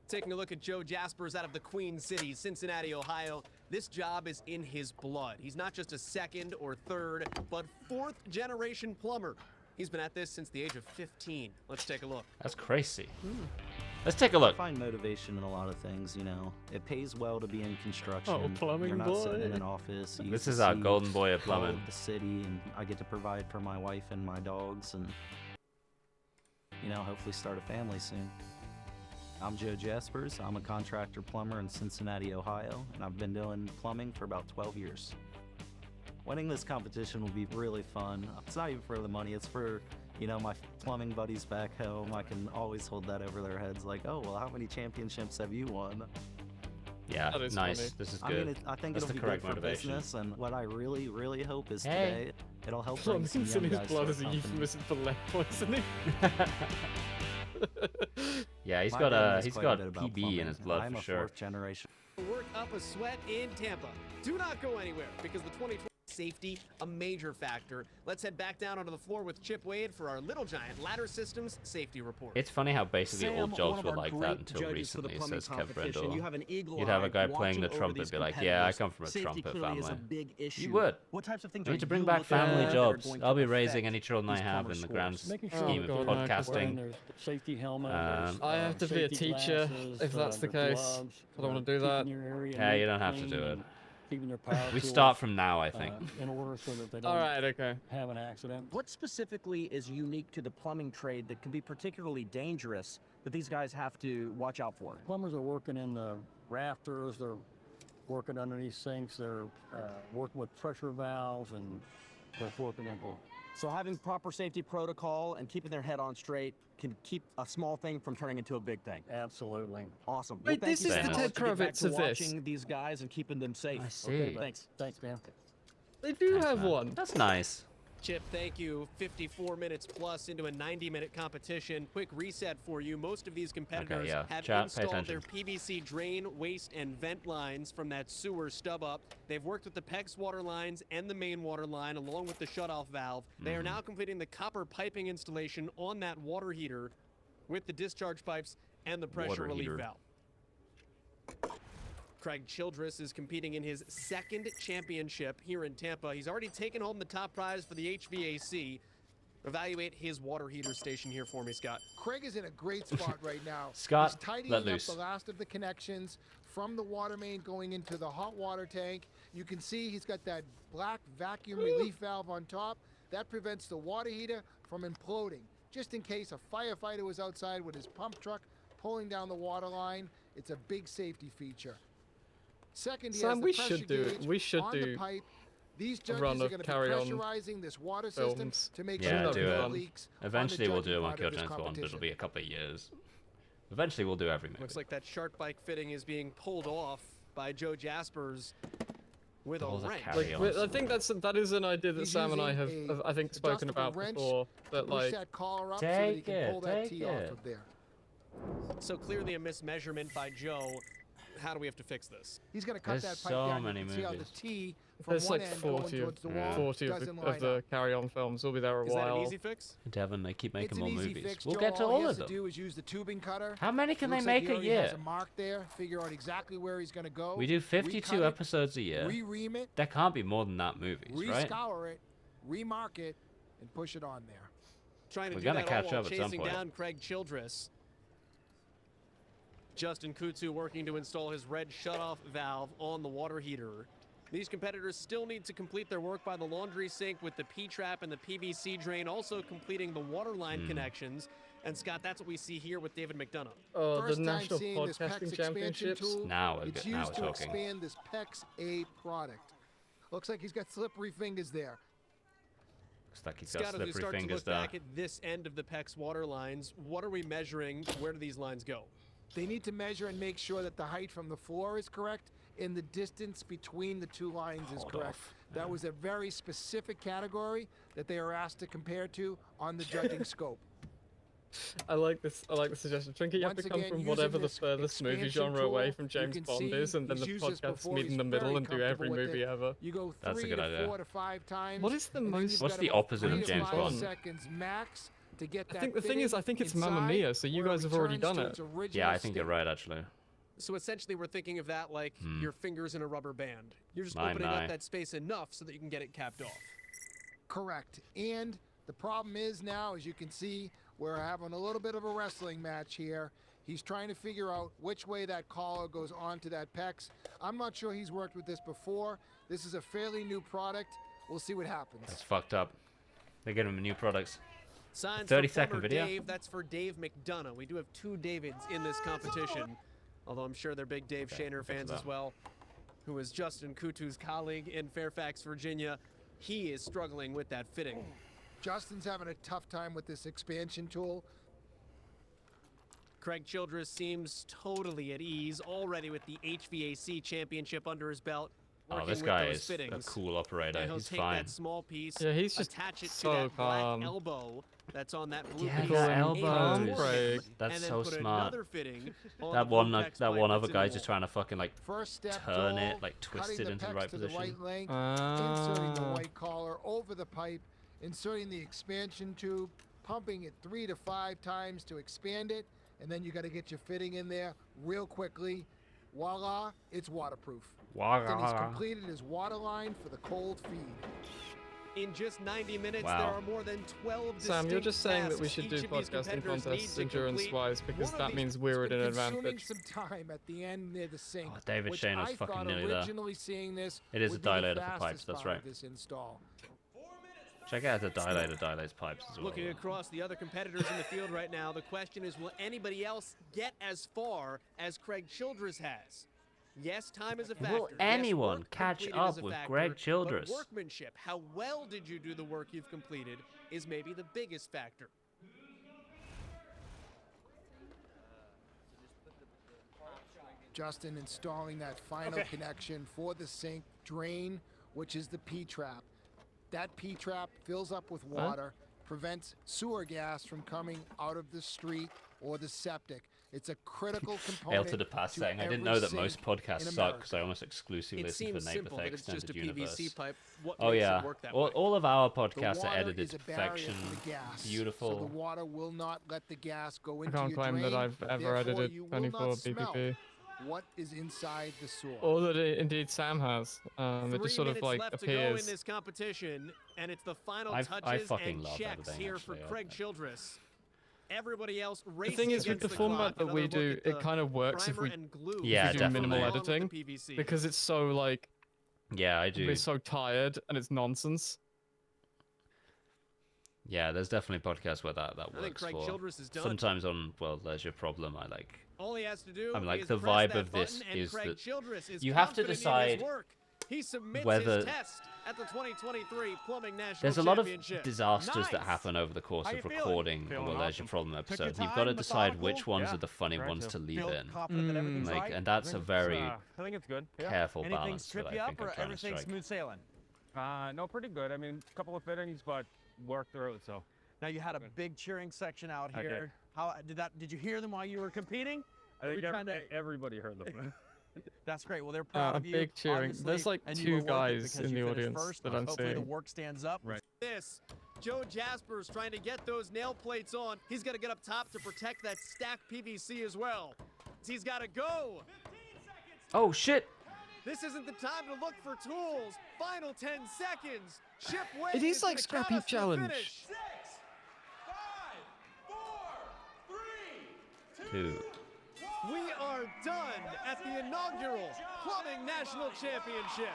Taking a look at Joe Jaspers out of the Queen City, Cincinnati, Ohio. This job is in his blood. He's not just a second or third, but fourth generation plumber. He's been at this since the age of 15. Let's take a look. That's crazy. Let's take a look. I find motivation in a lot of things, you know. It pays well to be in construction. Oh, plumbing You're not boy. sitting in an office. You This get is to our see golden boy of all plumbing. the city, and I get to provide for my wife and my dogs, and you know, hopefully start a family soon. I'm Joe Jaspers. I'm a contractor plumber in Cincinnati, Ohio, and I've been doing plumbing for about 12 years. Winning this competition will be really fun. It's not even for the money, it's for, you know, my plumbing buddies back home. I can always hold that over their heads like, oh, well, how many championships have you won? Yeah, That is nice. funny. This is I good. mean, I think That's it'll the be correct good for motivation. business, and what I really, really hope is Hey. today, it'll help bring some Plumbing's young in his guys blood to is a our company. euphemism for lead poisoning. Yeah, he's My got family knows he's quite got bit about PB in plumbing. his blood I'm for a sure. fourth generation. Work up a sweat in Tampa. Do not go anywhere because the 2020 safety, a major factor. Let's head back down onto the floor with Chip Wade for our Little Giant Ladder Systems safety report. It's funny how basically all Sam, jobs one of were our like that great until judges for the recently, plumbing says Kev competition. Brindle. You have an eagle You'd have a eye guy playing the watching over trumpet these be like, yeah, I competitors. come from a Safety trumpet clearly family. is a big issue. You would. What types of things We are need to bring you back looking at family that are jobs. going I'll to be raising affect any children I these have plumber in the grand scores? Making scheme sure of God, podcasting. There's safety helmet. I have to be a teacher if that's the case. I don't want to do that. Hey, you don't have to do it. Keeping their power We tools, start from now, I think. in order so that they don't All right, okay. have an accident. What specifically is unique to the plumbing trade that can be particularly dangerous that these guys have to watch out for? Plumbers are working in the rafters. They're working underneath sinks. They're working with pressure valves, and they're working in. So having proper safety protocol and keeping their head on straight can keep a small thing from turning into a big thing. Absolutely. Awesome. Wait, thank this you is so the much. Ted To get back Kravitz to of this. watching these guys and keeping them safe. I see. Okay, thanks. Thanks, man. They do have one. That's nice. Chip, thank you. 54 minutes plus into a 90-minute competition. Quick reset for you. Most of these competitors yeah. have Chat, pay installed their attention. PVC drain, waste, and vent lines from that sewer stub up. They've worked with the PEX water lines and the main water line, along with the shutoff valve. They are now completing the copper piping installation on that water heater with the discharge pipes and the pressure Water relief heater. valve. Craig Childress is competing in his second championship here in Tampa. He's already taken home the top prize for the HVAC. Evaluate his water heater station here for me, Scott. Craig is in a great spot right now. Scott, He's tidying let up loose. the last of the connections from the water main going into the hot water tank. You can see he's got that black vacuum relief valve on top. That prevents the water heater from imploding. Just in case a firefighter was outside with his pump truck pulling down the water line, it's a big safety feature. Second, he Sam, has the we pressure should do it. gauge We should on do the pipe. These a judges run are of going to be carry-on pressurizing this water system films. to make Yeah, sure that'd do be there are fun. no leaks. on the Eventually we'll do judging it on part Kill of this Giants 1, but it'll competition. be a couple of years. Eventually we'll do every movie. Looks like that shark bike fitting is being pulled off by Joe Jaspers with a All the wrench. carry-on. Like, I think that is an idea that He's Sam and I have, using I think, spoken adjustable about wrench before. That to push like, that collar up so that he Take can pull it, that take tee off it. of there. So clearly a mismeasurement by Joe. How do we have to fix this? He's going to cut There's that pipe so down. many You can see how the movies. tee from there's one like end going 40 towards the wall 40 of doesn't the, line of the up. carry-on films. We'll be there a Is that while. an easy fix? Devin, they keep making It's more an easy movies. fix. We'll Joe, get to all all he of has them. to do is use the tubing cutter. How many can they Looks like make he a already year? has a mark there. Figure out exactly where he's going to go. We do 52 recut it, episodes a year. Re-ream it, There can't be more than that movies, right? re-scour it, remark it, and push it on there. Trying to We're do gonna that catch all while up at some chasing point. down Craig Childress. Justin Kutsu working to install his red shutoff valve on the water heater. These competitors still need to complete their work by the laundry sink with the P-trap and the PVC drain, also completing the water line connections. And Scott, that's what we see here with David McDonough. Oh, the First time National seeing this PEX Podcasting expansion Championships. tool. Now we're It's good- now used we're to talking. expand this PEX A product. Looks like he's got slippery fingers there. Looks like he's got Scott, as we slippery start to fingers look there. back at this end of the PEX water lines, what are we measuring? Where do these lines go? They need to measure and make sure that the height from the floor is correct and the distance between the two lines is correct. That was a very specific category that they are asked to compare to on the judging scope. I like this. I like the suggestion. Trinket, you have Once to come again, from using whatever the this furthest movie expansion genre away tool, from you James can Bond see is, and then he's the used this podcasts before, meet he's in the middle very and do every comfortable with movie it. ever. You go That's a 3 good to idea. 4 to 5 times. What is the and then most- you've What's got the about opposite of 3 to James 5 Bond? seconds max to get that I think the thing is, fitting I think it's Mamma inside Mia, so you where it guys have already returns done to it. its original Yeah, I think state. you're right, actually. So essentially, we're thinking of that like your fingers in a rubber band. You're just My, opening my. up that space enough so that you can get it capped off. Correct. And the problem is now, as you can see, we're having a little bit of a wrestling match here. He's trying to figure out which way that collar goes onto that pecs. I'm not sure he's worked with this before. This is a fairly new product. We'll see what happens. That's fucked up. They're giving him new products. Signs 30-second for video. Dave. That's for Dave McDonough. We do have 2 Davids in this competition, although I'm sure they're big Dave Shaner fans as well, who is Justin Kutu's colleague in Fairfax, Virginia. He is struggling with that fitting. Justin's having a tough time with this expansion tool. Craig Childress seems totally at ease already with the HVAC championship under his belt. Oh, this guy is a cool operator. And he'll He's take fine. that small piece, Yeah, he's just attach it so to that calm. black elbow that's on that blue Yeah, piece, that and elbow. aim for Craig. it, That's and then so put smart. another fitting on That the blue one, pecs that pipe one that's other in guy's the just wall. trying to fucking like First step, turn Joel, it, like twist cutting it into the pecs right to position. the right length, inserting the white collar over the pipe, inserting the expansion tube, pumping it 3 to 5 times to expand it, and then you got to get your fitting in there real quickly. Voila, it's waterproof. Then he's completed his water line for the cold feed. In just 90 minutes, Wow. there are more than 12 Sam, you're distinct just saying that we tasks should do each of these podcasting competitors contests need to endurance-wise complete. because One that of means these we're at an Consuming advantage. some time at the end near the sink. Oh, David which Shaner's I fucking thought nearly there. originally seeing this It is would a be the dilator for fastest pipes, that's part right. of This install. Check out the dilator dilates pipes as well. Looking across the other competitors in the field right now, the question is, will anybody else get as far as Craig Childress has? Yes, time is a factor. Will Yes, anyone work catch completed up is a with factor, Greg Childress? But workmanship, how well did you do the work you've completed, is maybe the biggest factor. Justin installing that final connection for the sink drain, which is the P-trap. That P-trap fills up with water, prevents sewer gas from coming out of the street or the septic. It's a critical component. Hail to the past saying, I didn't every know that sink most podcasts in suck America. because I almost exclusively It listen to seems Nate simple the that it's just Extended a PVC Universe. pipe. What Oh makes yeah, it work that all, way? all of our The podcasts are water edited is to a barrier perfection. for the gas, Beautiful. So the water will not let the gas go I into can't your claim drain. that I've ever therefore edited you will any not for smell BPP. what is inside the sewer. Or that indeed Sam has. It 3 just sort of minutes like left to go in appears. this competition, and it's the final I touches fucking and love checks editing, here actually. for Craig Childress. Everybody else The racing thing is, with against the format clock. that we Another do, look at it the kind of works if primer we, and glue Yeah, if we do minimal definitely. editing. the PVC. Because it's so like, Yeah, I do. we're so tired and it's nonsense. Yeah, there's definitely podcasts where that think works Craig for. Childress is done. Sometimes on Leisure Problem, I like. All he has to do I'm like, is the press vibe that of this button, and is Craig that Childress is you have to confident in his decide work. He submits whether- his test at the 2023 Plumbing National There's a lot of Championship. disasters that Nice. happen over the course How of you feeling? recording Feeling a Leisure awesome. Problem Took your episode. You've got to time, decide which methodical? ones Yeah, are the funny tried ones to. to leave Feel in. confident that everything's Like, right? and that's a very I think it's good. careful Anything balance trip that you I up, think or I'm trying to everything's strike. smooth sailing? No, pretty good. I mean, a couple of fittings, but worked through it. So Now you had a big cheering section out Okay. here. How did you hear them while you were competing? I Were think you trying to- everybody heard them. That's great. Well, they're proud of you. big cheering. obviously, There's like and you 2 were worth it guys because in you the finished audience first. that I'm Hopefully the seeing. work stands up. Right. This, Joe Jaspers trying to get those nail plates on. He's got to get up top to protect that stacked PVC as well. He's got to go. Oh shit! This isn't the time to look for tools. Final 10 seconds. Chip Wade It is is like gonna Scrap count Heap us to the Challenge. finish. 2. We are done at the inaugural Plumbing National Championship.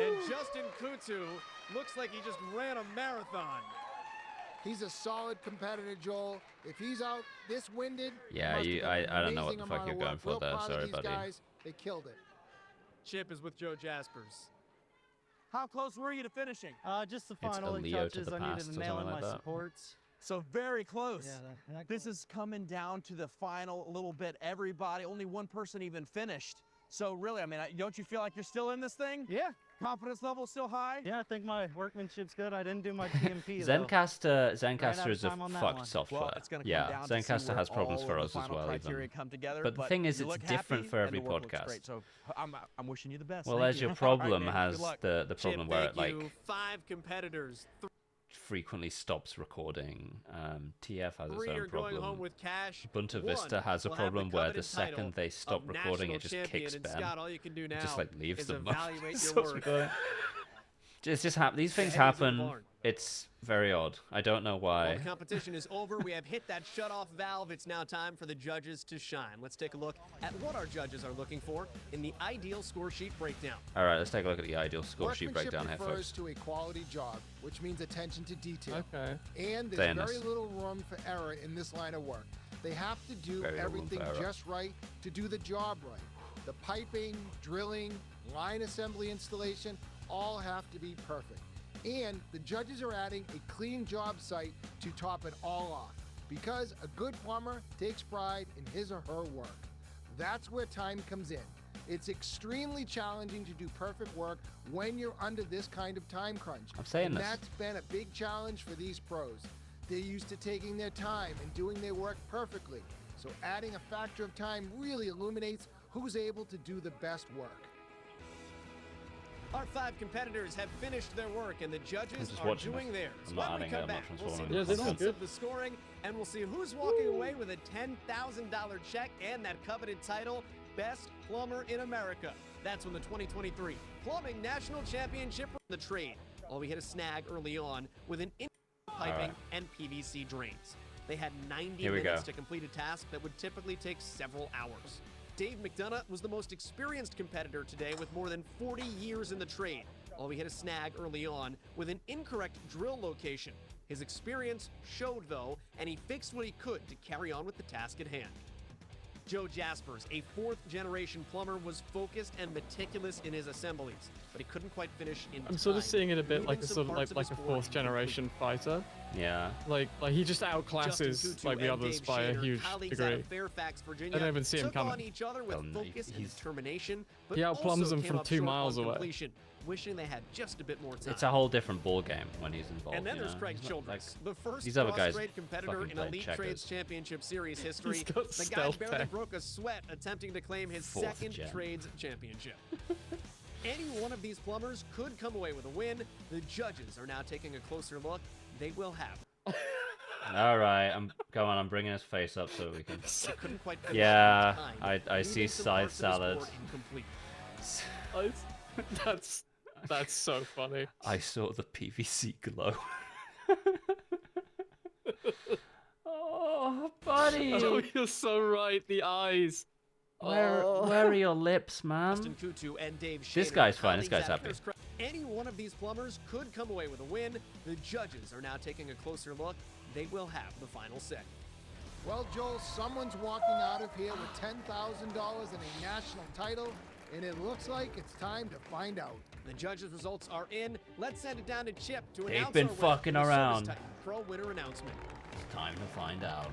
And Justin Kutu looks like he just ran a marathon. He's a solid competitor, Joel. If he's out this winded, Yeah, must you- have done an I don't know what amazing the fuck amount of you're going work. for Real there. proud of Sorry, these buddy. guys. They killed it. Chip is with Joe Jaspers. How close were you to finishing? Just the It's final a Leo to touches. the I past needed or to nail in something my like that. supports. So very close. Yeah, that This is coming down to the final little bit. Everybody, only one person even finished. So really, I mean, don't you feel like you're still in this thing? Yeah. Confidence level still high? Yeah, I think my workmanship's good. I didn't do my GMP though. Zencaster Ran out of is a time on that fucked one. software. Well, it's gonna come Yeah, down to see Zencaster where has problems all for of us the as final well. criteria Even. come together, But the thing is, you it's look different happy for and every the work looks podcast. great. So I'm wishing you the best. Well, Thank Leisure you. All right, Problem man. has Good luck. the problem Chip, where thank it like you. 5 competitors. frequently stops recording. TF has its 3 are own going home problem. with cash. Bunta 1 Vista has a will have the problem where the coveted title second they stop of recording, it national just champion. kicks And Ben. Scott, all you can do It now just like leaves is them. evaluate It's your so work. good. It's just these things Headings in the happen. barn. It's very odd. I don't know Well, why. the competition is over. We have hit that shutoff valve. It's now time for the judges to shine. Let's take a look at what our judges are looking for in the ideal score sheet breakdown. All right, let's take a look at the ideal score sheet Workmanship breakdown here, refers folks. to a quality job, which means attention to detail. Okay. And there's Saying very this. little room for error in this line of work. They have to do Very little room everything for error. just right to do the job right. The piping, drilling, line assembly installation all have to be perfect. And the judges are adding a clean job site to top it all off, because a good plumber takes pride in his or her work. That's where time comes in. It's extremely challenging to do perfect work when you're under this kind of time crunch. I'm saying and this. That's been a big challenge for these pros. They're used to taking their time and doing their work perfectly. So adding a factor of time really illuminates who's able to do the best work. Our 5 competitors have finished their work, and the judges just are watching doing this. theirs. I'm not When we adding come that back, much we'll see transforming. the Yeah, this is results good. of the scoring, and we'll see who's walking away with a $10,000 check and that coveted title, Best Plumber in America. That's when the 2023 Plumbing National Championship from the trade. While we hit a snag early on with an piping right. and PVC drains. They had 90 Here we minutes go. to complete a task that would typically take several hours. Dave McDonough was the most experienced competitor today with more than 40 years in the trade. While we hit a snag early on with an incorrect drill location. His experience showed though, and he fixed what he could to carry on with the task at hand. Joe Jaspers, a 4th-generation plumber, was focused and meticulous in his assemblies, but he couldn't quite finish in I'm sort of time, seeing it a bit leaving like a some sort of parts like his a board 4th generation fighter. Yeah. Like he just outclasses Justin Tutu like the and others Dave by a Shader, huge colleagues out degree. of Fairfax, Virginia, I don't even see him took coming. on each other with Oh, no, focus and he's- determination, but He outplums also them came from up 2 short miles on away. completion, wishing they had just a bit more time. It's a whole different ball game when he's involved. And then you there's know? Craig He's not Childress, like- the first these other guys cross-grade competitor fucking in played Elite checkers. Trades Championship Series history. He's got The guy stealth barely tech. broke a sweat attempting to claim his 4th second gen. Trades Championship. Any one of these plumbers could come away with a win. The judges are now taking a closer look. They will have. All right, I'm bringing his face up so we can. They couldn't quite finish Yeah, in time, I see leaving some side parts of his salad. board incomplete. That's so funny. I saw the PVC glow. Oh, buddy. Oh, you're so right. The eyes. Where Oh. are your lips, man? Justin Kutu and Dave This Shader, guy's fine. This colleagues guy's at happy. First Cra- Any one of these plumbers could come away with a win. The judges are now taking a closer look. They will have the final say. Well, Joel, someone's walking out of here with $10,000 and a national title, and it looks like it's time to find out. The judges' results are in. Let's send it down to Chip to They've announce been our winner fucking for the Service around. Titan Pro winner announcement. It's time to find out.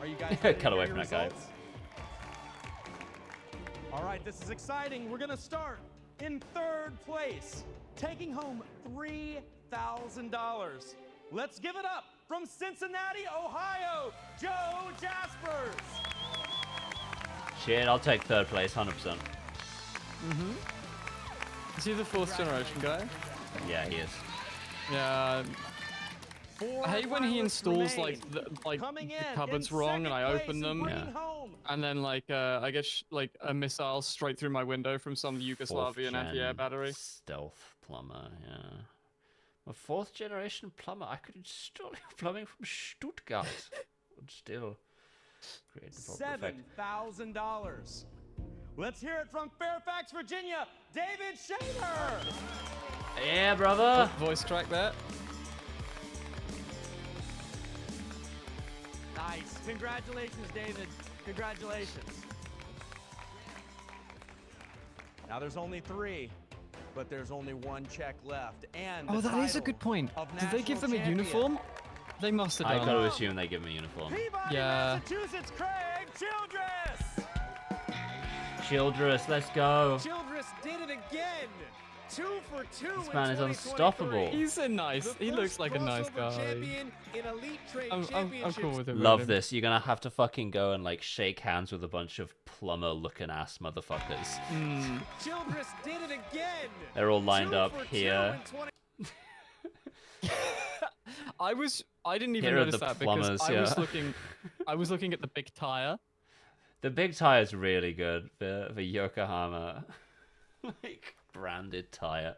Are you guys ready to Cut away hear from your that guy. results? All right, this is exciting. We're going to start in 3rd place, taking home $3,000. Let's give it up from Cincinnati, Ohio, Joe Jaspers. Shit, I'll take 3rd place, 100%. Mm-hmm. Is he the 4th generation guy? Yeah, he is. Yeah. I hate when he installs like the Coming in cupboards in wrong and I second open place them, and bringing home and then like I get like a missile straight through my window from some Yugoslavian 4th anti-air gen battery. Stealth plumber, yeah. A 4th generation plumber. I could install plumbing from Stuttgart. Would still create the proper effect. $7,000. Let's hear it from Fairfax, Virginia, David Shader. Yeah, brother. Voice track there. Nice. Congratulations, David. Congratulations. Now there's only 3, but there's only 1 check left. And Oh, the that is a title good point. of Did they give them a national champion. uniform? They must have I done. gotta assume they give him a uniform. Peabody, Yeah. Massachusetts, Craig Childress. Childress, let's go. Childress did it again. 2 for 2 This in man is 2023. unstoppable. He's a nice. The He looks first like a nice crossover guy. champion in Elite Trade I'm cool Championships. with him. Love this. You're gonna have to fucking go and like shake hands with a bunch of plumber-looking ass motherfuckers. Mm. Childress did it again. They're all lined 2 up for 2 here. in 20 I didn't even Here are notice the that plumbers, because yeah. I was looking at the big tire. The big tire is really good. The Yokohama like branded tire.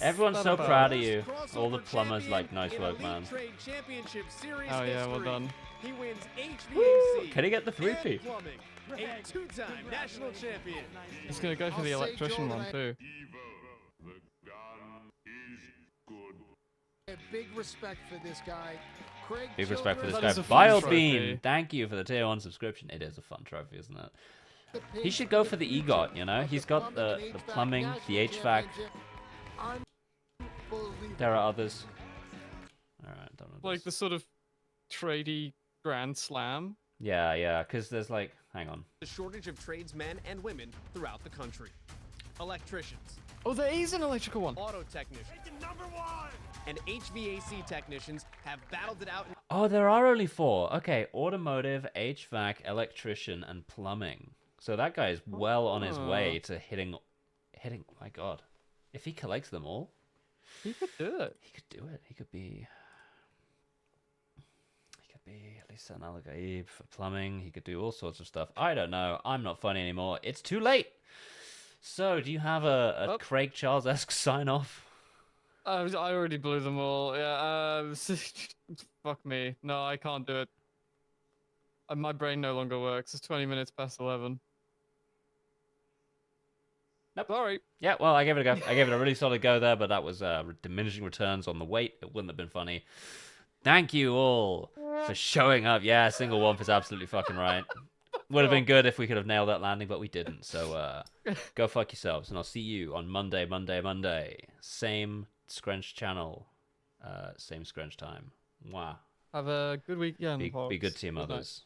Everyone's so proud of you. All the plumbers like, nice in work, Elite man. Trade Championship Series Oh yeah, well history. done. He wins Woo! HVAC. Can he get the 3P? and plumbing. A two-time national champion. He's gonna go for the I'll say, electrician Joel, one that too. Big respect for this guy. Craig Big respect for this Childress. guy. is a fun Vile trophy. Bean, thank you for the tier 1 subscription. It is a fun trophy, isn't it? He should go for the EGOT, you know? He's got the plumbing, the HVAC. There are others. Alright, don't know. Like the sort of tradey Grand Slam. Yeah, because there's like, hang on. The shortage of tradesmen and women throughout the country. Electricians, Oh, there is an electrical one. auto technicians, and HVAC technicians have battled it out. Oh, there are only 4. Okay, automotive, HVAC, electrician, and plumbing. So that guy is well on his way to hitting. Oh my god, if he collects them all, He could do it. he could do it. He could be at least an Al-Gaib for plumbing. He could do all sorts of stuff. I don't know. I'm not funny anymore. It's too late. So, do you have a Craig Charles-esque sign off? I already blew them all. Yeah. Fuck me. No, I can't do it. My brain no longer works. It's 20 minutes past 11. Nope. Sorry. Yeah, well, I gave it a go. I gave it a really solid go there, but that was diminishing returns on the weight. It wouldn't have been funny. Thank you all for showing up. Yeah, single womp is absolutely fucking right. Would have been good if we could have nailed that landing, but we didn't. So go fuck yourselves, and I'll see you on Monday. Same Scrunch channel, same Scrunch time. Mwah. Have a good weekend, Be folks. good to your Good night. mothers.